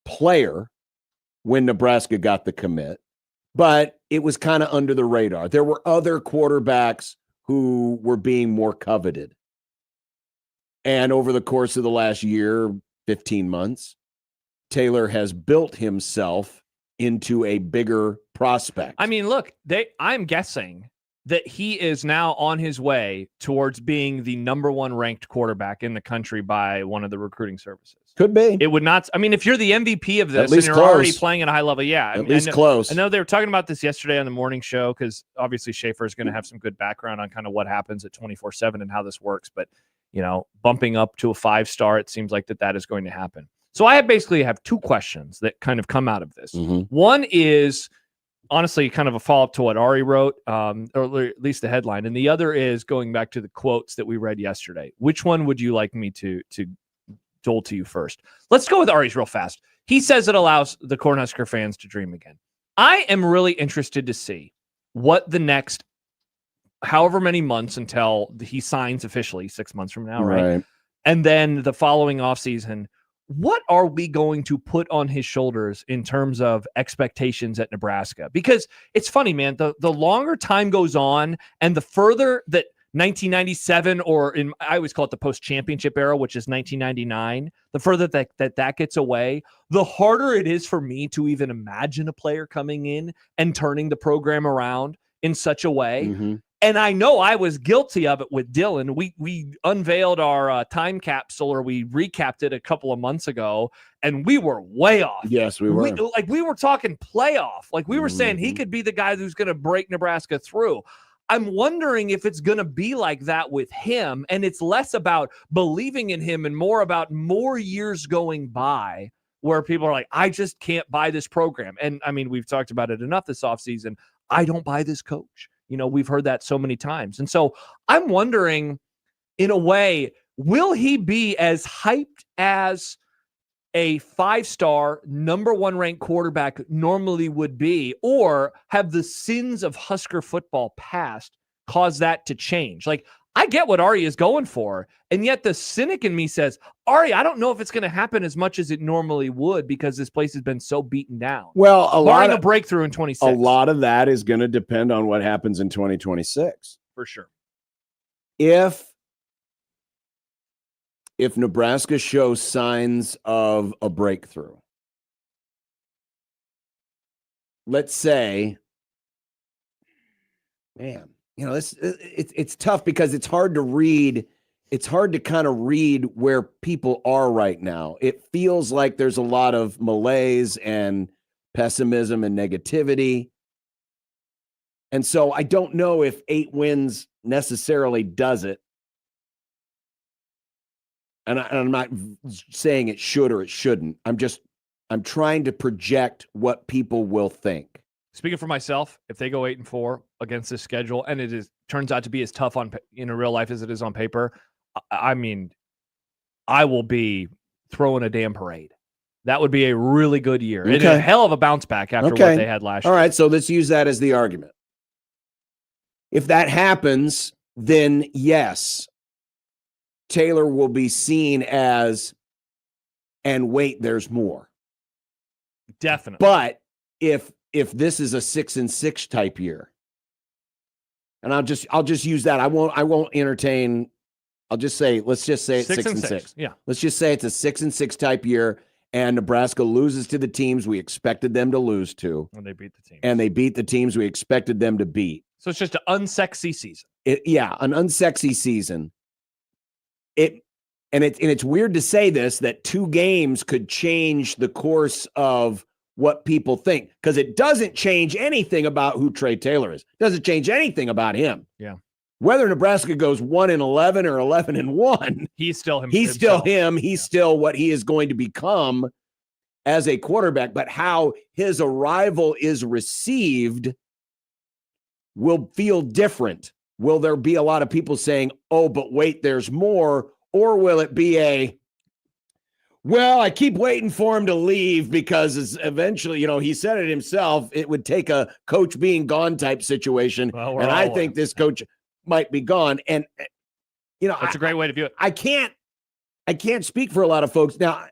player when Nebraska got the commit, but it was kind of under the radar. There were other quarterbacks who were being more coveted. And over the course of the last year, 15 months, Taylor has built himself into a bigger prospect. I mean, look, I'm guessing that he is now on his way towards being the number 1 ranked quarterback in the country by one of the recruiting services. Could be. It would not. I mean, if you're the MVP of this and least you're close. already playing at a high level, yeah. At least close. I know they were talking about this yesterday on the morning show because obviously Schaefer is going to have some good background on kind of what happens at 24/7 and how this works. But, bumping up to a 5-star, it seems like that is going to happen. So I basically have 2 questions that kind of come out of this. Mm-hmm. One is, honestly, kind of a follow-up to what Ari wrote, or at least the headline. And the other is going back to the quotes that we read yesterday. Which one would you like me to dole to you first? Let's go with Ari's real fast. He says it allows the Cornhusker fans to dream again. I am really interested to see what the next however many months until he signs officially, 6 months from now, right? And then the following offseason, what are we going to put on his shoulders in terms of expectations at Nebraska? Because it's funny, man, the longer time goes on and the further that 1997, or I always call it the post-championship era, which is 1999, the further that gets away, the harder it is for me to even imagine a player coming in and turning the program around in such a way. Mm-hmm. And I know I was guilty of it with Dylan. We unveiled our time capsule, or we recapped it a couple of months ago, and we were way off. Yes, we were. We were talking playoff. Like we were saying he could be the guy who's going to break Nebraska through. I'm wondering if it's going to be like that with him, and it's less about believing in him and more about more years going by where people are like, I just can't buy this program. And I mean, we've talked about it enough this offseason. I don't buy this coach. We've heard that so many times. And so I'm wondering, in a way, will he be as hyped as a 5-star number 1 ranked quarterback normally would be, or have the sins of Husker football past caused that to change? Like, I get what Ari is going for, and yet the cynic in me says, Ari, I don't know if it's going to happen as much as it normally would because this place has been so beaten down. Well, a breakthrough in 26. A lot of that is going to depend on what happens in 2026. For sure. If Nebraska shows signs of a breakthrough, let's say, man, it's tough because it's hard to read. It's hard to kind of read where people are right now. It feels like there's a lot of malaise and pessimism and negativity. And so I don't know if 8 wins necessarily does it. And I'm not saying it should or it shouldn't. I'm trying to project what people will think. Speaking for myself, if they go 8-4 against this schedule, and it turns out to be as tough in real life as it is on paper, I mean, I will be throwing a damn parade. That would be a really good year. Okay. It's a hell of a bounce back after what they had last year. All right, so let's use that as the argument. If that happens, then yes, Taylor will be seen as, and wait, there's more. Definitely. But if this is a 6-6 type year, and I'll just use that. I won't entertain. I'll just say, let's just say it's 6-6. Yeah. Let's just say it's a 6-6 type year, and Nebraska loses to the teams we expected them to lose to. And they beat the teams. And they beat the teams we expected them to beat. So it's just an unsexy season. An unsexy season. It's weird to say this, that 2 games could change the course of what people think, because it doesn't change anything about who Trey Taylor is. It doesn't change anything about him. Yeah. Whether Nebraska goes 1-11 or 11-1, he's still him. He's still him. He's still what he is going to become as a quarterback. But how his arrival is received will feel different. Will there be a lot of people saying, "Oh, but wait, there's more," or will it be well, I keep waiting for him to leave because eventually, he said it himself, it would take a coach being gone type situation. Well, and I think this coach might be gone. And, that's a great way to view it. I can't speak for a lot of folks. Now,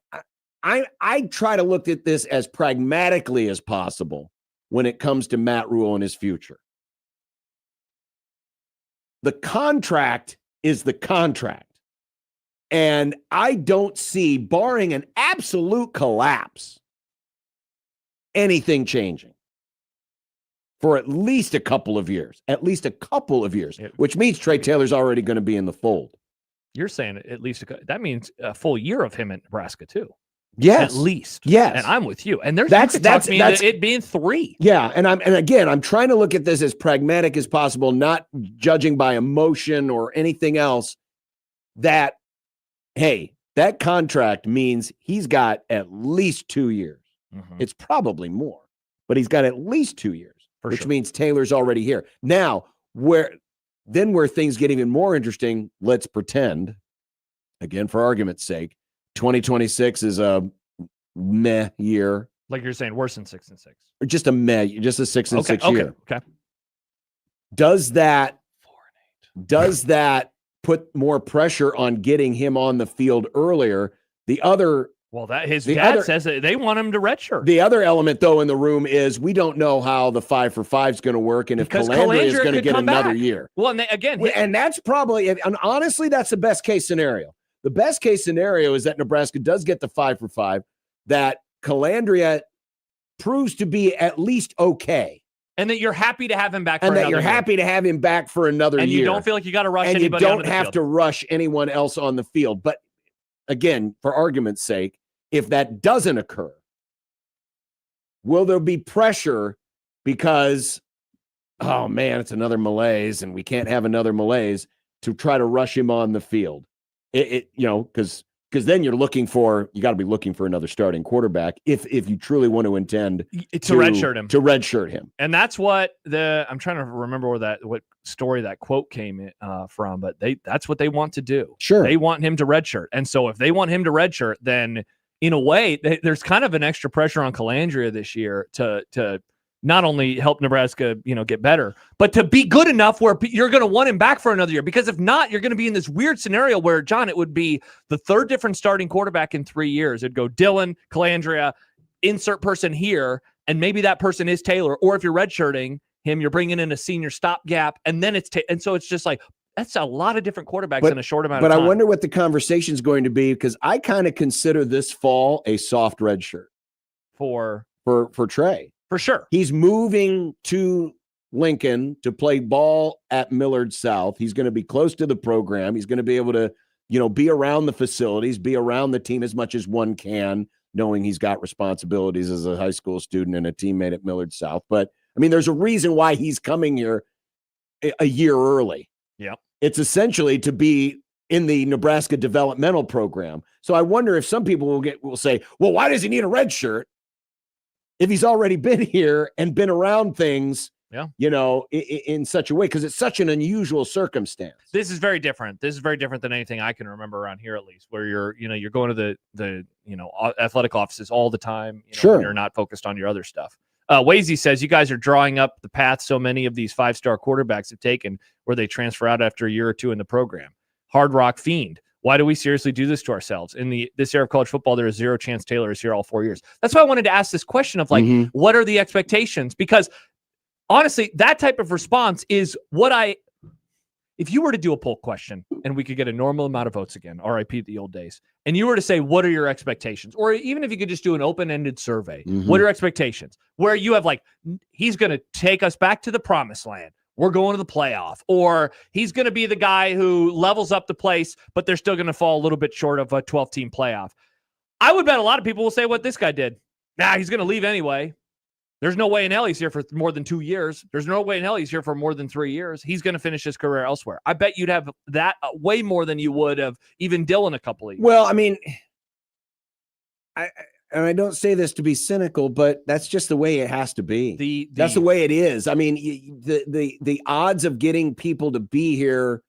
I try to look at this as pragmatically as possible when it comes to Matt Rule and his future. The contract is the contract. And I don't see, barring an absolute collapse, anything changing for at least a couple of years, which means Trey Taylor's already going to be in the fold. You're saying at least that means a full year of him in Nebraska too. Yes, at least. Yes, and I'm with you. And there's that's it being 3. Yeah, and again, I'm trying to look at this as pragmatic as possible, not judging by emotion or anything else. That, hey, that contract means he's got at least 2 years. Mm-hmm. It's probably more, but he's got at least 2 years, which sure. means Taylor's already here. Now, where things get even more interesting, let's pretend, again, for argument's sake, 2026 is a meh year. Like you're saying, worse than 6-6. Or just a meh, just a 6-6 year. Okay. Does that put more pressure on getting him on the field earlier? Well, his dad says that they want him to redshirt. The other element, though, in the room is we don't know how the 5-for-5 is going to work, and because if Calandria is going to get another back. year. Well, and that's probably, and honestly, that's the best case scenario. The best case scenario is that Nebraska does get the 5-for-5, that Calandria proves to be at least okay. And that you're happy to have him back for and that another you're year. happy to have him back for another and year. You don't feel like you got to rush and anybody you onto don't the have field. to rush anyone else on the field. But again, for argument's sake, if that doesn't occur, will there be pressure because, oh man, it's another malaise and we can't have another malaise to try to rush him on the field? Because then you got to be looking for another starting quarterback if you truly want to intend to redshirt him. And that's what I'm trying to remember what story that quote came from, but that's what they want to do. Sure. They want him to redshirt. And so if they want him to redshirt, then in a way, there's kind of an extra pressure on Calandria this year to not only help Nebraska, get better, but to be good enough where you're going to want him back for another year. Because if not, you're going to be in this weird scenario where, John, it would be the third different starting quarterback in 3 years. It'd go Dylan, Calandria, insert person here, and maybe that person is Taylor. Or if you're redshirting him, you're bringing in a senior stopgap, and then and so it's just like, that's a lot of different quarterbacks in a short amount of time. But I wonder what the conversation is going to be, because I kind of consider this fall a soft redshirt for Trey. For sure. He's moving to Lincoln to play ball at Millard South. He's going to be close to the program. He's going to be able to, be around the facilities, be around the team as much as one can, knowing he's got responsibilities as a high school student and a teammate at Millard South. But, there's a reason why he's coming here a year early. Yep. It's essentially to be in the Nebraska developmental program. So I wonder if some people will say, well, why does he need a red shirt if he's already been here and been around things, in such a way? Because it's such an unusual circumstance. This is very different. This is very different than anything I can remember around here, at least, where you're going to the athletic offices all the time. Sure. You're not focused on your other stuff. Wazy says, you guys are drawing up the path so many of these 5-star quarterbacks have taken where they transfer out after a year or two in the program. Hard Rock Fiend. Why do we seriously do this to ourselves? In this era of college football, there is zero chance Taylor is here all 4 years. That's why I wanted to ask this question of what are the expectations? Because honestly, that type of response is if you were to do a poll question and we could get a normal amount of votes again, RIP the old days, and you were to say, what are your expectations? Or even if you could just do an open-ended survey, what are your expectations? Where you have he's going to take us back to the promised land. We're going to the playoff. Or he's going to be the guy who levels up the place, but they're still going to fall a little bit short of a 12-team playoff. I would bet a lot of people will say what this guy did. He's going to leave anyway. There's no way in hell he's here for more than 2 years. There's no way in hell he's here for more than 3 years. He's going to finish his career elsewhere. I bet you'd have that way more than you would have even Dylan a couple of years. Well, I don't say this to be cynical, but that's just the way it has to be. That's the way it is. The odds of getting people to be here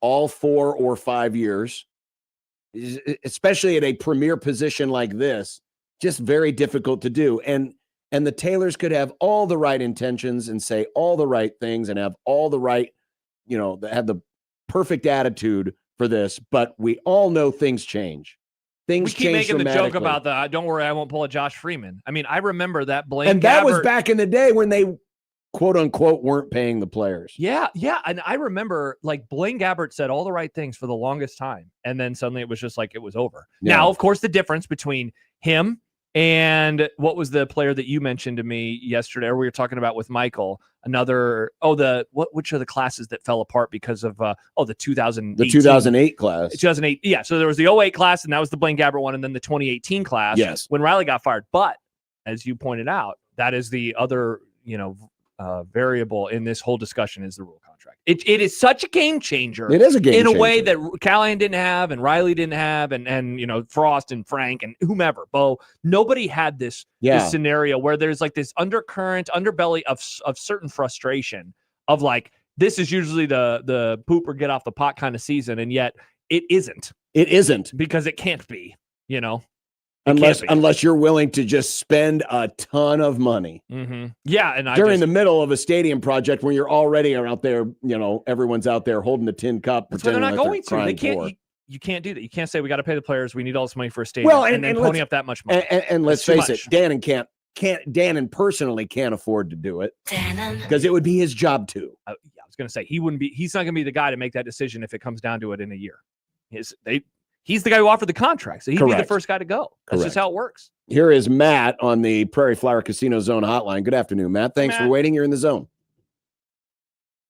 all 4 or 5 years, especially at a premier position like this, just very difficult to do. And the Taylors could have all the right intentions and say all the right things and have all the right, have the perfect attitude for this. But we all know things change. We keep making the joke about don't worry, I won't pull a Josh Freeman. I remember that Blaine and that was back in the day when they quote unquote weren't paying the players. Yeah. And I remember Blaine Gabbert said all the right things for the longest time. And then suddenly it was just it was over. Yeah. Now, of course, the difference between him And what was the player that you mentioned to me yesterday, or we were talking about with Michael? Which are the classes that fell apart because of the 2008 class. 2008, yeah. So there was the 08 class, and that was the Blaine Gabbert one, and then the 2018 class. Yes. When Riley got fired. But as you pointed out, that is the other variable in this whole discussion is the rule contract. It is such a game changer. It is a game changer in a way that Callahan didn't have, and Riley didn't have, and Frost and Frank and whomever, Bo. Nobody had this scenario where there's like this underbelly of certain frustration of like, this is usually the poop or get off the pot kind of season, and yet it isn't. It isn't because it can't be. Unless you're willing to just spend a ton of money. Mm-hmm. Yeah, and during the middle of a stadium project when you're already out there, everyone's out there holding the tin cup. That's why they're not going to. They can't. You can't do that. You can't say we got to pay the players. We need all this money for a stadium. Well, and then pony up that much money. And let's face it, Dan personally can't afford to do it because it would be his job too. I was going to say he's not going to be the guy to make that decision if it comes down to it in a year. He's the guy who offered the contract, so he'd be the first guy to go. That's just how it works. Here is Matt on the Prairie Flower Casino Zone hotline. Good afternoon, Matt. Thanks for waiting. You're in the zone.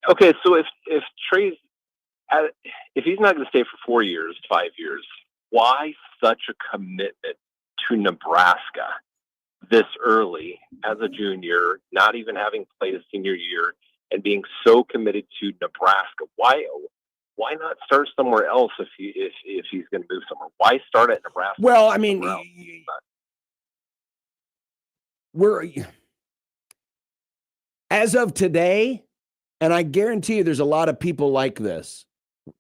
Okay, so if Trey's if he's not going to stay for 4 years, 5 years, why such a commitment to Nebraska this early as a junior, not even having played a senior year, and being so committed to Nebraska? Why not start somewhere else if he's going to move somewhere? Why start at Nebraska? Well, I mean, we're as of today, and I guarantee you there's a lot of people like this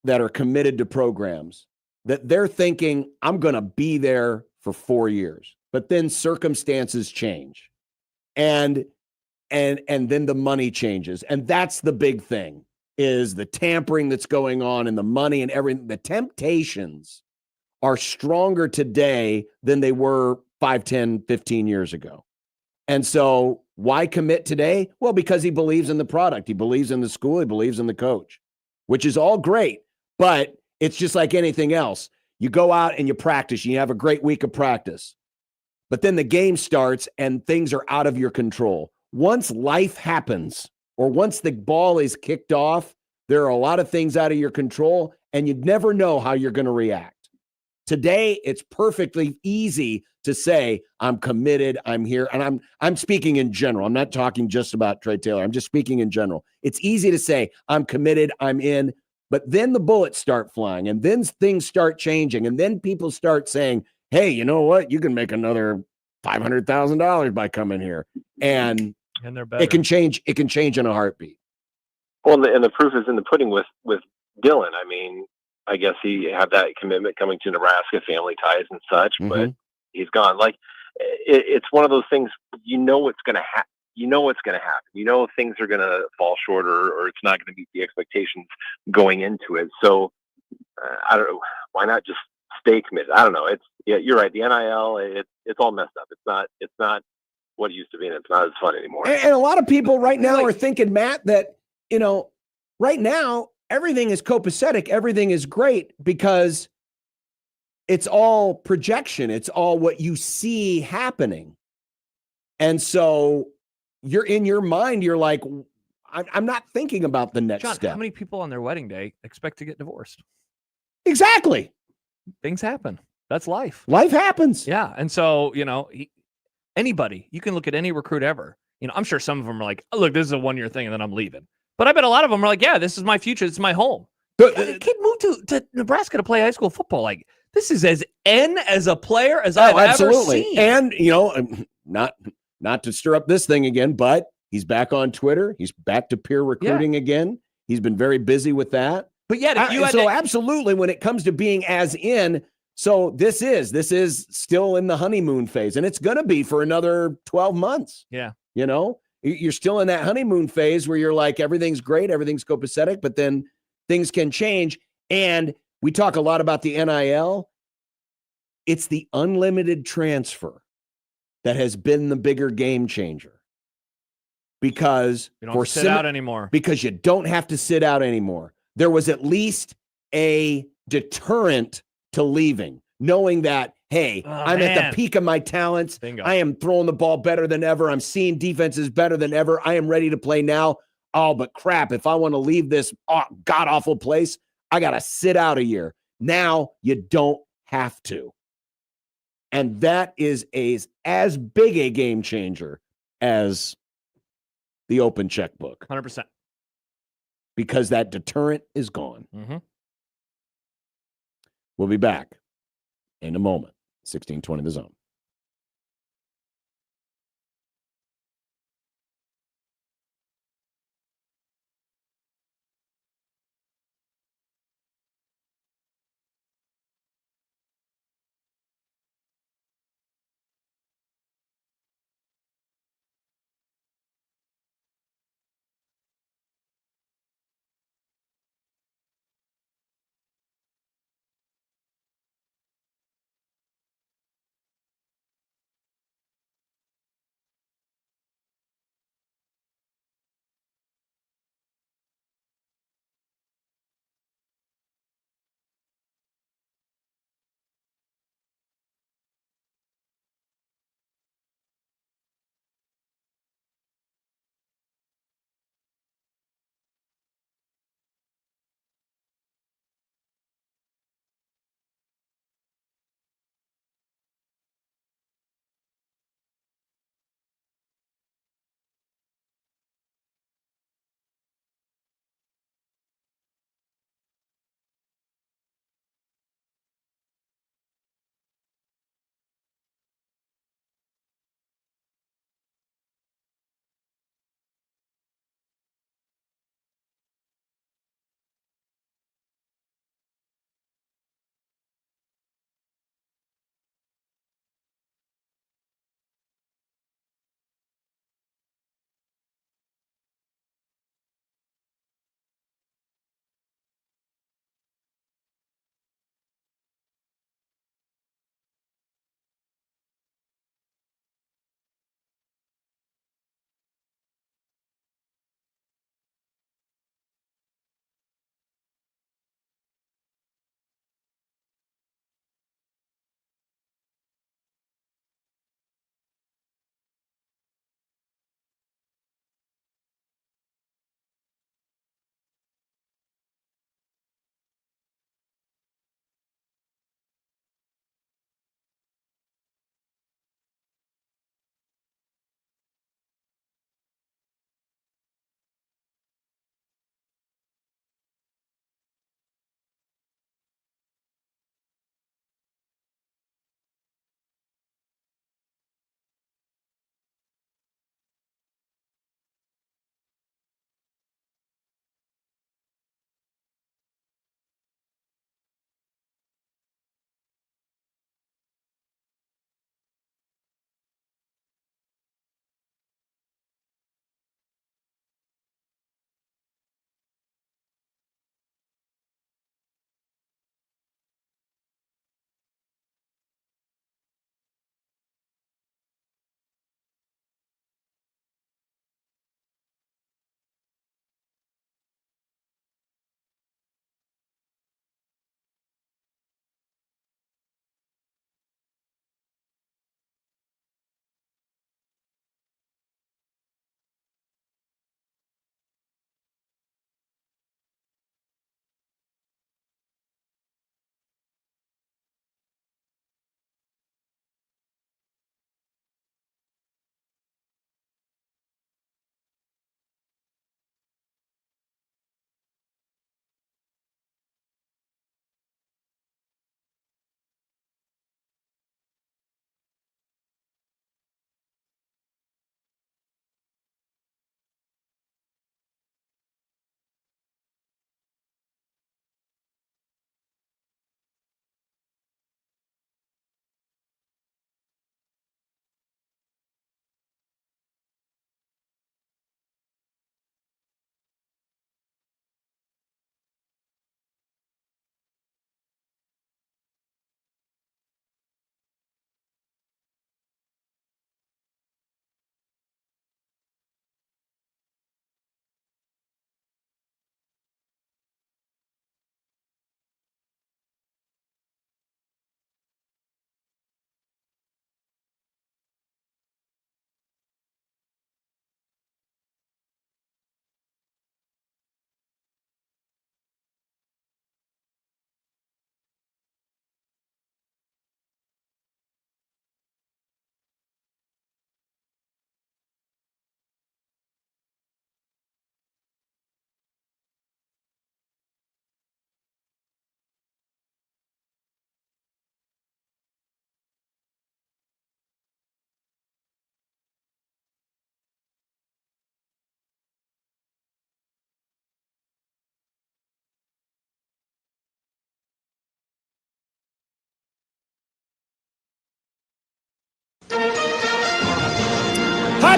that are committed to programs that they're thinking, I'm going to be there for 4 years, but then circumstances change and then the money changes. And that's the big thing. Is the tampering that's going on and the money and everything. The temptations are stronger today than they were 5, 10, 15 years ago. And so why commit today? Well, because he believes in the product. He believes in the school. He believes in the coach, which is all great. But it's just like anything else. You go out and you practice. You have a great week of practice. But then the game starts and things are out of your control. Once life happens, or once the ball is kicked off, there are a lot of things out of your control, and you never know how you're going to react. Today, it's perfectly easy to say, I'm committed, I'm here, and I'm speaking in general. I'm not talking just about Trey Taylor. I'm just speaking in general. It's easy to say, I'm committed, I'm in, but then the bullets start flying, and then things start changing, and then people start saying, hey, you know what? You can make another $500,000 by coming here. And they're better. It can change in a heartbeat. Well, and the proof is in the pudding with Dylan. I mean, I guess he had that commitment coming to Nebraska, family ties and such, but he's gone. Like, it's one of those things, what's going to happen. What's going to happen. Things are going to fall short or it's not going to meet the expectations going into it. So I don't know. Why not just stay committed? I don't know. You're right. The NIL, it's all messed up. It's not what it used to be, and it's not as fun anymore. And a lot of people right now are thinking, Matt, that, right now, everything is copacetic. Everything is great because it's all projection. It's all what you see happening. And so you're in your mind, you're like, I'm not thinking about the next step. How many people on their wedding day expect to get divorced? Exactly. Things happen. That's life. Life happens. Yeah. And so, anybody, you can look at any recruit ever. I'm sure some of them are like, oh, look, this is a 1-year thing and then I'm leaving. But I bet a lot of them are like, yeah, this is my future. This is my home. The kid moved to Nebraska to play high school football. Like, this is as a player as I've ever seen. And, not to stir up this thing again, but he's back on Twitter. He's back to peer recruiting again. He's been very busy with that. But yet, absolutely, when it comes to being as in, so this is still in the honeymoon phase, and it's going to be for another 12 months. Yeah. You're still in that honeymoon phase where you're like, everything's great, everything's copacetic, but then things can change. And we talk a lot about the NIL. It's the unlimited transfer that has been the bigger game changer. Because you don't have to sit out anymore. Because you don't have to sit out anymore. There was at least a deterrent to leaving, knowing that, hey, Oh, I'm at man. the peak of my talents. Bingo. I am throwing the ball better than ever. I'm seeing defenses better than ever. I am ready to play now. Oh, but crap, if I want to leave this god-awful place, I got to sit out a year. Now you don't have to. And that is as big a game changer as the open checkbook. 100%. Because that deterrent is gone. Mm-hmm. We'll be back in a moment. 1620 The Zone.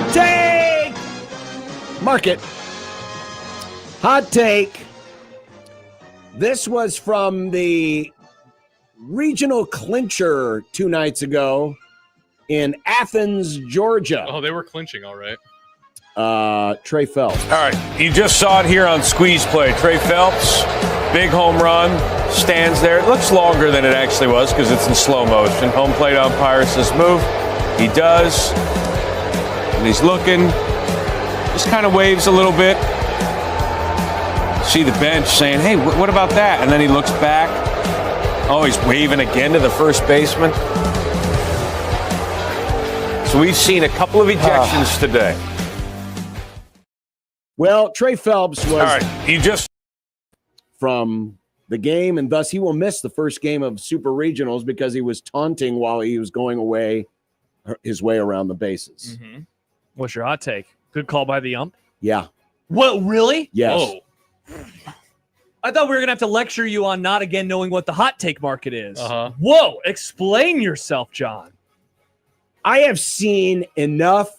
Hot take! Mark it. Hot take. This was from the regional clincher 2 nights ago in Athens, Georgia. Oh, they were clinching, all right. Trey Phelps. All right, you just saw it here on Squeeze Play. Trey Phelps, big home run, stands there. It looks longer than it actually was because it's in slow motion. Home plate umpire says move. He does. And he's looking. Just kind of waves a little bit. See the bench saying, hey, what about that? And then he looks back. Oh, he's waving again to the first baseman. So we've seen a couple of ejections today. Well, Trey Phelps was all right, he just from the game, and thus he will miss the first game of Super Regionals because he was taunting while he was going his way around the bases. Mm-hmm. What's your hot take? Good call by the ump. Yeah. What, really? Yes. Whoa. I thought we were going to have to lecture you on not again knowing what the hot take market is. Whoa, explain yourself, John. I have seen enough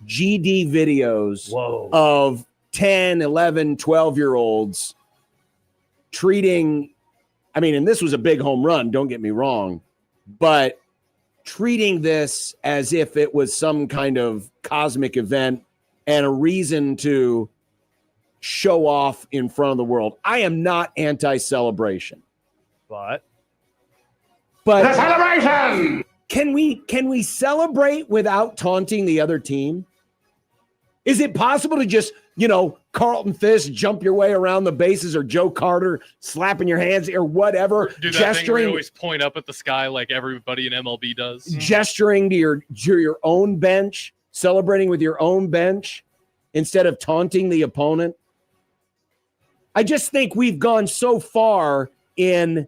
GD videos of 10, 11, 12-year-olds treating, I mean, and this was a big home run, don't get me wrong, but treating this as if it was some kind of cosmic event and a reason to show off in front of the world. I am not anti-celebration. But the celebration! Can we celebrate without taunting the other team? Is it possible to just, Carlton Fisk jump your way around the bases, or Joe Carter slapping your hands or whatever, Do that gesturing, thing where you always point up at the sky like everybody in MLB does. gesturing to your own bench, celebrating with your own bench instead of taunting the opponent? I just think we've gone so far in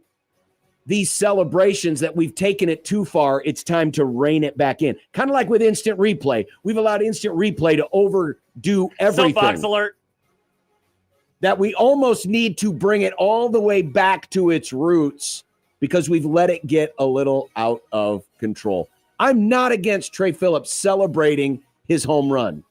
these celebrations that we've taken it too far. It's time to rein it back in. Kind of like with instant replay. We've allowed instant replay to overdo everything. Soapbox alert. That we almost need to bring it all the way back to its roots because we've let it get a little out of control. I'm not against Trey Phillips celebrating his home run.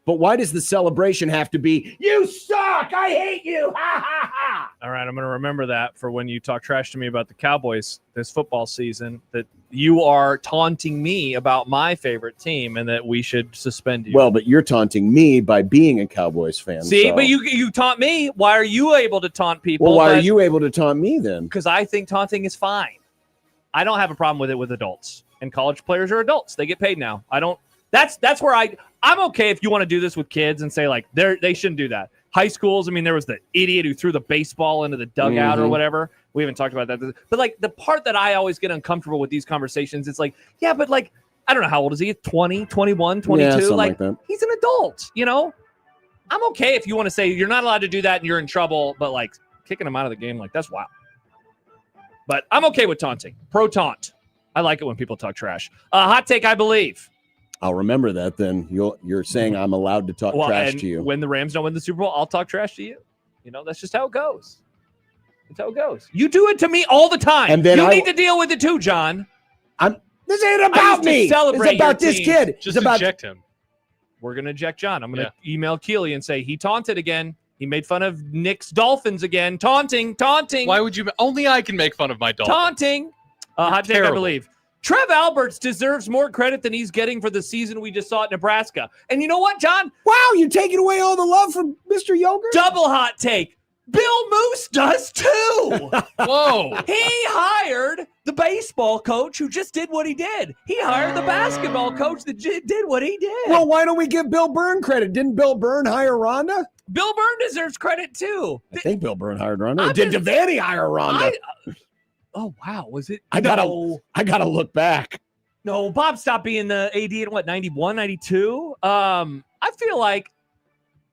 But why does the celebration have to be, you suck, I hate you, ha, ha, ha? All right, I'm going to remember that for when you talk trash to me about the Cowboys this football season, that you are taunting me about my favorite team and that we should suspend you. Well, but you're taunting me by being a Cowboys fan. See, so. but you taunt me. Why are you able to taunt people? Well, why are you able to taunt me then? Because I think taunting is fine. I don't have a problem with it with adults. And college players are adults. They get paid now. I don't. That's where I'm okay if you want to do this with kids and say, like, they shouldn't do that. High schools, I mean, there was the idiot who threw the baseball into the dugout or whatever. We haven't talked about that. But, like, the part that I always get uncomfortable with these conversations, it's like, yeah, but, like, I don't know, how old is he? 20, 21, 22? Yeah, like that. He's an adult, I'm okay if you want to say you're not allowed to do that and you're in trouble, but, like, kicking him out of the game, like, that's wild. But I'm okay with taunting. Pro taunt. I like it when people talk trash. Hot take, I believe. I'll remember that then. You're saying I'm allowed to talk trash to you. When the Rams don't win the Super Bowl, I'll talk trash to you. That's just how it goes. That's how it goes. You do it to me all the time. And then you need to deal with it too, John. This ain't about me. It's about this kid. Just it's about eject him. We're going to eject John. I'm going to email Keely and say he taunted again. He made fun of Nick's Dolphins again. Taunting. Why would you? Only I can make fun of my Dolphins. Taunting. Hot take, I believe. Trev Alberts deserves more credit than he's getting for the season we just saw at Nebraska. And you know what, John? Wow, you're taking away all the love from Mr. Yogurt? Double hot take. Bill Moose does too. Whoa. He hired the baseball coach who just did what he did. He hired the basketball coach that did what he did. Well, why don't we give Bill Byrne credit? Didn't Bill Byrne hire Rhonda? Bill Byrne deserves credit too. I think Bill Byrne hired Rhonda. Did Devaney hire Rhonda? Oh, wow. Was it? I gotta look back. No, Bob stopped being the AD in 91, 92? I feel like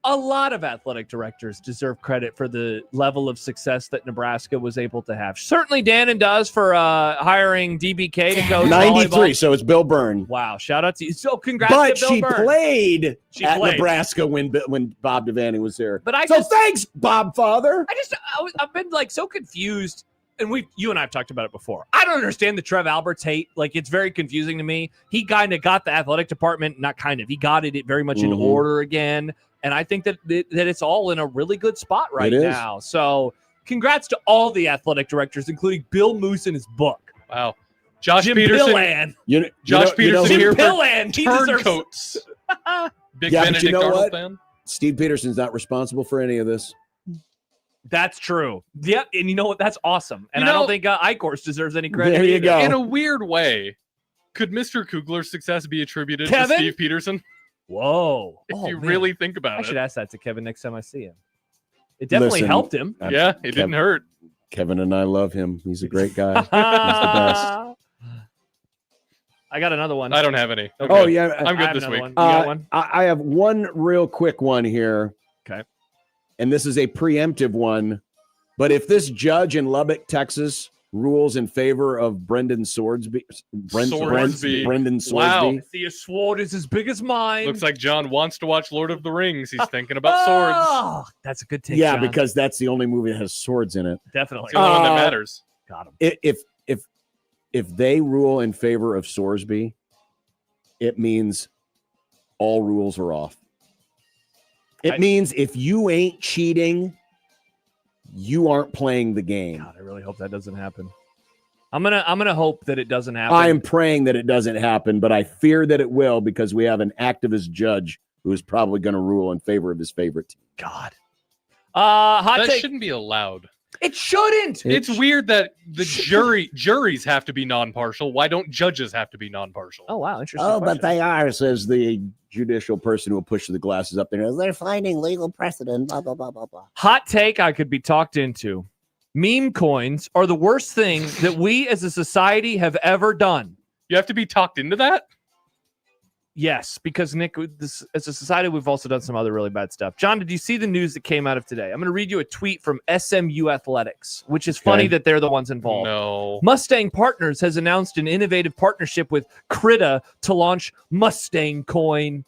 a lot of athletic directors deserve credit for the level of success that Nebraska was able to have. Certainly Dannon does for hiring DBK to coach 93, volleyball. so it's Bill Byrne. Wow, shout out to you. So congrats but to Bill she Byrne. played at Nebraska when Bob Devaney was there. But thanks, Bob Father. I've been like so confused. and you and I have talked about it before. I don't understand the Trev Alberts hate. Like, it's very confusing to me. He kind of got the athletic department, not kind of, he got it very much in order again. And I think that it's all in a really good spot right now. So congrats to all the athletic directors, including Bill Moose in his book. Wow. Josh Jim Peterson. Pillan. Josh Peterson Jim here Pillan. for He deserves turncoats. Big Yeah, but Benedict you know Arnold what? fan. Steve Peterson's not responsible for any of this. That's true. Yep. And you know what? That's awesome. And I don't think Eichhorst deserves any credit. There you either. go. In a weird way, could Mr. Kugler's success be attributed Kevin? to Steve Peterson? Whoa. If you really think about I it. should ask that to Kevin next time I see him. It definitely Listen, helped him. Yeah, it didn't hurt. Kevin and I love him. He's a great guy. He's the best. I got another one. I don't have any. Okay. Oh, yeah. I'm I good have this another week. one. You got one? I have one real quick one here. Okay. And this is a preemptive one. But if this judge in Lubbock, Texas, rules in favor of Brendan Swordsby, Brendan Swordsby. Wow. I see a sword is as big as mine. Looks like John wants to watch Lord of the Rings. He's thinking about swords. Oh, that's a good take. Yeah, John. because that's the only movie that has swords in it. Definitely. It's the only one that matters. Got him. If they rule in favor of Swordsby, it means all rules are off. It means if you ain't cheating, you aren't playing the game. God, I really hope that doesn't happen. I'm gonna hope that it doesn't happen. I am praying that it doesn't happen, but I fear that it will because we have an activist judge who is probably going to rule in favor of his favorite team. God. Hot That take. shouldn't be allowed. It shouldn't. It's weird that the juries have to be non-partial. Why don't judges have to be non-partial? Oh wow, interesting. Oh, question. but they are, says the judicial person who will push the glasses up there. They're finding legal precedent, blah, blah, blah, blah, blah. Hot take I could be talked into. Meme coins are the worst thing that we as a society have ever done. You have to be talked into that? Yes, because Nick, as a society, we've also done some other really bad stuff. John, did you see the news that came out of today? I'm going to read you a tweet from SMU Athletics, which is funny that they're the ones involved. No. Mustang Partners has announced an innovative partnership with Krita to launch Mustang Coin.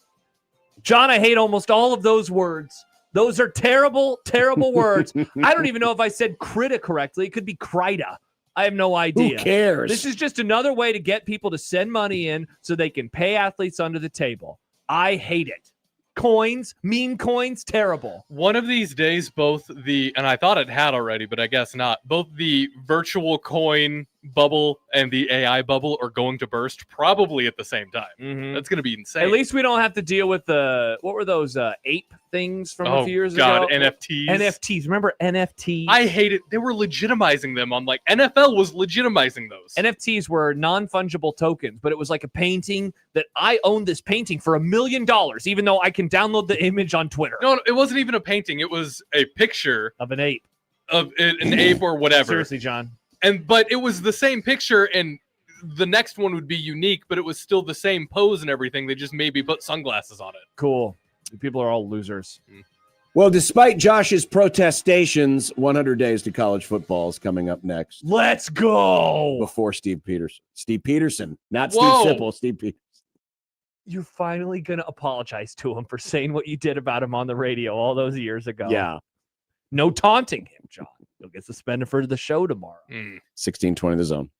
John, I hate almost all of those words. Those are terrible, terrible words. I don't even know if I said Krita correctly. It could be Krita. I have no idea. Who cares? This is just another way to get people to send money in so they can pay athletes under the table. I hate it. Coins, meme coins, terrible. One of these days, both and I thought it had already, but I guess not, both the virtual coin bubble and the AI bubble are going to burst probably at the same time. That's going to be insane. At least we don't have to deal with what were those ape things from a few years ago? NFTs. NFTs. Remember NFTs? I hate it. They were legitimizing them on NFL was legitimizing those. NFTs were non-fungible tokens, but it was like a painting that I own this painting for $1 million, even though I can download the image on Twitter. No, it wasn't even a painting. It was a picture of an ape. Of an ape or whatever. Seriously, John. But it was the same picture, and the next one would be unique, but it was still the same pose and everything. They just maybe put sunglasses on it. Cool. People are all losers. Well, despite Josh's protestations, 100 Days to College Football is coming up next. Let's go. Before Steve Peterson. Steve Peterson, not Whoa. Steve Sipple, Steve Peterson. You're finally going to apologize to him for saying what you did about him on the radio all those years ago. Yeah. No taunting him, John. He'll get suspended for the show tomorrow. 1620 The Zone.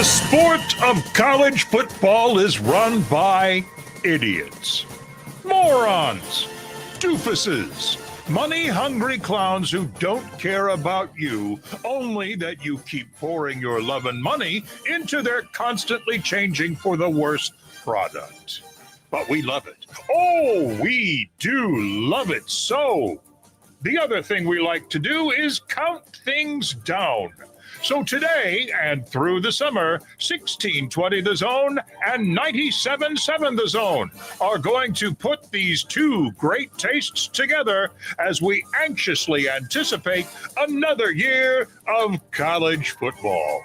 The sport of college football is run by idiots, morons, doofuses, money-hungry clowns who don't care about you, only that you keep pouring your love and money into their constantly changing for the worst product. But we love it. Oh, we do love it so. The other thing we like to do is count things down. So today and through the summer, 1620 The Zone and 97.7 The Zone are going to put these two great tastes together as we anxiously anticipate another year of college football.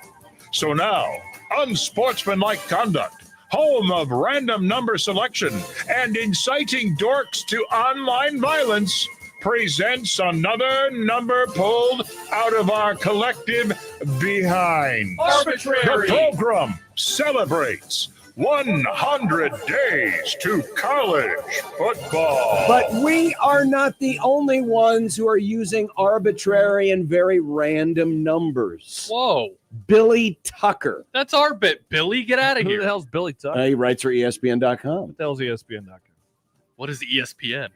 So now, Unsportsmanlike Conduct, home of random number selection and inciting dorks to online violence, presents another number pulled out of our collective behind. Arbitrary. The program celebrates 100 days to college football. But we are not the only ones who are using arbitrary and very random numbers. Whoa. Billy Tucker. That's our bit, Billy. Get out of Who here. the hell's Billy Tucker? He writes for ESPN.com. What the hell's ESPN.com? What is ESPN?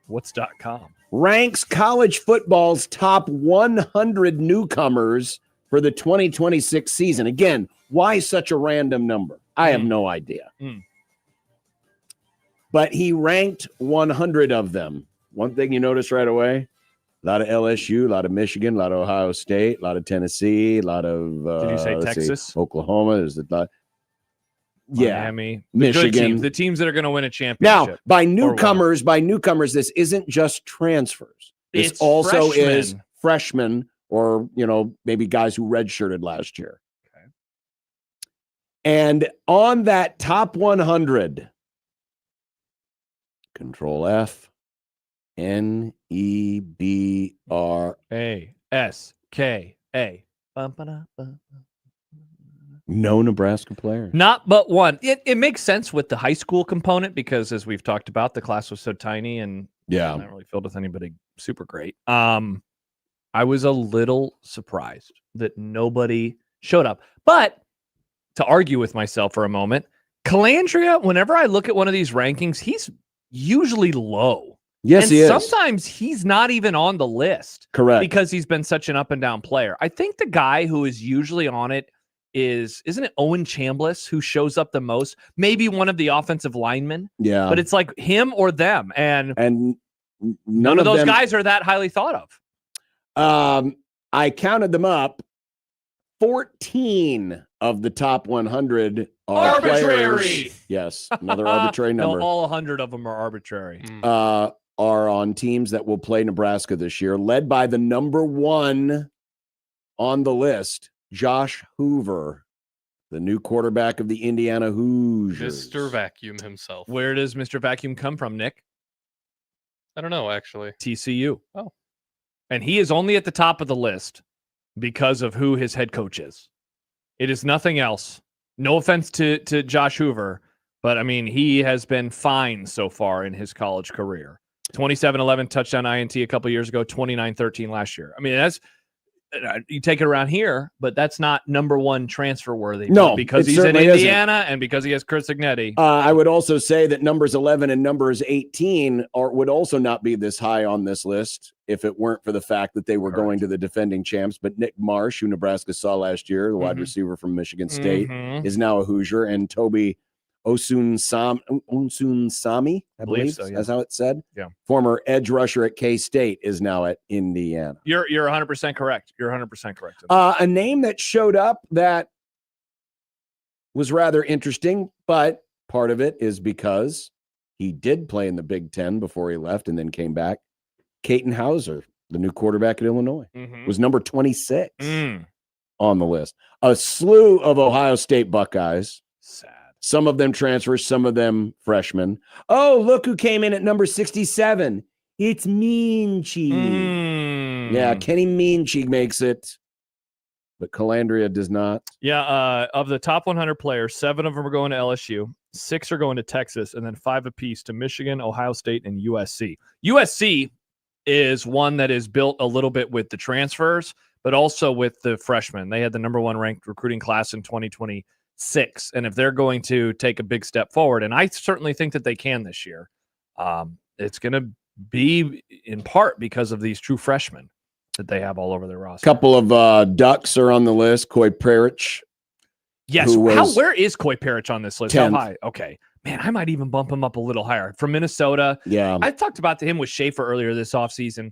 What's .com? Ranks college football's top 100 newcomers for the 2026 season. Again, why such a random number? I have no idea. But he ranked 100 of them. One thing you notice right away, a lot of LSU, a lot of Michigan, a lot of Ohio State, a lot of Tennessee, a lot of Did you say Texas? Oklahoma. There's a lot. Yeah, Miami, Michigan. good teams, the teams that are going to win a championship. Now, by newcomers, this isn't just transfers. This It's also freshmen. is freshmen, or maybe guys who redshirted last year. Okay. And on that top 100, Control F, NEBR ASKA. No Nebraska players. Not but one. It makes sense with the high school component because, as we've talked about, the class was so tiny and not really filled with anybody super great. I was a little surprised that nobody showed up. But to argue with myself for a moment, Calandria, whenever I look at one of these rankings, he's usually low. Yes, and he is. Sometimes he's not even on the list. Correct. Because he's been such an up and down player. I think the guy who is usually on it isn't it Owen Chambliss who shows up the most? Maybe one of the offensive linemen. Yeah. But it's like him or them. And none of those them, guys are that highly thought of. I counted them up. 14 of the top 100 are Arbitrary. players. Yes, another arbitrary number. No, all 100 of them are arbitrary. Are on teams that will play Nebraska this year, led by the number one on the list, Josh Hoover, the new quarterback of the Indiana Hoosiers. Mr. Vacuum himself. Where does Mr. Vacuum come from, Nick? I don't know, actually. TCU. Oh. And he is only at the top of the list because of who his head coach is. It is nothing else. No offense to Josh Hoover, but I mean, he has been fine so far in his college career. 27-11 touchdown INT a couple years ago, 29-13 last year. I mean, that's you take it around here, but that's not number one transfer worthy. No, because it he's in certainly Indiana and because he has Chris Ignetti. I would also say that numbers 11 and numbers 18 would also not be this high on this list if it weren't for the fact that they were going to the defending champs. But Nick Marsh, who Nebraska saw last year, the wide receiver from Michigan State, is now a Hoosier, and Toby Osunsami, I believe so, yeah. That's how it's said. Yeah. Former edge rusher at K-State is now at Indiana. You're 100% correct. You're 100% correct. A name that showed up that was rather interesting, but part of it is because he did play in the Big Ten before he left and then came back. Caton Hauser, the new quarterback at Illinois, was number 26 on the list. A slew of Ohio State Buckeyes. Sad. Some of them transfers, some of them freshmen. Oh, look who came in at number 67. It's Mean Cheek. Yeah, Kenny Mean Cheek makes it, but Calandria does not. Yeah, of the top 100 players, 7 of them are going to LSU, 6 are going to Texas, and then 5 apiece to Michigan, Ohio State, and USC. USC is one that is built a little bit with the transfers, but also with the freshmen. They had the number 1 ranked recruiting class in 2026. And if they're going to take a big step forward, and I certainly think that they can this year, it's going to be in part because of these true freshmen that they have all over their roster. Couple of Ducks are on the list. Coy Parrish. Yes. Where is Coy Parrish on this list? 10th. How high? Okay. Man, I might even bump him up a little higher. From Minnesota. Yeah. I talked about him with Schaefer earlier this offseason.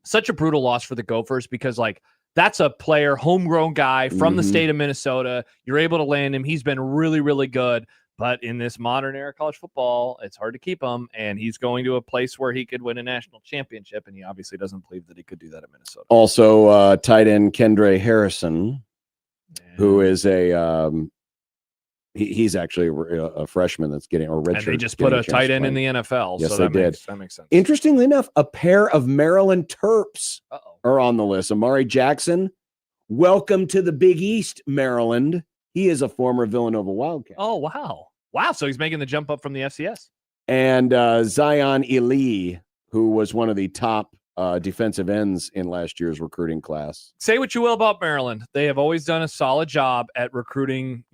Such a brutal loss for the Gophers because, like, that's a player, homegrown guy from the state of Minnesota. You're able to land him. He's been really, really good. But in this modern era of college football, it's hard to keep him. And he's going to a place where he could win a national championship. And he obviously doesn't believe that he could do that at Minnesota. Also, tight end Kendre Harrison, who is he's actually a freshman that's getting a redshirt. And they just put a tight end in the NFL. Yes, so they that did. makes sense. Interestingly enough, a pair of Maryland Terps are on the list. Amari Jackson, welcome to the Big East, Maryland. He is a former Villanova Wildcat. Oh, wow. Wow. So he's making the jump up from the FCS. And Zion Eli, who was one of the top defensive ends in last year's recruiting class. Say what you will about Maryland. They have always done a solid job at recruiting,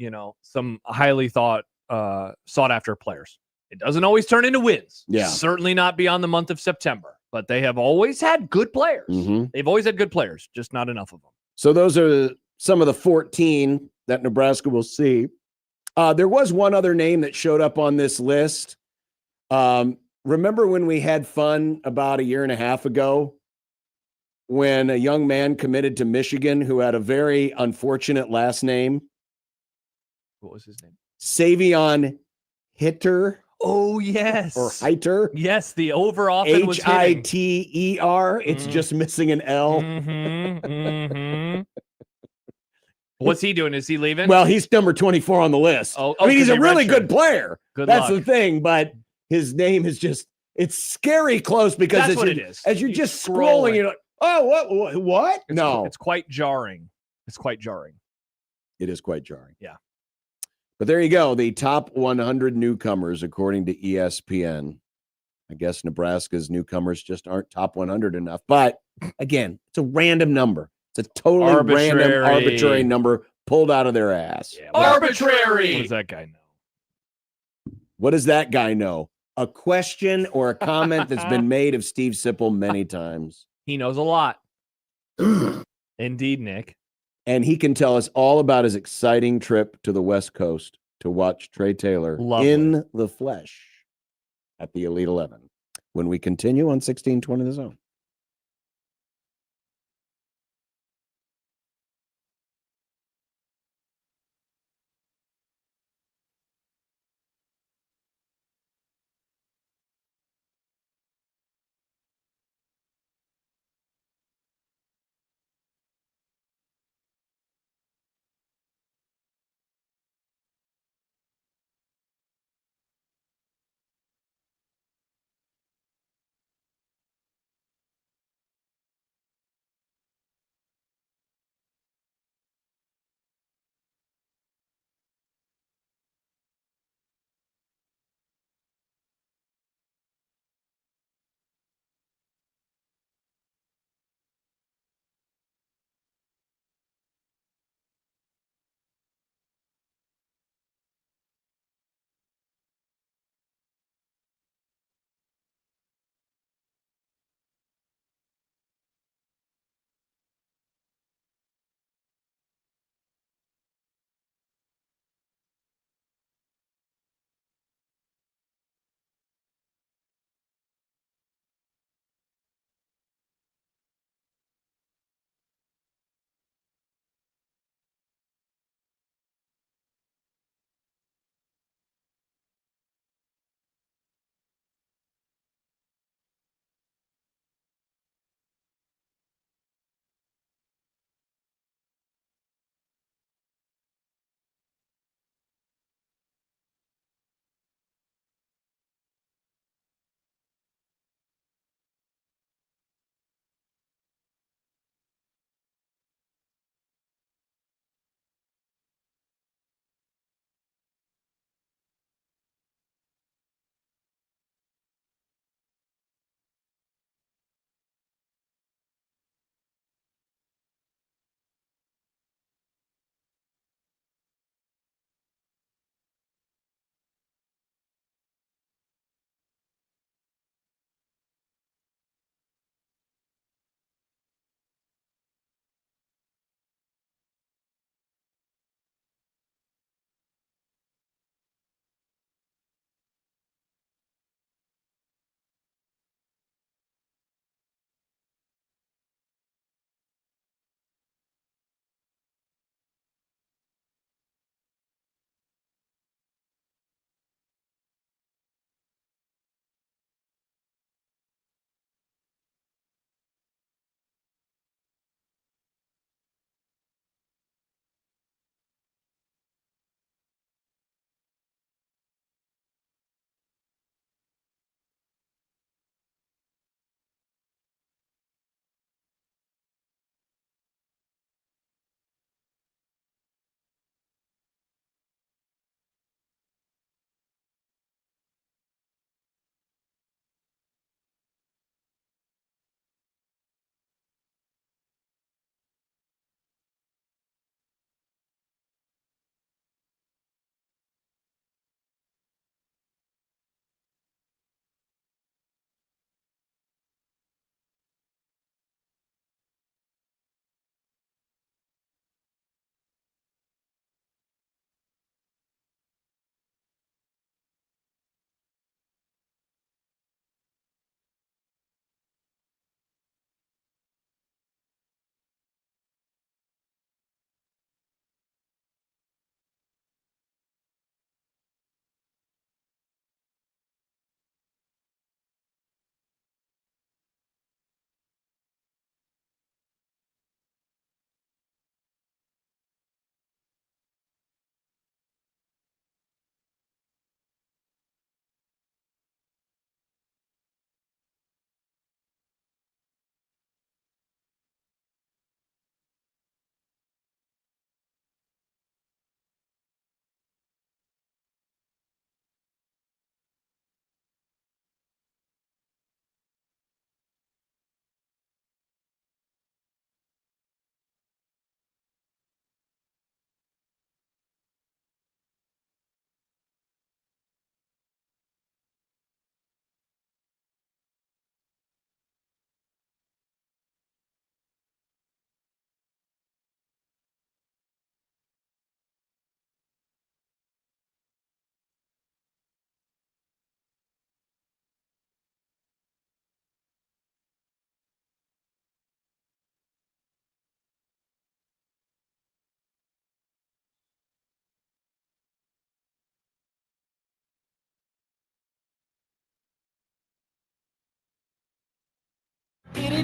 some highly sought after players. It doesn't always turn into wins. Yeah. Certainly not beyond the month of September, but they have always had good players. They've always had good players, just not enough of them. So those are some of the 14 that Nebraska will see. There was one other name that showed up on this list. Remember when we had fun about a year and a half ago when a young man committed to Michigan who had a very unfortunate last name? What was his name? Savion Hitter. Oh, yes. Or Hiter. Yes, the over often was hitting. Hiter. It's just missing an L. What's he doing? Is he leaving? Well, he's number 24 on the list. I mean, he's a really good player. That's the thing, but his name is just, it's scary close because That's what it is. As you're just scrolling, you're like, oh, what? No. It's quite jarring. It's quite jarring. It is quite jarring. Yeah. But there you go. The top 100 newcomers, according to ESPN. I guess Nebraska's newcomers just aren't top 100 enough. But again, it's a random number. It's a totally random, arbitrary number pulled out of their ass. Yeah, arbitrary. What does that guy know? What does that guy know? A question or a comment that's been made of Steve Sipple many times. He knows a lot. Indeed, Nick. And he can tell us all about his exciting trip to the West Coast to watch Trey Taylor in the flesh at the Elite 11 when we continue on 1620 The Zone.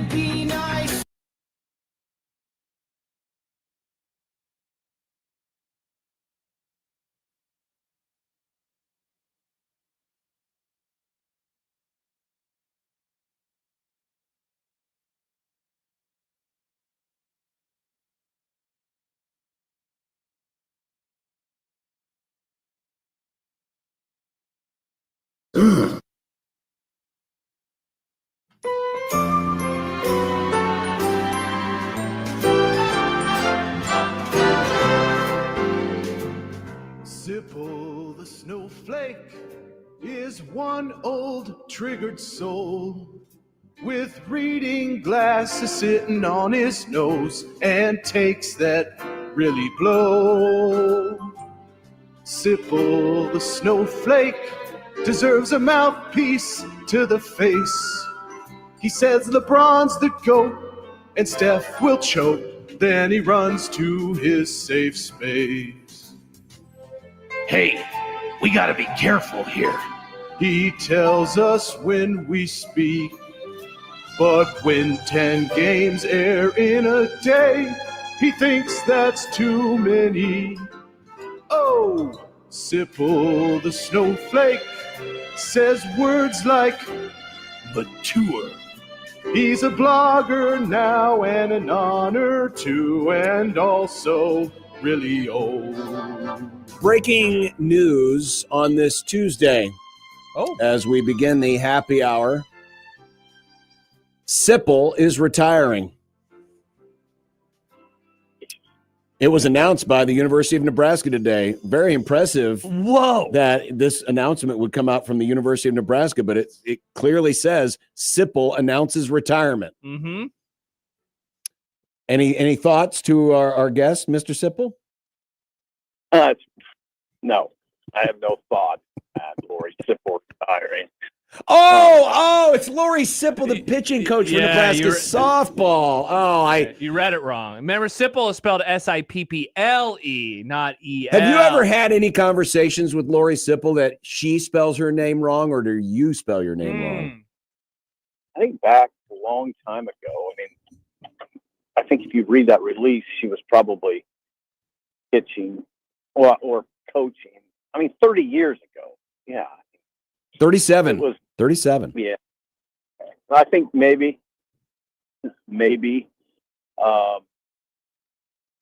it'd be nice. Sipple the snowflake is one old triggered soul with reading glasses sitting on his nose and takes that really blow. Sipple the snowflake deserves a mouthpiece to the face. He says LeBron's the GOAT and Steph will choke. Then he runs to his safe space. Hey, we gotta be careful here, he tells us when we speak. But when 10 games air in a day, he thinks that's too many. Oh, Sipple the snowflake says words like mature. He's a blogger now and an honor too, and also really old. Breaking news on this Tuesday. Oh. As we begin the happy hour, Sipple is retiring. It was announced by the University of Nebraska today. Very impressive. Whoa. That this announcement would come out from the University of Nebraska, but it clearly says Sipple announces retirement. Mm-hmm. Any thoughts to our guest, Mr. Sipple? No, I have no thought at Lori Sipple retiring. It's Lori Sipple, the pitching coach for Nebraska softball. You read it wrong. Remember, Sipple is spelled Sipple, not E-L. Have you ever had any conversations with Lori Sipple that she spells her name wrong, or do you spell your name wrong? I think back a long time ago. I think if you read that release, she was probably pitching or coaching. 30 years ago. Yeah. 37. It was 37. Yeah. I think maybe.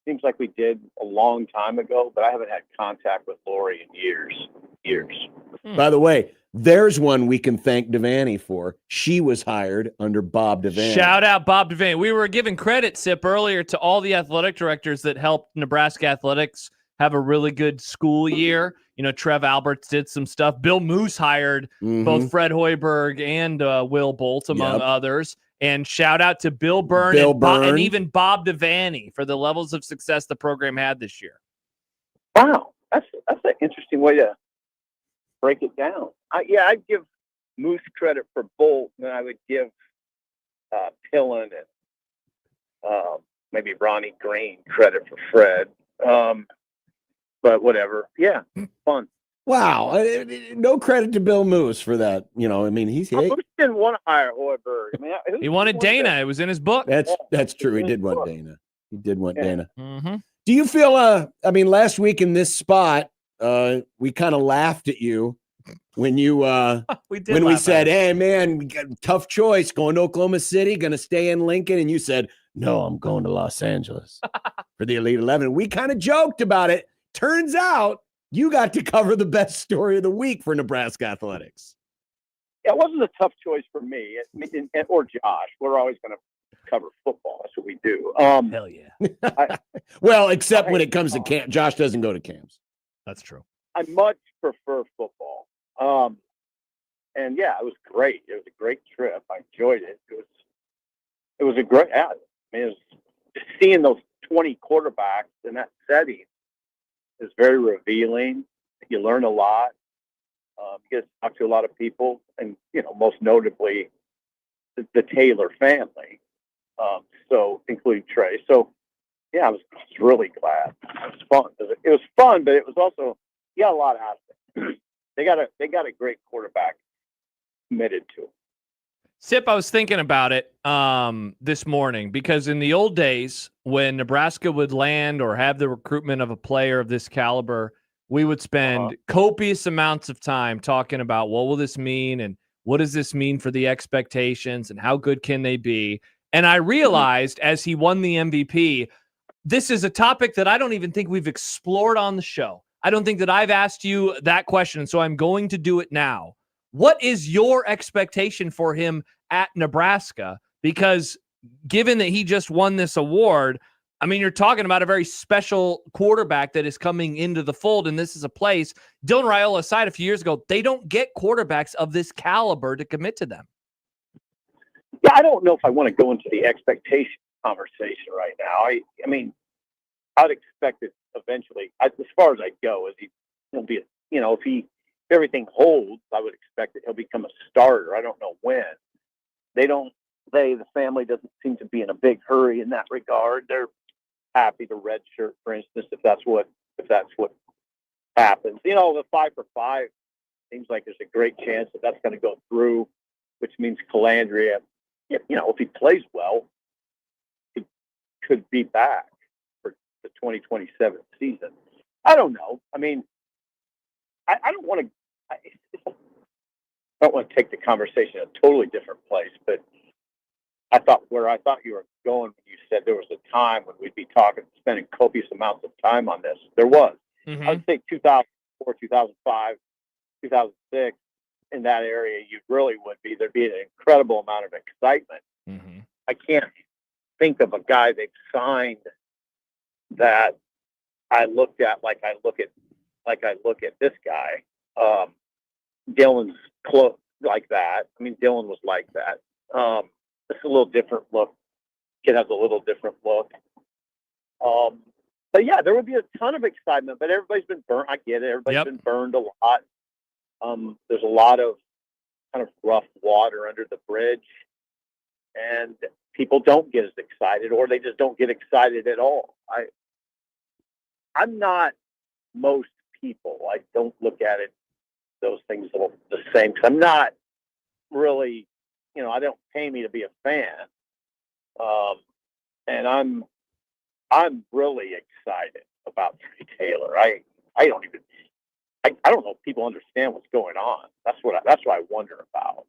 Seems like we did a long time ago, but I haven't had contact with Lori in years. By the way, there's one we can thank Devaney for. She was hired under Bob Devaney. Shout out Bob Devaney. We were giving credit, Sip, earlier to all the athletic directors that helped Nebraska athletics have a really good school year. Trev Alberts did some stuff. Bill Moose hired both Fred Hoiberg and Will Bolt, among others. And shout out to Bill Byrne, and even Bob Devaney for the levels of success the program had this year. Wow, that's an interesting way to break it down. I'd give Moose credit for Bolt, and I would give Pillen and maybe Ronnie Green credit for Fred. But whatever. Yeah, fun. Wow. No credit to Bill Moose for that. Moose didn't want to hire Hoiberg. He wanted Dana. It was in his book. That's true. He did want Dana. Dana. Mm-hmm. Do you feel, last week in this spot, we kind of laughed at you when you, we said, hey, man, we got a tough choice going to Oklahoma City, going to stay in Lincoln. And you said, no, I'm going to Los Angeles for the Elite 11. We kind of joked about it. Turns out you got to cover the best story of the week for Nebraska athletics. It wasn't a tough choice for me or Josh. We're always going to cover football. That's what we do. Hell yeah. Well, except when it comes to camp. Josh doesn't go to camps. That's true. I much prefer football. And yeah, it was great. It was a great trip. I enjoyed it. It was a great. It was just seeing those 20 quarterbacks in that setting is very revealing. You learn a lot. You get to talk to a lot of people, and most notably the Taylor family. So including Trey. So yeah, I was really glad. It was fun. It was fun, but it was also a lot out of it. They got a great quarterback committed to him. Sip, I was thinking about it this morning because in the old days, when Nebraska would land or have the recruitment of a player of this caliber, we would spend copious amounts of time talking about what will this mean and what does this mean for the expectations and how good can they be. And I realized as he won the MVP, this is a topic that I don't even think we've explored on the show. I don't think that I've asked you that question, so I'm going to do it now. What is your expectation for him at Nebraska? Because given that he just won this award, I mean, you're talking about a very special quarterback that is coming into the fold, and this is a place, Dylan Raiola aside a few years ago, they don't get quarterbacks of this caliber to commit to them. Yeah, I don't know if I want to go into the expectation conversation right now. I mean, I'd expect it eventually, as far as I go, is he'll be, if everything holds, I would expect that he'll become a starter. I don't know when. The family doesn't seem to be in a big hurry in that regard. They're happy to redshirt, for instance, if that's what happens. The 5 for 5 seems like there's a great chance that that's going to go through, which means Calandria, if he plays well, he could be back for the 2027 season. I don't know. I mean, I don't want to. I don't want to take the conversation in a totally different place, but I thought you were going when you said there was a time when we'd be spending copious amounts of time on this. There was. I would say 2004, 2005, 2006, in that area, you really would be. There'd be an incredible amount of excitement. I can't think of a guy they've signed that I looked at like I look at this guy. Dylan's close like that. I mean, Dylan was like that. It's a little different look. Kid has a little different look. But yeah, there would be a ton of excitement, but everybody's been burned. I get it. Everybody's been burned a lot. There's a lot of kind of rough water under the bridge, and people don't get as excited, or they just don't get excited at all. I'm not most people. I don't look at it, those things the same, because I'm not really, I don't pay me to be a fan. And I'm really excited about Trey Taylor. I don't know if people understand what's going on. That's what I wonder about.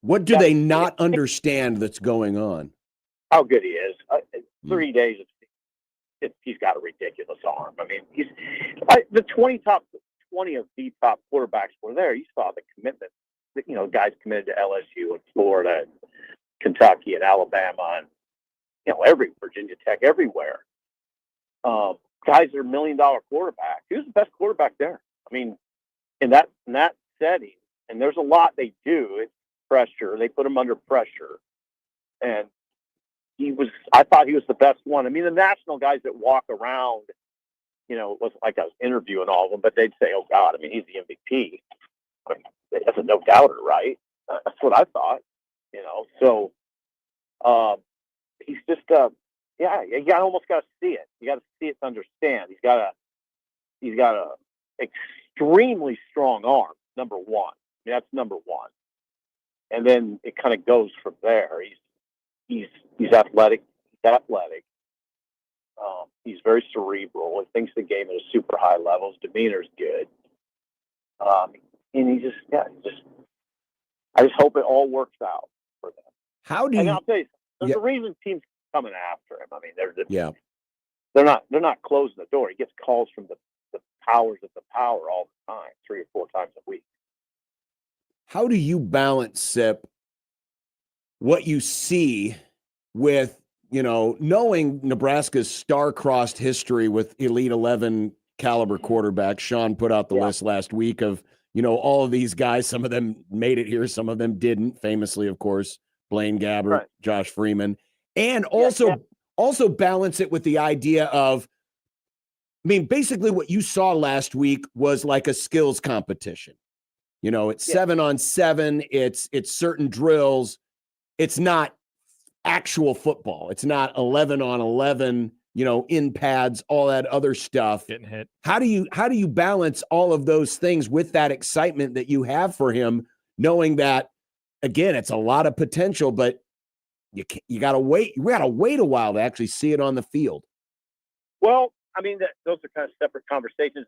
What do they not understand that's going on? How good he is. 3 days, he's got a ridiculous arm. I mean, the 20 of the top quarterbacks were there. You saw the commitment. Guys committed to LSU and Florida and Kentucky and Alabama and every Virginia Tech, everywhere. Guys are $1 million quarterbacks. He was the best quarterback there. I mean, in that setting, and there's a lot they do. It's pressure. They put him under pressure, and I thought he was the best one. I mean, the national guys that walk around, it wasn't like I was interviewing all of them, but they'd say, "Oh God, I mean, he's the MVP." I mean, that's a no doubter, right? That's what I thought. So he's just you almost got to see it. You got to see it to understand. He's got a extremely strong arm. Number one, I mean, that's number one, and then it kind of goes from there. He's athletic. He's athletic. He's very cerebral. He thinks the game at a super high level. His demeanor's good. And I just hope it all works out for them. And I'll tell you, there's a reason teams coming after him. I mean, they're not closing the door. He gets calls from the powers of the power all the time, 3 or 4 times a week. How do you balance, Sip, what you see with, knowing Nebraska's star-crossed history with Elite 11 caliber quarterbacks? Sean put out the list last week of, all of these guys. Some of them made it here. Some of them didn't. Famously, of course, Blaine Gabbert, Josh Freeman. And also balance it with the idea of, basically what you saw last week was like a skills competition. It's 7-on-7. It's certain drills. It's not actual football. It's not 11-on-11, in pads, all that other stuff. Getting hit. How do you balance all of those things with that excitement that you have for him, knowing that again, it's a lot of potential, but you got to wait. We got to wait a while to actually see it on the field. Well, I mean, those are kind of separate conversations.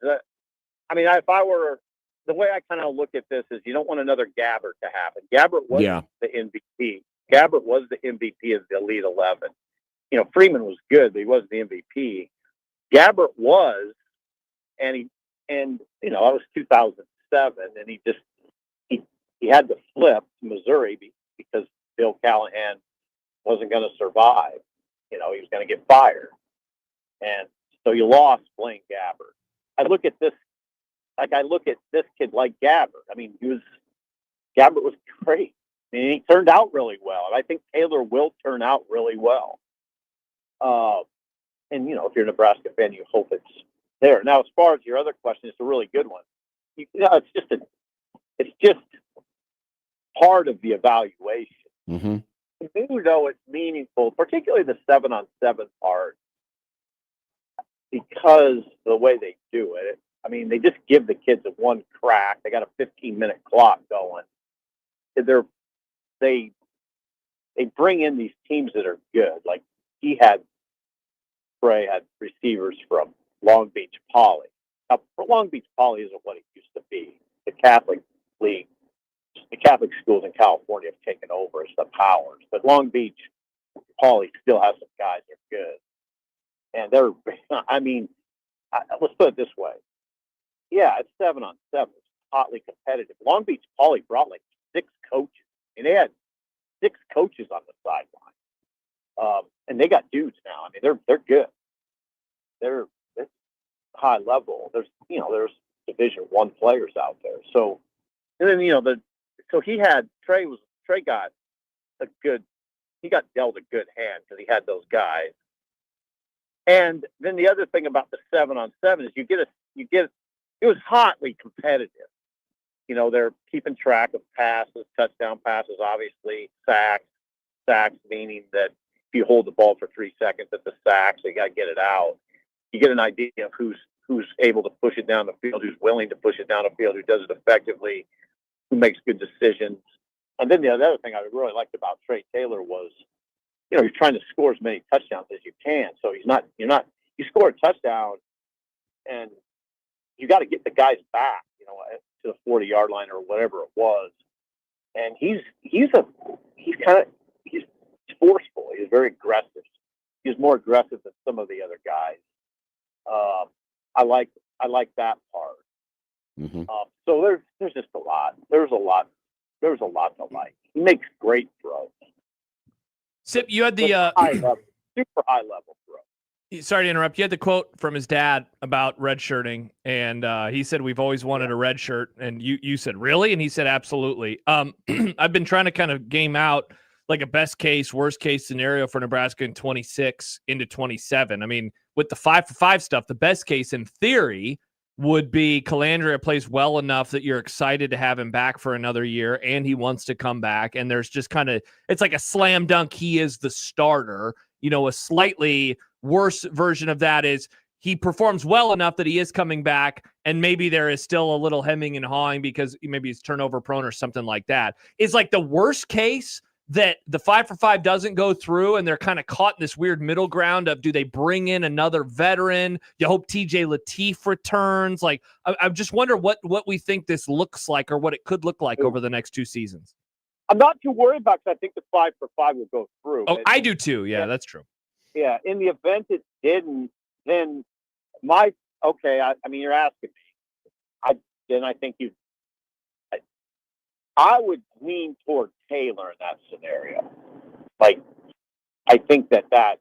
I mean, if I were the way I kind of look at this is, you don't want another Gabbert to happen. Gabbert was the MVP. Gabbert was the MVP of the Elite 11. You know, Freeman was good, but he wasn't the MVP. Gabbert was, and you know, that was 2007, and he had to flip to Missouri because Bill Callahan wasn't going to survive. You know, he was going to get fired, and so you lost Blaine Gabbert. I look at this kid like Gabbert. I mean, Gabbert was great. I mean, he turned out really well, and I think Taylor will turn out really well. And you know, if you're a Nebraska fan, you hope it's there. Now, as far as your other question, it's a really good one. You know, it's just part of the evaluation. Mm-hmm. You do know it's meaningful, particularly the 7-on-7 part, because the way they do it. I mean, they just give the kids a one crack. They got a 15-minute clock going. They bring in these teams that are good. Like Trey had receivers from Long Beach Poly. Now, Long Beach Poly isn't what it used to be. The Catholic League, the Catholic schools in California have taken over as the powers. But Long Beach Poly still has some guys that are good. And I mean, let's put it this way. Yeah, it's 7-on-7. It's hotly competitive. Long Beach Poly brought like 6 coaches. And they had 6 coaches on the sideline. And they got dudes now. I mean, they're good. They're high level. There's Division I players out there. So, and then Trey got dealt a good hand because he had those guys. And then the other thing about the 7-on-7 is it was hotly competitive. You know, they're keeping track of passes, touchdown passes, obviously, sacks meaning that if you hold the ball for 3 seconds at the sack, so you got to get it out. You get an idea of who's able to push it down the field, who's willing to push it down the field, who does it effectively, who makes good decisions. And then the other thing I really liked about Trey Taylor was, you know, you're trying to score as many touchdowns as you can. So you score a touchdown and you got to get the guys back, you know, to the 40-yard line or whatever it was. And he's forceful. He's very aggressive. He's more aggressive than some of the other guys. I like that part. Mm-hmm. So there's just a lot. There's a lot to like. He makes great throws. Sip, you had the super high level throw. Sorry to interrupt. You had the quote from his dad about redshirting, and he said, "We've always wanted a red shirt." And you said, "Really?" And he said, "Absolutely." I've been trying to kind of game out like a best case, worst case scenario for Nebraska in 26 into 27. I mean, with the 5-for-5 stuff, the best case in theory would be Calandria plays well enough that you're excited to have him back for another year, and he wants to come back. And there's just kind of, it's like a slam dunk. He is the starter. You know, a slightly worse version of that is he performs well enough that he is coming back, and maybe there is still a little hemming and hawing because maybe he's turnover prone or something like that. Is like the worst case that the 5-for-5 doesn't go through and they're kind of caught in this weird middle ground of, do they bring in another veteran? You hope TJ Lateef returns. Like, I just wonder what we think this looks like or what it could look like over the next 2 seasons. I'm not too worried about it because I think the 5-for-5 will go through. Oh, I do too. Yeah, that's true. Yeah, in the event it didn't, then I mean, you're asking me. I would lean toward Taylor in that scenario. Like, I think that's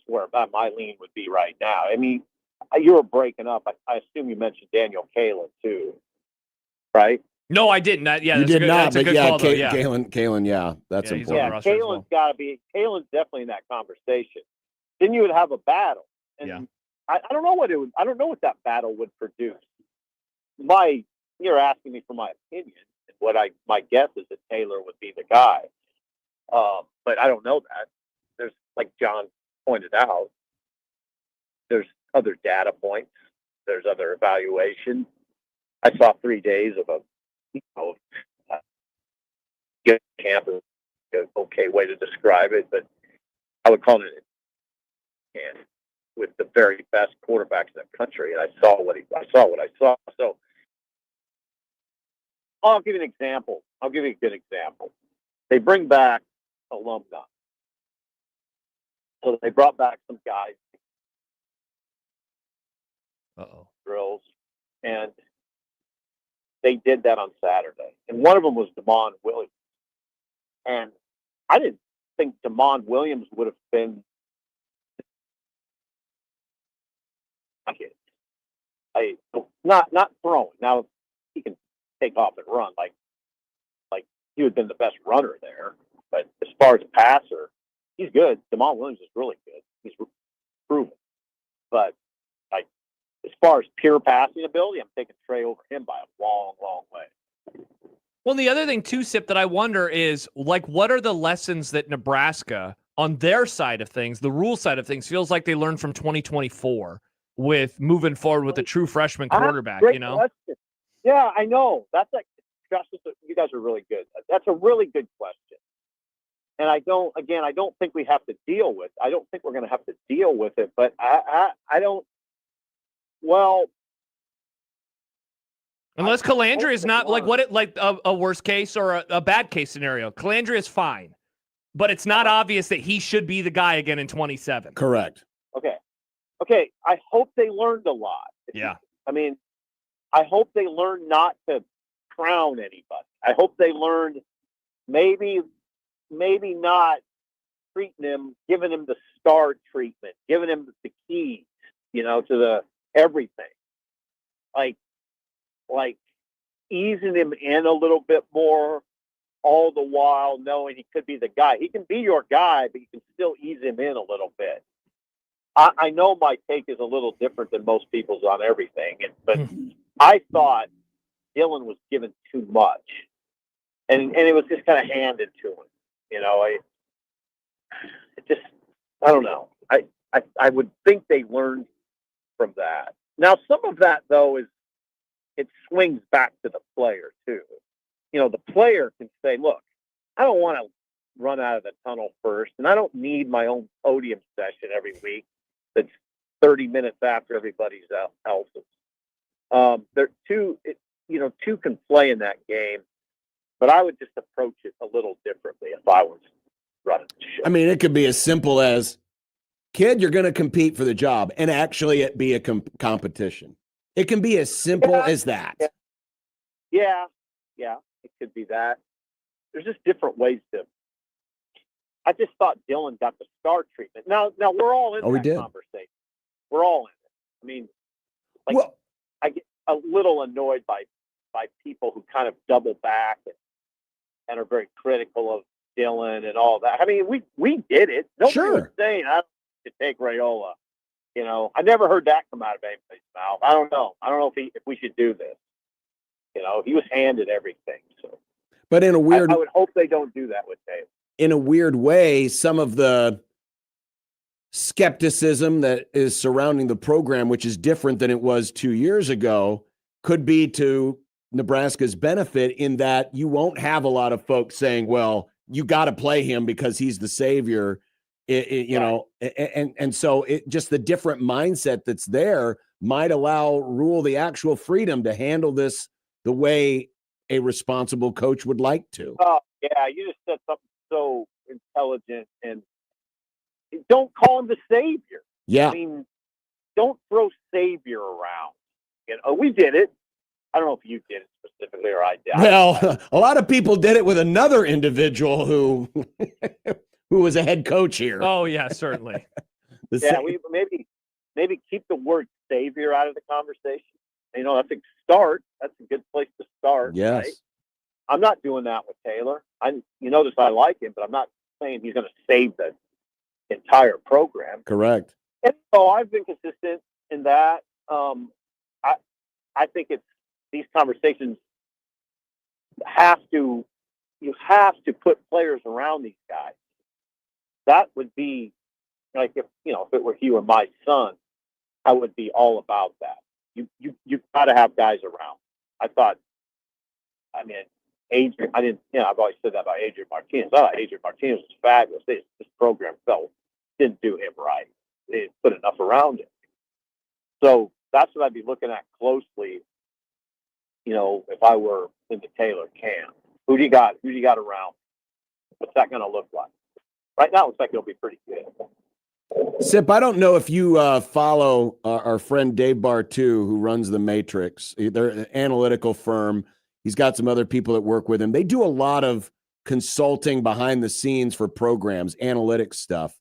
where my lean would be right now. I mean, you were breaking up. I assume you mentioned Daniel Kalen too, right? No, I didn't. You did not, but yeah, Kalen, yeah, that's important. Yeah, Kalen's got to be. Kalen's definitely in that conversation. Then you would have a battle, and I don't know what I don't know what that battle would produce. You're asking me for my opinion, and my guess is that Taylor would be the guy, but I don't know that. There's, like John pointed out, there's other data points. There's other evaluation. I saw 3 days of camp is an okay way to describe it, but I would call it and with the very best quarterbacks in the country, and I saw what I saw. So I'll give you an example. I'll give you a good example. They bring back alumni. So they brought back some guys, drills, and they did that on Saturday. And one of them was Damon Williams. And I didn't think Damon Williams would have been not throwing. Now he can take off and run like he would have been the best runner there. But as far as a passer, he's good. Damon Williams is really good. He's proven. But as far as pure passing ability, I'm taking Trey over him by a long, long way. Well, the other thing too, Sip, that I wonder is what are the lessons that Nebraska on their side of things, the rule side of things, feels like they learned from 2024 with moving forward with a true freshman quarterback. Great question. Yeah, I know. That's you guys are really good. That's a really good question. And I don't think we have to deal with. I don't think we're going to have to deal with it. But I don't. Well, unless Calandria is not a worst case or a bad case scenario. Calandria is fine, but it's not obvious that he should be the guy again in 27. Correct. Okay. I hope they learned a lot. Yeah. I mean, I hope they learned not to crown anybody. I hope they learned maybe not treating him, giving him the star treatment, giving him the keys, to the everything. Like easing him in a little bit more, all the while knowing he could be the guy. He can be your guy, but you can still ease him in a little bit. I know my take is a little different than most people's on everything, but I thought Dylan was given too much, and it was just kind of handed to him. I don't know. I would think they learned from that. Now, some of that though it swings back to the player too. The player can say, "Look, I don't want to run out of the tunnel first, and I don't need my own podium session every week that's 30 minutes after everybody else's." They're two can play in that game, but I would just approach it a little differently if I was running the show. I mean, it could be as simple as, kid, you're going to compete for the job, and actually it be a competition. It can be as simple as that. Yeah, it could be that. There's just different ways to. I just thought Dylan got the star treatment. Now we're all in that conversation. We're all in it. I mean, I get a little annoyed by people who kind of double back and are very critical of Dylan and all that. I mean, we did it. Nobody was saying I don't need to take Raiola. I never heard that come out of anybody's mouth. I don't know if we should do this. He was handed everything. So, but in a weird, I would hope they don't do that with Dave. In a weird way, some of the skepticism that is surrounding the program, which is different than it was 2 years ago, could be to Nebraska's benefit in that you won't have a lot of folks saying, well, you got to play him because he's the savior. And so just the different mindset that's there might allow Rule the actual freedom to handle this the way a responsible coach would like to. Oh, yeah, you just said something so intelligent, and don't call him the savior. Yeah. I mean, don't throw savior around. We did it. I don't know if you did it specifically or I did. Well, a lot of people did it with another individual who was a head coach here. Oh, yeah, certainly. We maybe keep the word savior out of the conversation. That's a start. That's a good place to start. Yes. Right? I'm not doing that with Taylor. You notice I like him, but I'm not saying he's going to save the entire program. Correct. And so I've been consistent in that. I think these conversations you have to put players around these guys. That would be like if it were you or my son, I would be all about that. You got to have guys around. I Adrian, I didn't, I've always said that about Adrian Martinez. I thought Adrian Martinez was fabulous. This program didn't do him right. They didn't put enough around him. So that's what I'd be looking at closely, if I were in the Taylor camp. Who do you got? Who do you got around? What's that going to look like? Right now, it looks like it'll be pretty good. Sip, I don't know if you follow our friend Dave Bartu, who runs the Matrix. They're an analytical firm. He's got some other people that work with him. They do a lot of consulting behind the scenes for programs, analytics stuff.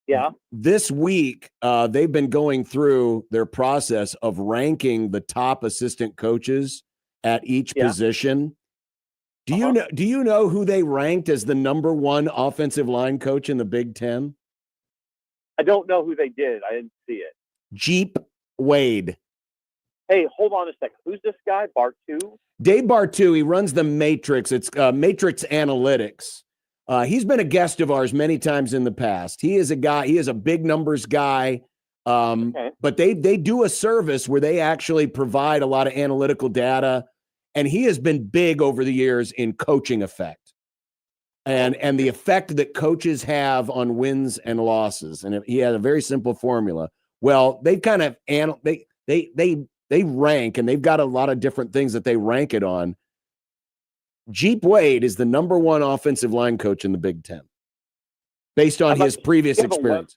Yeah. This week, they've been going through their process of ranking the top assistant coaches at each position. Do you know who they ranked as the number one offensive line coach in the Big Ten? I don't know who they did. I didn't see it. Jeep Wade. Hey, hold on a second. Who's this guy? Bartu? Dave Bartu. He runs the Matrix. It's Matrix Analytics. He's been a guest of ours many times in the past. He is a guy. He is a big numbers guy. But they do a service where they actually provide a lot of analytical data, and he has been big over the years in coaching effect. And the effect that coaches have on wins and losses. And he had a very simple formula. Well, they kind of they rank, and they've got a lot of different things that they rank it on. Jeep Wade is the number one offensive line coach in the Big Ten, based on his previous experience.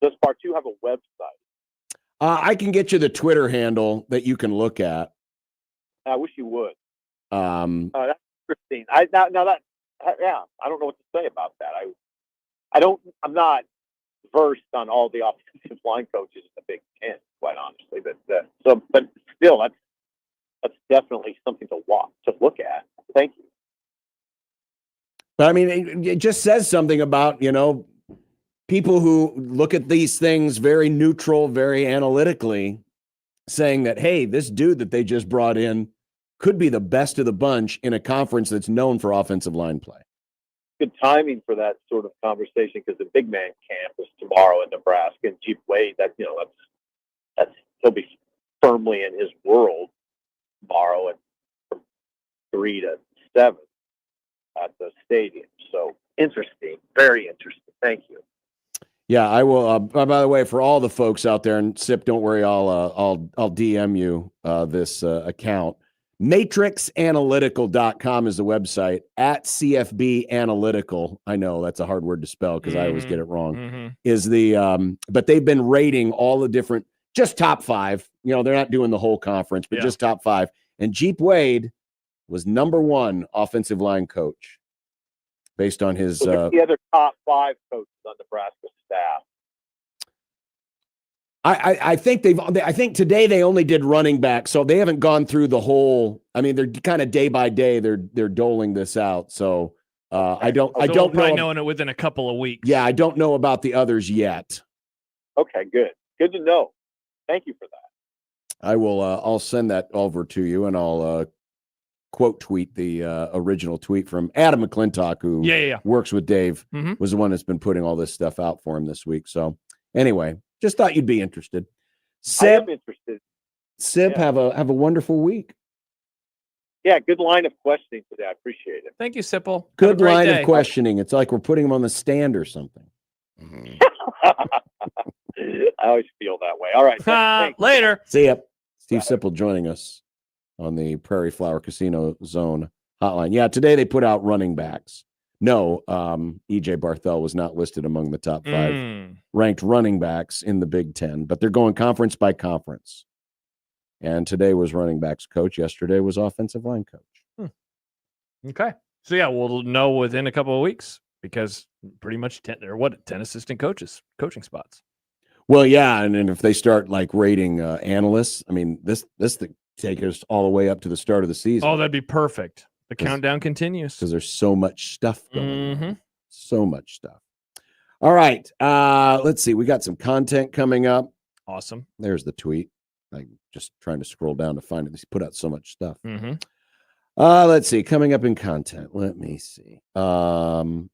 Does Bartu have a website? I can get you the Twitter handle that you can look at. I wish you would. That's interesting. I don't know what to say about that. I'm not versed on all the offensive line coaches in the Big Ten, quite honestly. But still, that's definitely something to look at. Thank you. But I mean, it just says something about, people who look at these things very neutral, very analytically, saying that, hey, this dude that they just brought in could be the best of the bunch in a conference that's known for offensive line play. Good timing for that sort of conversation, because the big man camp is tomorrow in Nebraska, and Jeep Wade, he'll be firmly in his world tomorrow and from 3 to 7 at the stadium. So interesting, very interesting. Thank you. Yeah, I will. By the way, for all the folks out there, and Sip, don't worry, I'll DM you this account. MatrixAnalytical.com is the website. At CFB Analytical, I know that's a hard word to spell because I always get it wrong. Is the but they've been rating all the different, just top 5. They're not doing the whole conference, but just top 5. And Jeep Wade was number 1 offensive line coach based on his. The other top 5 coaches on Nebraska staff. I think I think today they only did running back, so they haven't gone through the whole. I mean, they're kind of day by day they're doling this out. So I don't know. Knowing it within a couple of weeks. Yeah, I don't know about the others yet. Okay, good to know. Thank you for that. I will. I'll send that over to you, and I'll quote tweet the original tweet from Adam McClintock, who works with Dave, was the one that's been putting all this stuff out for him this week. So anyway. Just thought you'd be interested. I am interested. Sip, have a wonderful week. Yeah, good line of questioning today. I appreciate it. Thank you, Sipple. Good line of questioning. It's like we're putting him on the stand or something. I always feel that way. All right. Thanks. Later. See ya. Steve Sipple joining us on the Prairie Flower Casino Zone hotline. Yeah, today they put out running backs. No, E.J. Barthel was not listed among the top 5 ranked running backs in the Big Ten, but they're going conference by conference. And today was running backs coach. Yesterday was offensive line coach. Okay. So, we'll know within a couple of weeks because pretty much 10 assistant coaching spots. Well, yeah, and if they start rating analysts, I mean, this thing take us all the way up to the start of the season. Oh, that'd be perfect. The countdown continues. Because there's so much stuff going on. So much stuff. All right. Let's see. We got some content coming up. Awesome. There's the tweet. I'm just trying to scroll down to find it. He's put out so much stuff. Let's see. Coming up in content. Let me see. Hockey.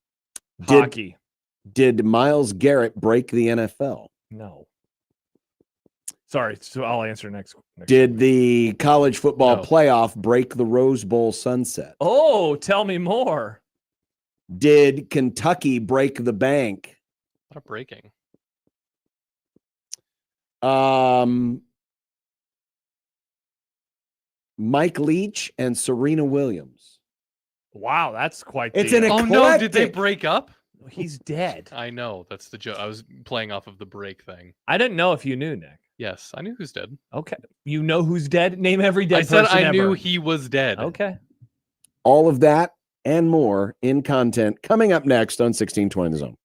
Did Myles Garrett break the NFL? No. Sorry, so I'll answer next. Did the college football No. playoff break the Rose Bowl sunset? Oh, tell me more. Did Kentucky break the bank? What a breaking. Mike Leach and Serena Williams. Wow, that's quite. It's the, an Oh no! Did they eclectic- break up? He's dead. I know. That's the joke. I was playing off of the break thing. I didn't know if you knew, Nick. Yes, I knew who's dead. Okay, you know who's dead. Name every dead I said person I knew ever. he was dead. Okay. All of that and more in content coming up next on 1620 The Zone.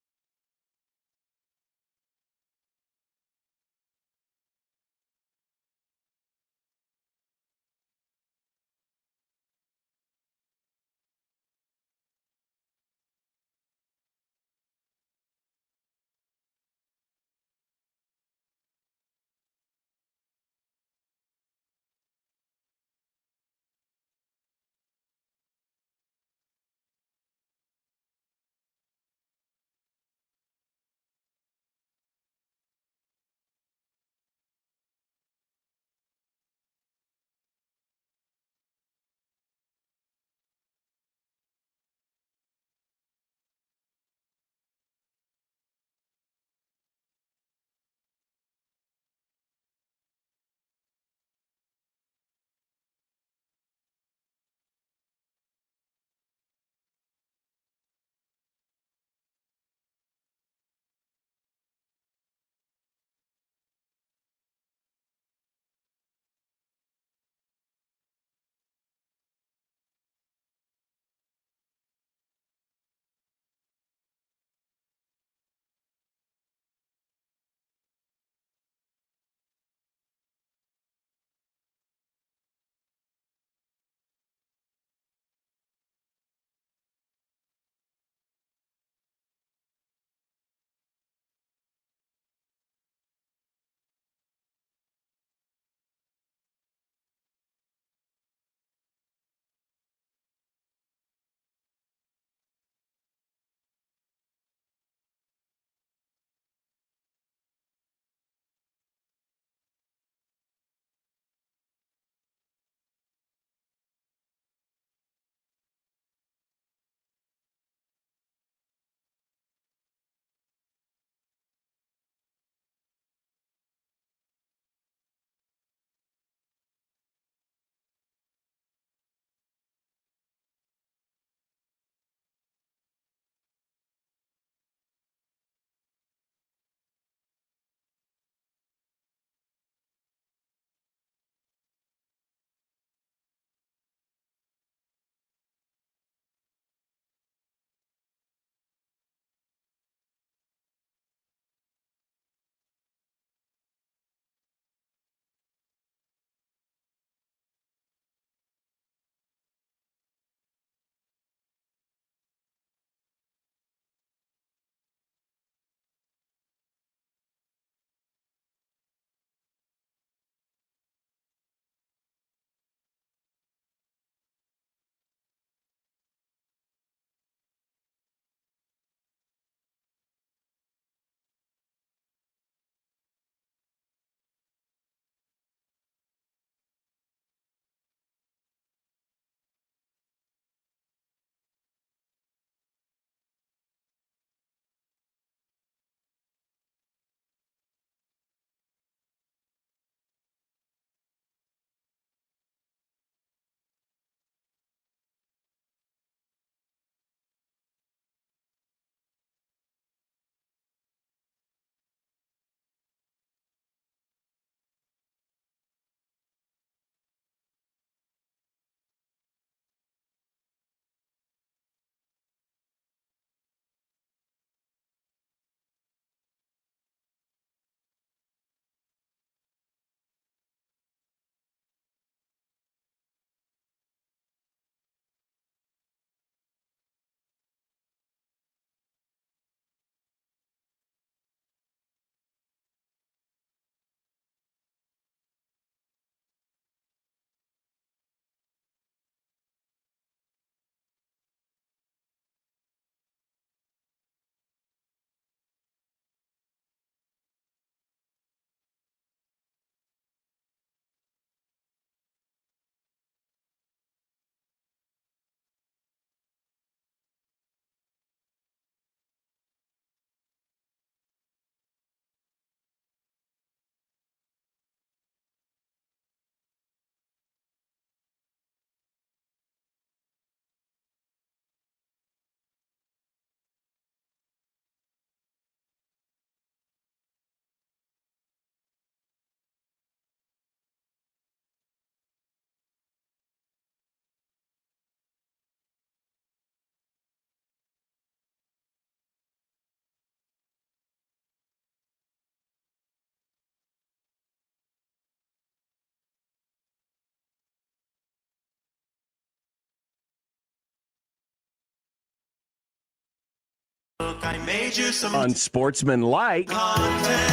Look, I made you some Unsportsmanlike content.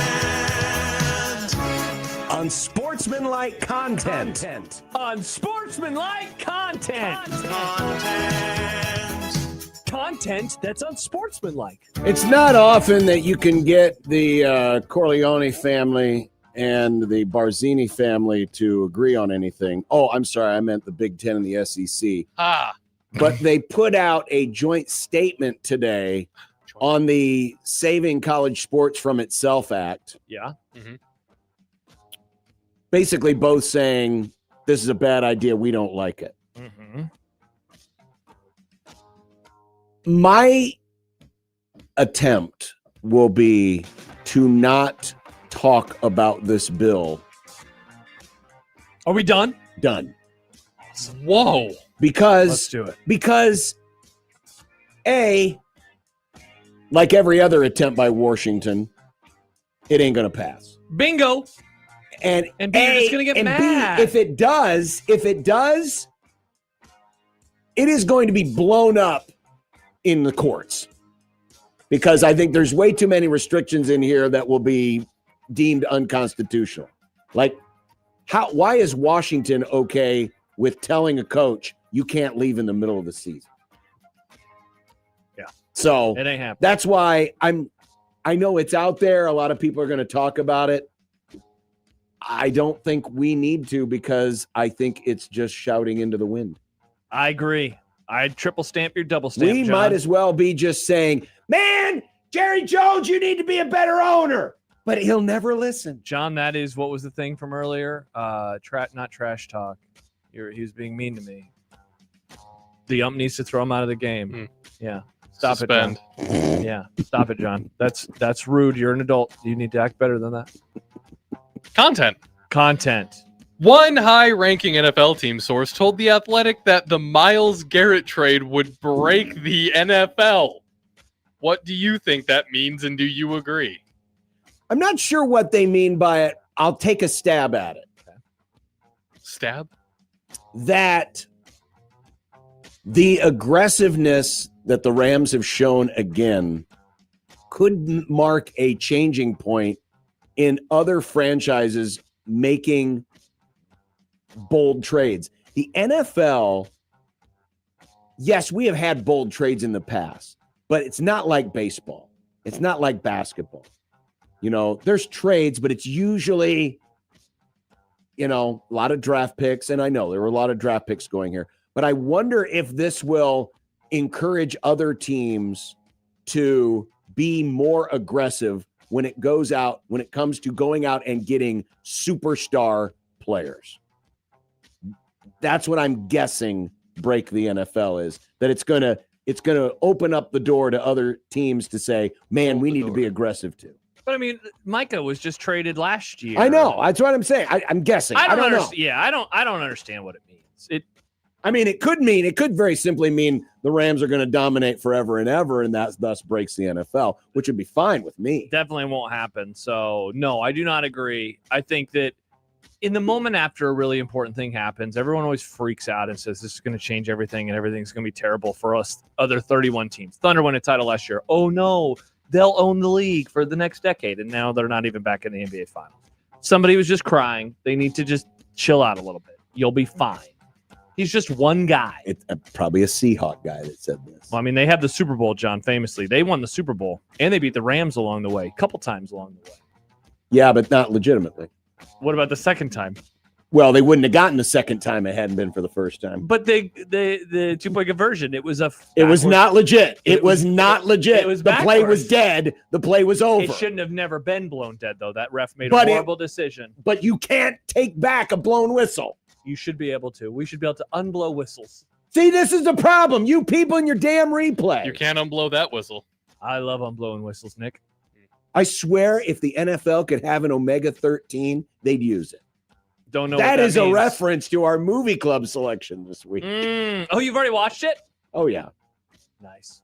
Unsportsmanlike content. Unsportsmanlike content. Content that's unsportsmanlike. It's not often that you can get the Corleone family and the Barzini family to agree on anything. Oh, I'm sorry. I meant the Big Ten and the SEC. But they put out a joint statement today on the Saving College Sports from Itself Act. Yeah. Basically, both saying this is a bad idea. We don't like it. My attempt will be to not talk about this bill. Are we done? Done. Whoa. Because Let's do it. Because like every other attempt by Washington, it ain't gonna pass. Bingo. And B, you're just gonna get mad. B, if it does, it is going to be blown up in the courts. Because I think there's way too many restrictions in here that will be deemed unconstitutional. Like, why is Washington okay with telling a coach you can't leave in the middle of the season? Yeah. So it ain't happening. That's why I know it's out there. A lot of people are going to talk about it. I don't think we need to, because I think it's just shouting into the wind. I agree. I'd triple stamp your double stamp. We John. might as well be just saying, man, Jerry Jones, you need to be a better owner. But he'll never listen. John, that is what was the thing from earlier? Not trash talk. He was being mean to me. The ump needs to throw him out of the game. Yeah. Stop Suspend. it, John. Yeah. Stop it, John. That's rude. You're an adult. You need to act better than that. Content. One high-ranking NFL team source told The Athletic that the Myles Garrett trade would break the NFL. What do you think that means, and do you agree? I'm not sure what they mean by it. I'll take a stab at it. Stab? That the aggressiveness that the Rams have shown again could mark a changing point in other franchises making bold trades. The NFL, yes, we have had bold trades in the past, but it's not like baseball. It's not like basketball. You know, there's trades, but it's usually, a lot of draft picks. And I know there were a lot of draft picks going here, but I wonder if this will encourage other teams to be more aggressive when it comes to going out and getting superstar players. That's what I'm guessing break the NFL is, that it's going to open up the door to other teams to say, man, we need to be aggressive too. But I mean, Micah was just traded last year. I know. That's what I'm saying. I'm guessing. I don't know. Yeah, I don't understand what it means. It could very simply mean the Rams are going to dominate forever and ever, and that thus breaks the NFL, which would be fine with me. Definitely won't happen. So, no, I do not agree. I think that in the moment after a really important thing happens, everyone always freaks out and says this is going to change everything and everything's going to be terrible for us other 31 teams. Thunder won a title last year. Oh, no, they'll own the league for the next decade, and now they're not even back in the NBA Finals. Somebody was just crying. They need to just chill out a little bit. You'll be fine. He's just one guy. It's probably a Seahawk guy that said this. Well, I mean, they have the Super Bowl, John, famously. They won the Super Bowl, and they beat the Rams along the way, a couple times along the way. Yeah, but not legitimately. What about the second time? Well, they wouldn't have gotten the second time it hadn't been for the first time. But the 2-point conversion, it was not legit. It was not legit. It was the play was dead. The play was over. It shouldn't have never been blown dead, though. That ref made a horrible decision. But you can't take back a blown whistle. You should be able to. We should be able to unblow whistles. See, this is the problem. You people in your damn replay. You can't unblow that whistle. I love unblowing whistles, Nick. I swear if the NFL could have an Omega 13, they'd use it. Don't know that what that is means. A reference to our movie club selection this week. Oh, you've already watched it? Oh, yeah. Nice.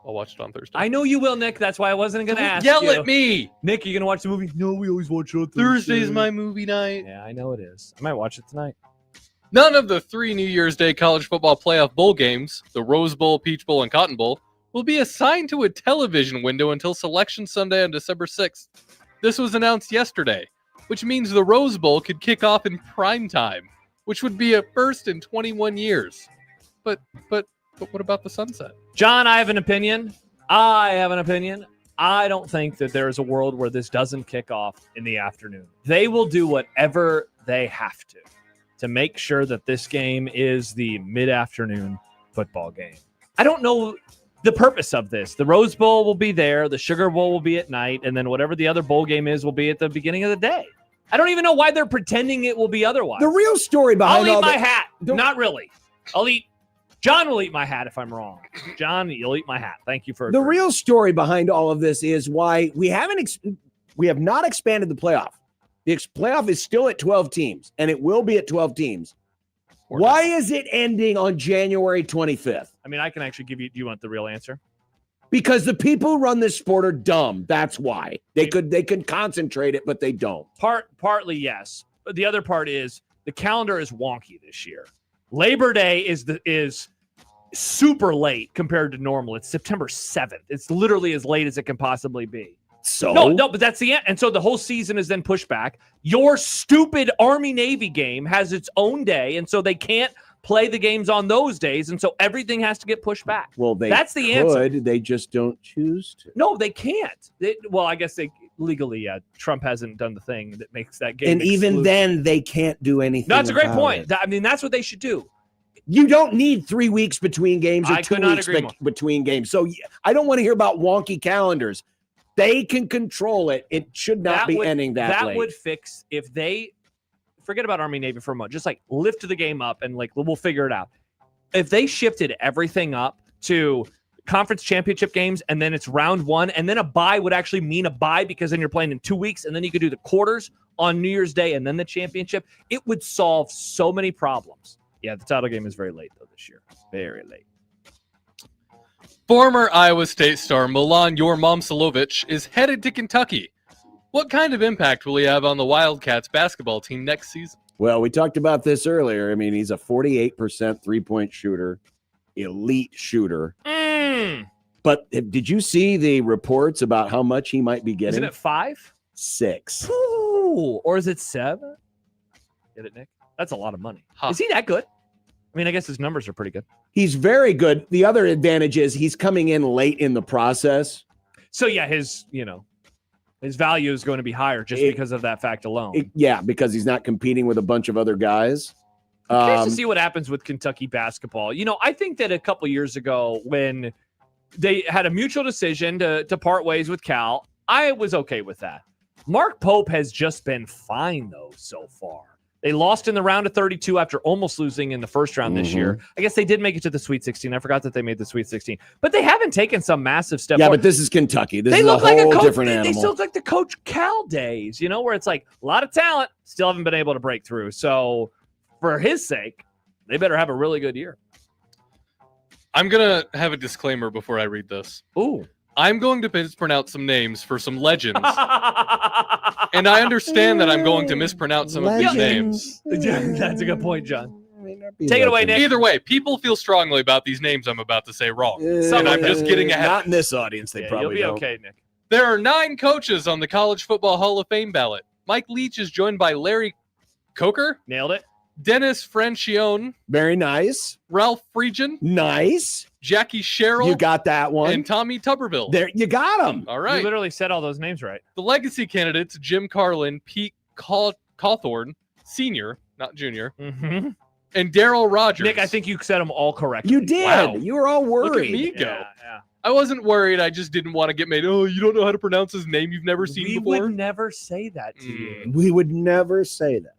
I'll watch it on Thursday. I know you will, Nick. That's why I wasn't going to ask Yell you. at me. Nick, you going to watch the movie? No, we always watch it on Thursday's my movie night. Yeah, I know it is. I might watch it tonight. None of the 3 New Year's Day college football playoff bowl games, the Rose Bowl, Peach Bowl, and Cotton Bowl, will be assigned to a television window until Selection Sunday on December 6th. This was announced yesterday, which means the Rose Bowl could kick off in prime time, which would be a first in 21 years. But what about the sunset? John, I have an opinion. I don't think that there is a world where this doesn't kick off in the afternoon. They will do whatever they have to make sure that this game is the mid-afternoon football game. I don't know the purpose of this. The Rose Bowl will be there. The Sugar Bowl will be at night. And then whatever the other bowl game is will be at the beginning of the day. I don't even know why they're pretending it will be otherwise. The real story behind I'll all eat my that- hat. Not really. John will eat my hat if I'm wrong. John, you'll eat my hat. Thank you for the real story behind all of this is why we have not expanded the playoff. The playoff is still at 12 teams, and it will be at 12 teams. Why is it ending on January 25th? I mean, I can actually give you. Do you want the real answer? Because the people who run this sport are dumb. That's why. They could concentrate it, but they don't. Partly yes. But the other part is the calendar is wonky this year. Labor Day is super late compared to normal. It's September 7th. It's literally as late as it can possibly be. So no, but that's the end. And so the whole season is then pushed back. Your stupid Army-Navy game has its own day, and so they can't play the games on those days, and so everything has to get pushed back. Well, that's the answer. They just don't choose to. No, they can't. I guess they legally, Trump hasn't done the thing that makes that game. And even then, they can't do anything. No, that's a great about point. it. I mean, that's what they should do. You don't need 3 weeks between games or I 2 could not weeks agree more. between games. So I don't want to hear about wonky calendars. They can control it. It should not be ending that late. That would fix if they forget about Army Navy for a moment. Just like lift the game up and like we'll figure it out. If they shifted everything up to conference championship games and then it's round one and then a bye would actually mean a bye because then you're playing in 2 weeks and then you could do the quarters on New Year's Day and then the championship, it would solve so many problems. Yeah, the title game is very late though this year. Very late. Former Iowa State star Milan Momcilovic is headed to Kentucky. What kind of impact will he have on the Wildcats basketball team next season? Well, we talked about this earlier. I mean, he's a 48% three-point shooter, elite shooter. But did you see the reports about how much he might be getting? Isn't it 5? 6. Ooh, or is it 7? Get it, Nick? That's a lot of money. Is he that good? I mean, I guess his numbers are pretty good. He's very good. The other advantage is he's coming in late in the process. So yeah, his value is going to be higher just because of that fact alone. Because he's not competing with a bunch of other guys. I'm curious to see what happens with Kentucky basketball. I think that a couple years ago when they had a mutual decision to part ways with Cal, I was okay with that. Mark Pope has just been fine, though, so far. They lost in the round of 32 after almost losing in the first round this year. I guess they did make it to the Sweet 16. I forgot that they made the Sweet 16. But they haven't taken some massive step forward. But this is Kentucky. This they is look a like whole coach, different They animal. still look like the Coach Cal days, where it's like a lot of talent, still haven't been able to break through. So for his sake, they better have a really good year. I'm going to have a disclaimer before I read this. Ooh. I'm going to mispronounce some names for some legends. And I understand that I'm going to mispronounce some of these names. That's a good point, John. Take it away, Nick. Either way, people feel strongly about these names I'm about to say wrong. And I'm just getting ahead. Not in this audience. They probably You'll be don't. okay, Nick. There are 9 coaches on the College Football Hall of Fame ballot. Mike Leach is joined by Larry Coker. Nailed it. Dennis Francione. Very nice. Ralph Friedgen. Nice. Jackie Sherrill. You got that one. And Tommy Tuberville. There, you got them. All right. You literally said all those names right. The legacy candidates, Jim Carlin, Pete Cawthorn, Sr., not Junior, and Daryl Rogers. Nick, I think you said them all correctly. You did. Wow. You were all worried. Look at me go. Yeah. I wasn't worried. I just didn't want to get made. Oh, you don't know how to pronounce his name you've never seen before? We would never say that to you. We would never say that.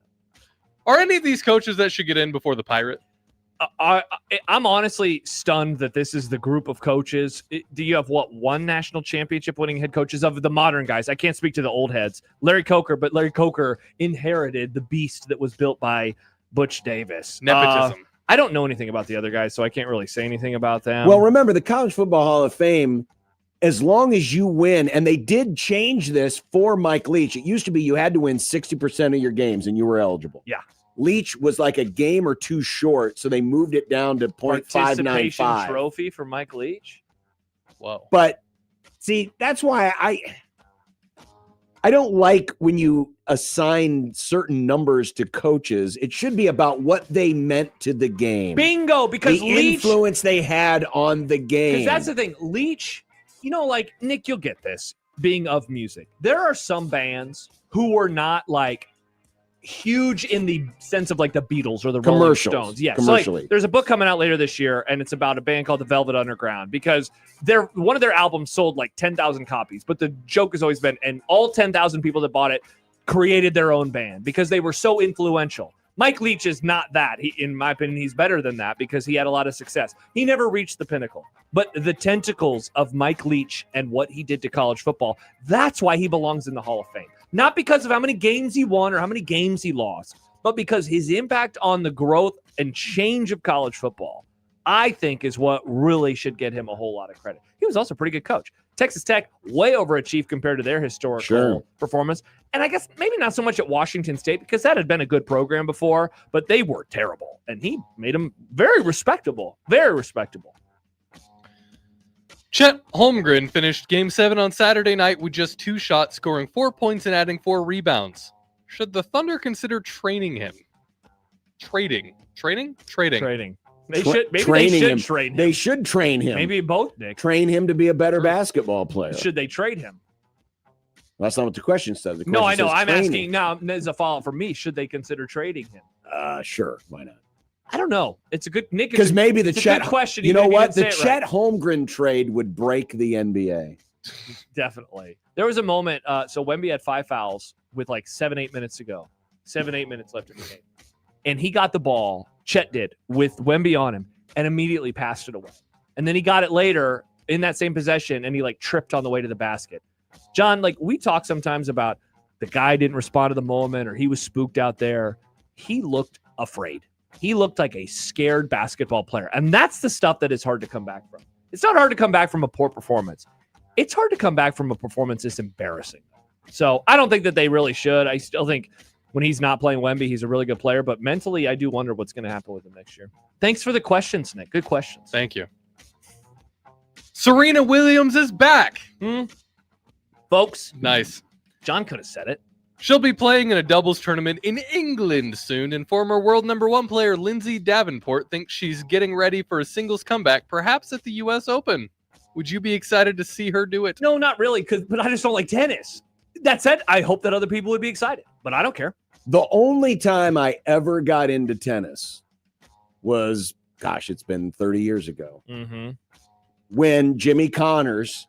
Are any of these coaches that should get in before the Pirate? I'm honestly stunned that this is the group of coaches. Do you have one national championship winning head coaches of the modern guys? I can't speak to the old heads. Larry Coker, but Larry Coker inherited the beast that was built by Butch Davis. Nepotism. I don't know anything about the other guys, so I can't really say anything about them. Well, remember the College Football Hall of Fame, as long as you win, and they did change this for Mike Leach. It used to be you had to win 60% of your games and you were eligible. Yeah. Leach was like a game or two short, so they moved it down to participation .595. trophy for Mike Leach. Whoa. But see, that's why I don't like when you assign certain numbers to coaches. It should be about what they meant to the game. Bingo, because the Leach, influence they had on the game. Because that's the thing. Leach, like Nick, you'll get this, being of music. There are some bands who are not like huge in the sense of like the Beatles or the Rolling Commercials. Stones. Yes. Commercially. So, there's a book coming out later this year, and it's about a band called the Velvet Underground, because one of their albums sold like 10,000 copies. But the joke has always been, and all 10,000 people that bought it created their own band because they were so influential. Mike Leach is not that. In my opinion, he's better than that because he had a lot of success. He never reached the pinnacle. But the tentacles of Mike Leach and what he did to college football, that's why he belongs in the Hall of Fame. Not because of how many games he won or how many games he lost, but because his impact on the growth and change of college football, I think, is what really should get him a whole lot of credit. He was also a pretty good coach. Texas Tech, way overachieved compared to their historical performance. And I guess maybe not so much at Washington State because that had been a good program before, but they were terrible. And he made them very respectable. Very respectable. Chet Holmgren finished Game 7 on Saturday night with just 2 shots, scoring 4 points and adding 4 rebounds. Should the Thunder consider training him? Trading. They should trade him. They should train him. Maybe both, Nick. Train him to be a better basketball player. Should they trade him? Well, that's not what the question says. The question No, I know. says I'm training. asking now as a follow-up for me. Should they consider trading him? Sure. Why not? I don't know. It's a good Nick. Because maybe the Chet question. You know what? The Chet Chet Holmgren trade would break the NBA. Definitely. There was a moment. So Wemby had 5 fouls with like 7-8 minutes to go. 7-8 minutes left in the game, and he got the ball. Chet did with Wemby on him, and immediately passed it away. And then he got it later in that same possession, and he like tripped on the way to the basket. John, like we talk sometimes about the guy didn't respond to the moment or he was spooked out there. He looked afraid. He looked like a scared basketball player. And that's the stuff that is hard to come back from. It's not hard to come back from a poor performance. It's hard to come back from a performance that's embarrassing. So I don't think that they really should. I still think when he's not playing Wemby, he's a really good player. But mentally, I do wonder what's going to happen with him next year. Thanks for the questions, Nick. Good questions. Thank you. Serena Williams is back. Folks. Nice. John could have said it. She'll be playing in a doubles tournament in England soon, and former world #1 player Lindsay Davenport thinks she's getting ready for a singles comeback, perhaps at the U.S. Open. Would you be excited to see her do it? No, not really, but I just don't like tennis. That said, I hope that other people would be excited, but I don't care. The only time I ever got into tennis was, it's been 30 years ago, when Jimmy Connors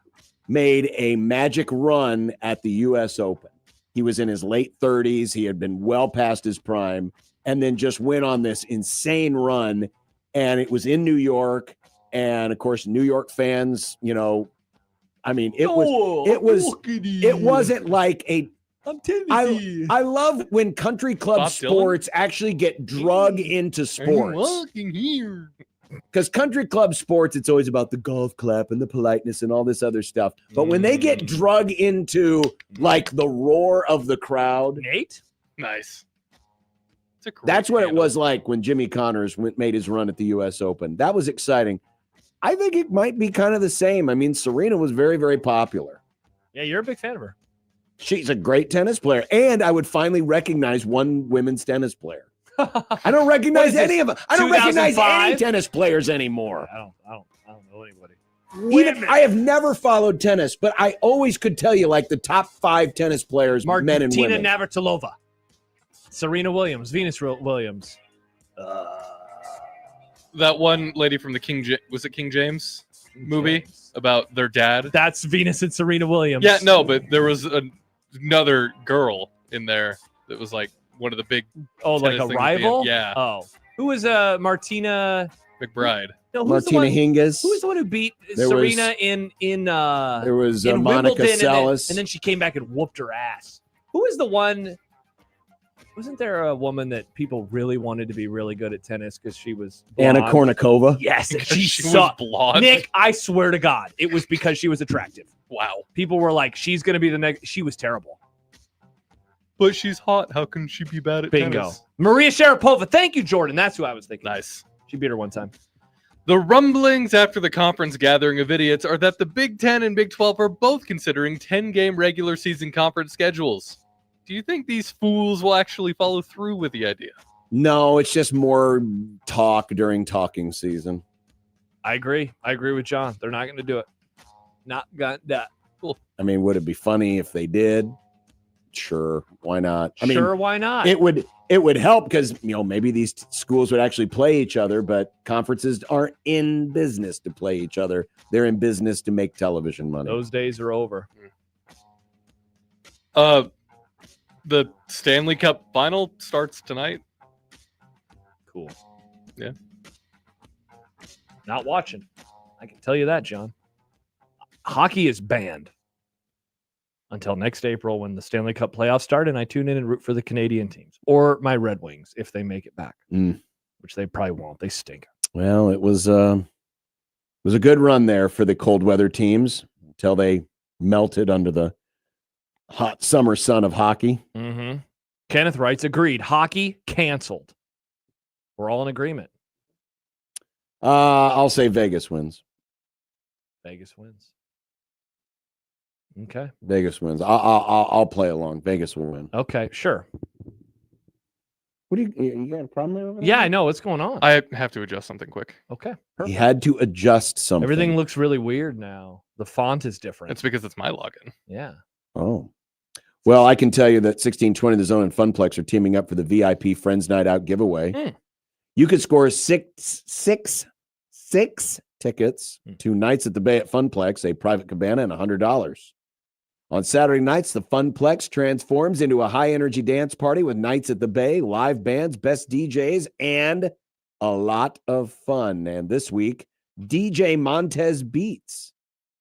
made a magic run at the U.S. Open. He was in his late 30s. He had been well past his prime and then just went on this insane run. And it was in New York. And of course, New York fans, it wasn't like I love when country club Bob sports actually get drug into sports. Because country club sports, it's always about the golf clap and the politeness and all this other stuff. But when they get drug into like the roar of the crowd, Nate, nice. That's what it was like when Jimmy Connors made his run at the U.S. Open. That was exciting. I think it might be kind of the same. I mean, Serena was very, very popular. Yeah, you're a big fan of her. She's a great tennis player, and I would finally recognize one women's tennis player. I don't recognize any of them. I don't recognize any tennis players anymore. I don't know anybody. Even I have never followed tennis, but I always could tell you like the top 5 tennis players, men and women. Martina Navratilova, Serena Williams, Venus Williams. That one lady from the King James movie about their dad. That's Venus and Serena Williams. Yeah, no, but there was another girl in there that was like one of the big. Oh, like a rival? Yeah. Oh, who was Martina McBride? No, Martina Hingis. Who was the one who beat Serena in there was in Monica Wimbledon, Seles, and then she came back and whooped her ass. Who is the one? Wasn't there a woman that people really wanted to be really good at tennis because she was blonde? Anna Kournikova. Yes, she was blonde. Nick, I swear to God, it was because she was attractive. Wow. People were like, she's going to be the next. She was terrible. But she's hot. How can she be bad at Bingo. tennis? Maria Sharapova. Thank you, Jordan. That's who I was thinking. Nice. She beat her one time. The rumblings after the conference gathering of idiots are that the Big Ten and Big 12 are both considering 10-game regular season conference schedules. Do you think these fools will actually follow through with the idea? No, it's just more talk during talking season. I agree. I agree with John. They're not going to do it. Not going to do it. Cool. I mean, would it be funny if they did? Sure, why not? I Sure, mean, why not? It would help because maybe these schools would actually play each other, but conferences aren't in business to play each other. They're in business to make television money. Those days are over. The Stanley Cup final starts tonight. Cool. Yeah. Not watching. I can tell you that, John. Hockey is banned until next April when the Stanley Cup playoffs start, and I tune in and root for the Canadian teams or my Red Wings if they make it back, which they probably won't. They stink. Well, it was a good run there for the cold weather teams until they melted under the hot summer sun of hockey. Mm-hmm. Kenneth writes, agreed. Hockey canceled. We're all in agreement. I'll say Vegas wins. Vegas wins. Okay. Vegas wins. I'll play along. Vegas will win. Okay, sure. What do you got a problem there? Over there? Yeah, I know. What's going on? I have to adjust something quick. Okay. He Perfect. had to adjust something. Everything looks really weird now. The font is different. It's because it's my login. Yeah. Oh. Well, I can tell you that 1620 The Zone and Funplex are teaming up for the VIP Friends Night Out giveaway. You could score six tickets to Nights at the Bay at Funplex, a private cabana, and $100. On Saturday nights, the Funplex transforms into a high-energy dance party with Nights at the Bay, live bands, best DJs, and a lot of fun. And this week, DJ Montez Beats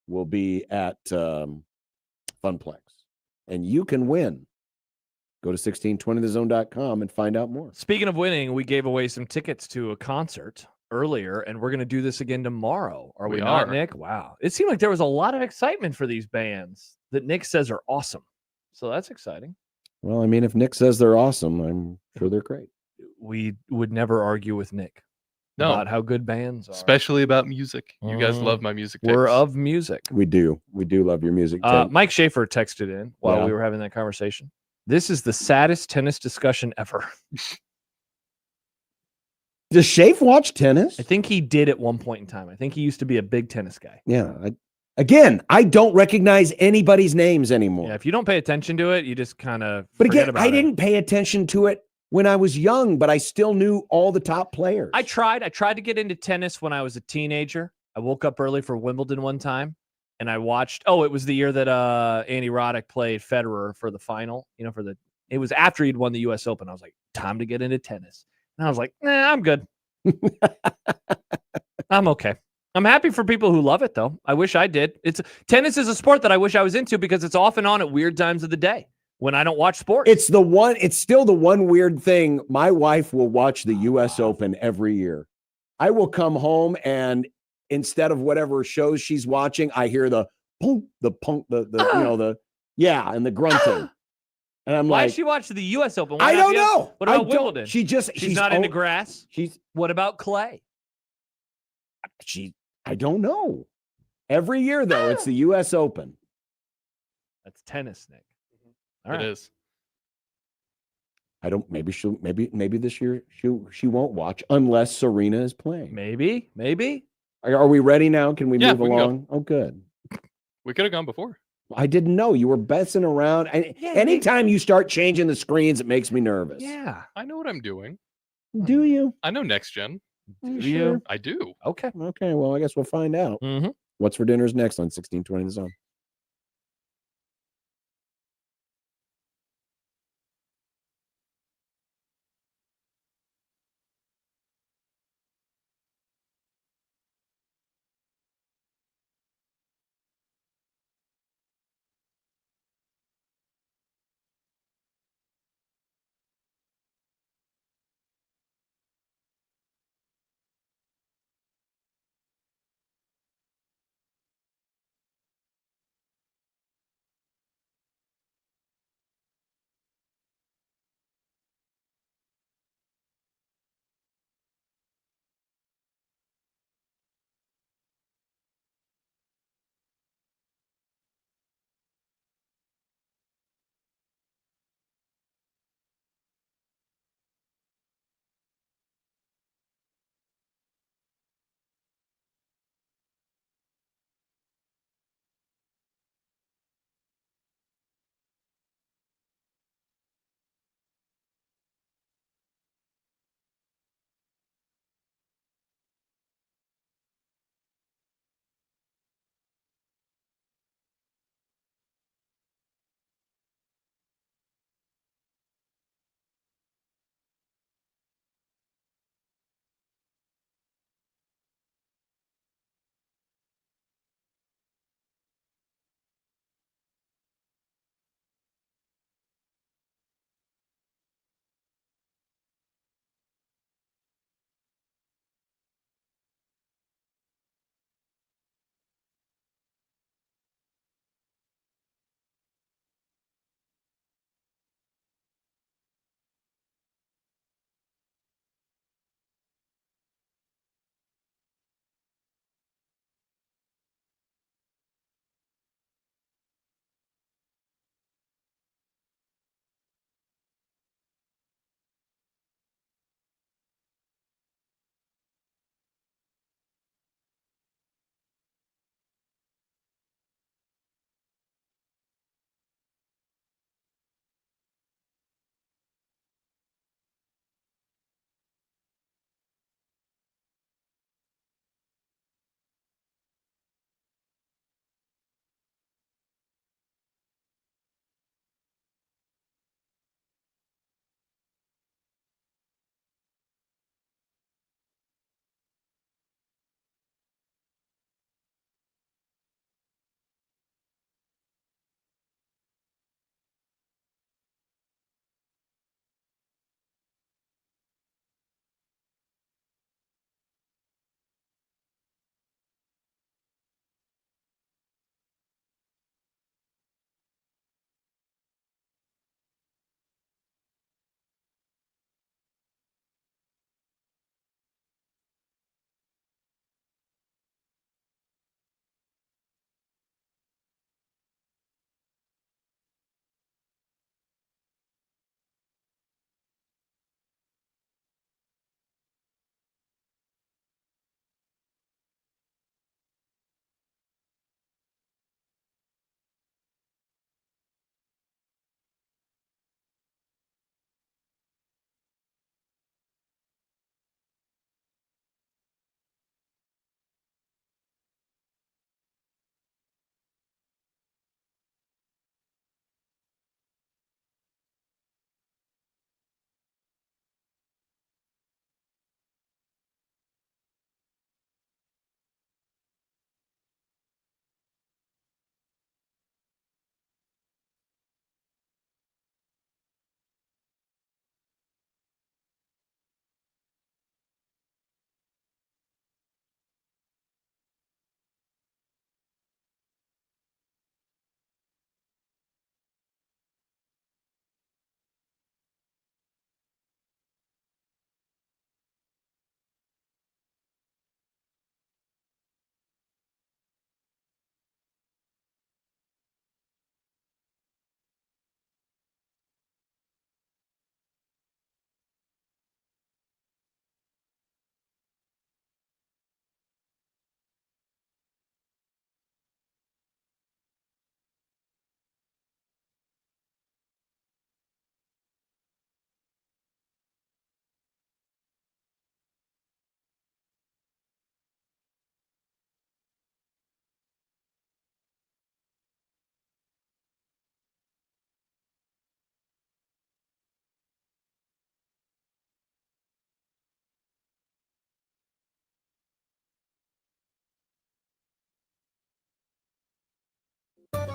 will be at Funplex. And you can win. Go to 1620thezone.com and find out more. Speaking of winning, we gave away some tickets to a concert earlier, and we're going to do this again tomorrow. Are we not, Nick? Wow. It seemed like there was a lot of excitement for these bands that Nick says are awesome. So that's exciting. Well, I mean, if Nick says they're awesome, I'm sure they're great. We would never argue with Nick about how good bands are. Especially about music. You guys love my music We're takes. of music. We do. We do love your music. Mike Schaefer texted in while we were having that conversation. This is the saddest tennis discussion ever. Does Schaefer watch tennis? I think he did at one point in time. I think he used to be a big tennis guy. Yeah. I don't recognize anybody's names anymore. Yeah, if you don't pay attention to it, you just kind of But again, I didn't pay attention to it when I was young, but I still knew all the top players. I tried to get into tennis when I was a teenager. I woke up early for Wimbledon one time, and I watched. Oh, it was the year that Andy Roddick played Federer for the final. It was after he'd won the U.S. Open. I was like, time to get into tennis, and I was like, nah, I'm good. I'm okay. I'm happy for people who love it, though. I wish I did. Tennis is a sport that I wish I was into because it's off and on at weird times of the day when I don't watch sports. It's still the one weird thing. My wife will watch the U.S. Open every year. I will come home and instead of whatever shows she's watching, I hear the punk, and the grunting. And I'm Why like, does she watch the U.S. Open? I don't know. What about Wimbledon? She's not into grass. What about clay? I don't know. Every year though, it's the U.S. Open. That's tennis, Nick. All right. It is. I don't. Maybe this year she won't watch unless Serena is playing. Maybe. Are we ready now? Can we move we can along? Oh, good. We could have gone before. I didn't know you were messing around. Anytime you start changing the screens, it makes me nervous. Yeah, I know what I'm doing. Do you? I know next gen. Do you? I do. Okay. Well, I guess we'll find out. What's for dinner's next on 1620 The Zone.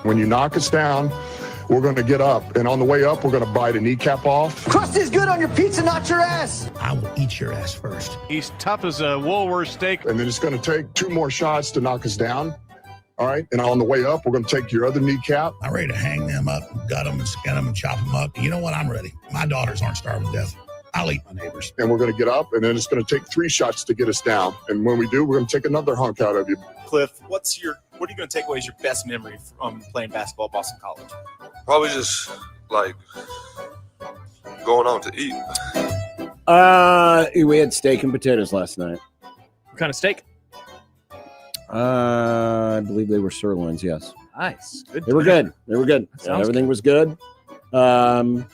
When you knock us down, we're going to get up. And on the way up, we're going to bite a kneecap off. Crust is good on your pizza, not your ass. I will eat your ass first. He's tough as a Woolworth steak. And then it's going to take 2 more shots to knock us down. All right. And on the way up, we're going to take your other kneecap. I'm ready to hang them up, gut them, and skin them, and chop them up. You know what? I'm ready. My daughters aren't starving to death. I'll eat my neighbors. And we're going to get up, and then it's going to take 3 shots to get us down. And when we do, we're going to take another hunk out of you. Cliff, what are you going to take away as your best memory from playing basketball at Boston College? Probably just like going out to eat. We had steak and potatoes last night. What kind of steak? I believe they were sirloins. Yes. Nice. Good. They were good. They were good. Everything was good. I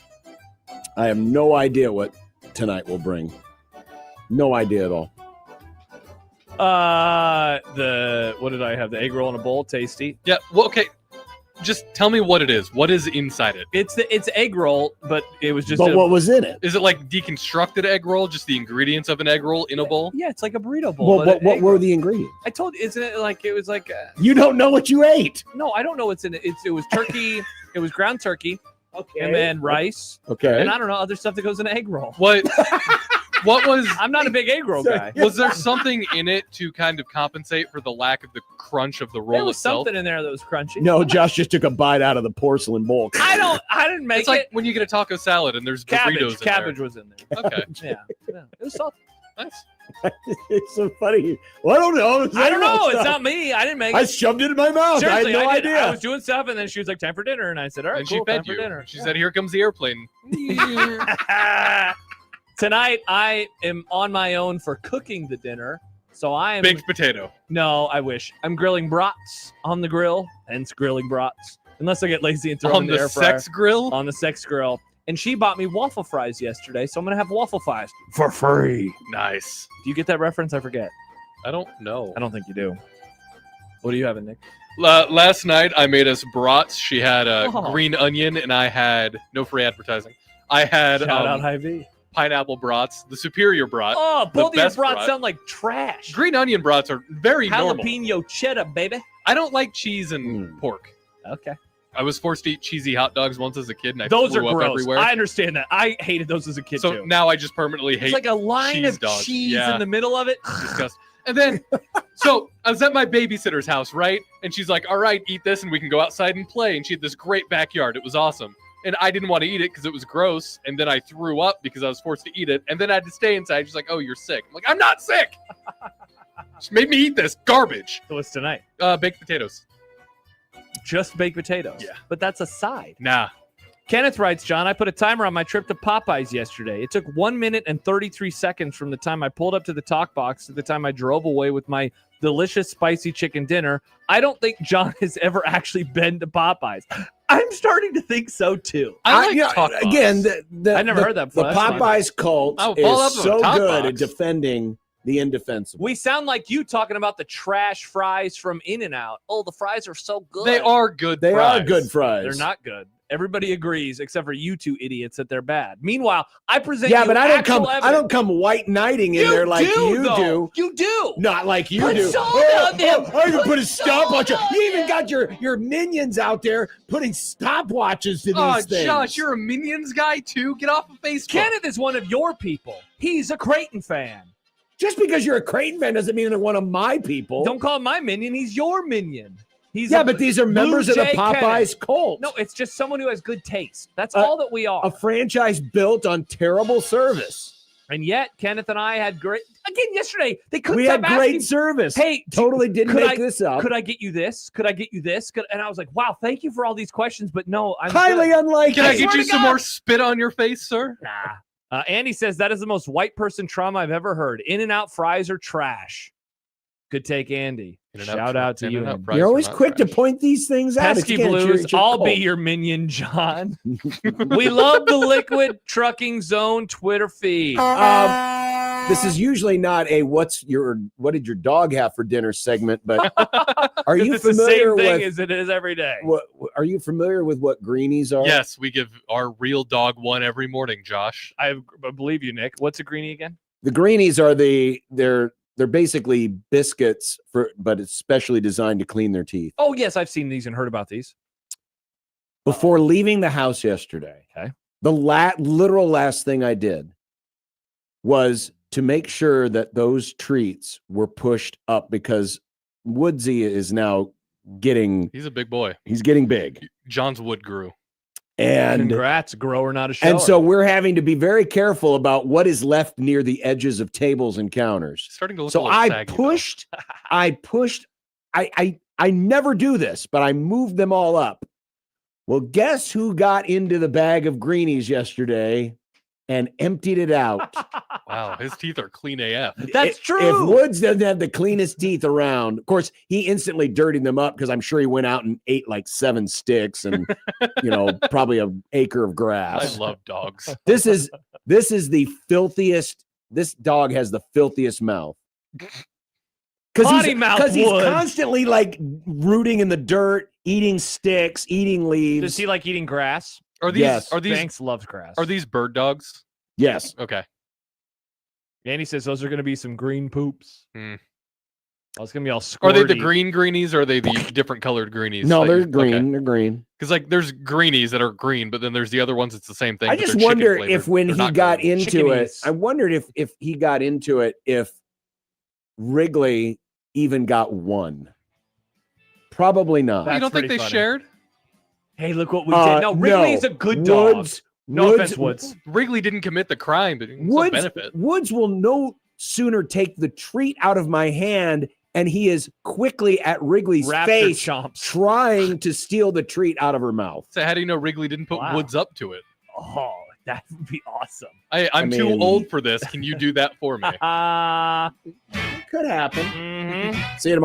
have no idea what tonight will bring. No idea at all. What did I have? The egg roll in a bowl, tasty. Yeah. Well, okay. Just tell me what it is. What is inside it? It's egg roll, but it was just. But what was in it? Is it like deconstructed egg roll? Just the ingredients of an egg roll in a bowl? Yeah, it's like a burrito bowl. Well, what were the ingredients? I told you, isn't it like it was like? You don't know what you ate. No, I don't know what's in it. It was turkey. It was ground turkey. Okay. And then rice. Okay. And I don't know other stuff that goes in an egg roll. What was? I'm not a big egg roll guy. Was there something in it to kind of compensate for the lack of the crunch of the roll There was itself? something in there that was crunchy. No, Josh just took a bite out of the porcelain bowl. I didn't make It's like when you get a taco salad and there's Doritos Cabbage in was in there. there. Okay. Yeah. It was salty. Nice. It's so funny. Well, I don't know. I don't know. It's not me. I didn't make it. I shoved it in my mouth. Seriously, I had no did. idea. I was doing stuff, and then she was like, "Time for dinner," and I said, "All right, And cool, she fed time for you. dinner." She said, "Here comes the airplane." Tonight, I am on my own for cooking the dinner, so I am Baked potato. No, I wish I'm grilling brats on the grill, hence grilling brats. Unless I get lazy and throw On them in the the air fryer. sex grill? On the sex grill. And she bought me waffle fries yesterday, so I'm gonna have waffle fries for free. Nice. Do you get that reference? I forget. I don't know. I don't think you do. What are you having, Nick? Last night I made us brats. She had a Oh. green onion, and I had no free advertising. I had Shout out Hy-Vee. pineapple brats, the superior brat. Oh, the both of your best brats brat. sound like trash. Green onion brats are very normal. Jalapeno cheddar, baby. I don't like cheese and pork. Okay. I was forced to eat cheesy hot dogs once as a kid, and I Those are threw up gross. everywhere. I understand that. I hated those as a kid so too. now I just permanently hate It's like a line cheese of dogs. cheese Yeah. in the middle of it. Disgusting. And then, so I was at my babysitter's house, right? And she's like, "All right, eat this, and we can go outside and play." And she had this great backyard. It was awesome. And I didn't want to eat it because it was gross. And then I threw up because I was forced to eat it. And then I had to stay inside. She's like, "Oh, you're sick." I'm like, "I'm not sick." She made me eat this garbage. So what's tonight? Baked potatoes. Just baked potatoes. Yeah. But that's a side. Nah. Kenneth writes, John, I put a timer on my trip to Popeyes yesterday. It took 1 minute and 33 seconds from the time I pulled up to the talk box to the time I drove away with my delicious spicy chicken dinner. I don't think John has ever actually been to Popeyes. I'm starting to think so too. Again, I never heard that before. The That's fine. Popeyes cult I'll follow up is with a so talk good box. at defending the indefensible. We sound like you talking about the trash fries from In-N-Out. Oh, the fries are so good. They are good They fries. are good fries. They're not good. Everybody agrees except for you two idiots that they're bad. Meanway, I present Yeah, you but I don't actual come. I evidence. don't come white knighting in You there like do, you though. do. You do. Not like you Put do. soda on them. I even put a Put stopwatch. soda on You even got your minions out there putting stopwatches to Oh, these things. Josh, you're a Minions guy too? Get off of Facebook. Kenneth is one of your people. He's a Creighton fan. Just because you're a Creighton fan doesn't mean they're one of my people. Don't call him my minion. He's your minion. He's Yeah, a but these are Blue members of the Jay Popeyes Kenneth. cult. No, it's just someone who has good taste. That's all that we are. A franchise built on terrible service. And yet, Kenneth and I had great. Again, yesterday they couldn't. We had stop great asking, service. Hey, totally didn't could make this up. Could I get you this? Could I get you this? And I was like, wow, thank you for all these questions, but no, I'm Highly good. unlikely. Can I get swear you to some God. more spit on your face, sir? Nah. Andy says that is the most white person trauma I've ever heard. In-N-Out fries are trash. Good take, Andy. In-N-Out Shout out to you. In-N-Out Andy. fries You're are always not quick trash. to point these things out. Pesky Again, it's Blues, your I'll be cult. your minion, John. We love the Liquid Trucking Zone Twitter feed. This is usually not a what did your dog have for dinner segment, but are you it's the familiar same thing with as it is every day. what? Are you familiar with what greenies are? Yes, we give our real dog one every morning, Josh. I believe you, Nick. What's a greenie again? The greenies are they're they're basically biscuits but it's specially designed to clean their teeth. Oh, yes, I've seen these and heard about these. Before leaving the house yesterday, the literal last thing I did was to make sure that those treats were pushed up because Woodsy is now getting. He's a big boy. He's getting big. John's wood grew. And congrats, grower, not a shower. And so we're having to be very careful about what is left near the edges of tables and counters. Starting to look a so little I saggy, pushed, I never do this, but I moved them all up. Well, guess who got into the bag of greenies yesterday and emptied it out? Wow, his teeth are clean AF. That's true. If Woods doesn't have the cleanest teeth around, of course, he instantly dirtied them up because I'm sure he went out and ate like 7 sticks and, probably an acre of grass. I love dogs. This is the filthiest. This dog has the filthiest mouth. Because he's constantly like rooting in the dirt, eating sticks, eating leaves. Does he like eating grass? Are these Banks loves grass. Are these bird dogs? Yes. Okay. Andy says those are going to be some green poops. Hmm. Oh, it's going to be all squirty. Are they the green greenies or are they the different colored greenies? No, they're green. Okay. They're green. Because like there's greenies that are green, but then there's the other ones. It's the same thing. I just wonder if when he got into it, I wondered if he got into it, if Wrigley even got one. Probably not. You don't think they shared? Hey, look what we did. No, Wrigley's a good dog. No offense, Woods. Wrigley didn't commit the crime, but it's a benefit. Woods will no sooner take the treat out of my hand, and he is quickly at Wrigley's face, trying to steal the treat out of her mouth. So how do you know Wrigley didn't put Woods up to it? Oh, that would be awesome. I'm too old for this. Can you do that for me? Could happen. Mm-hmm. See you tomorrow.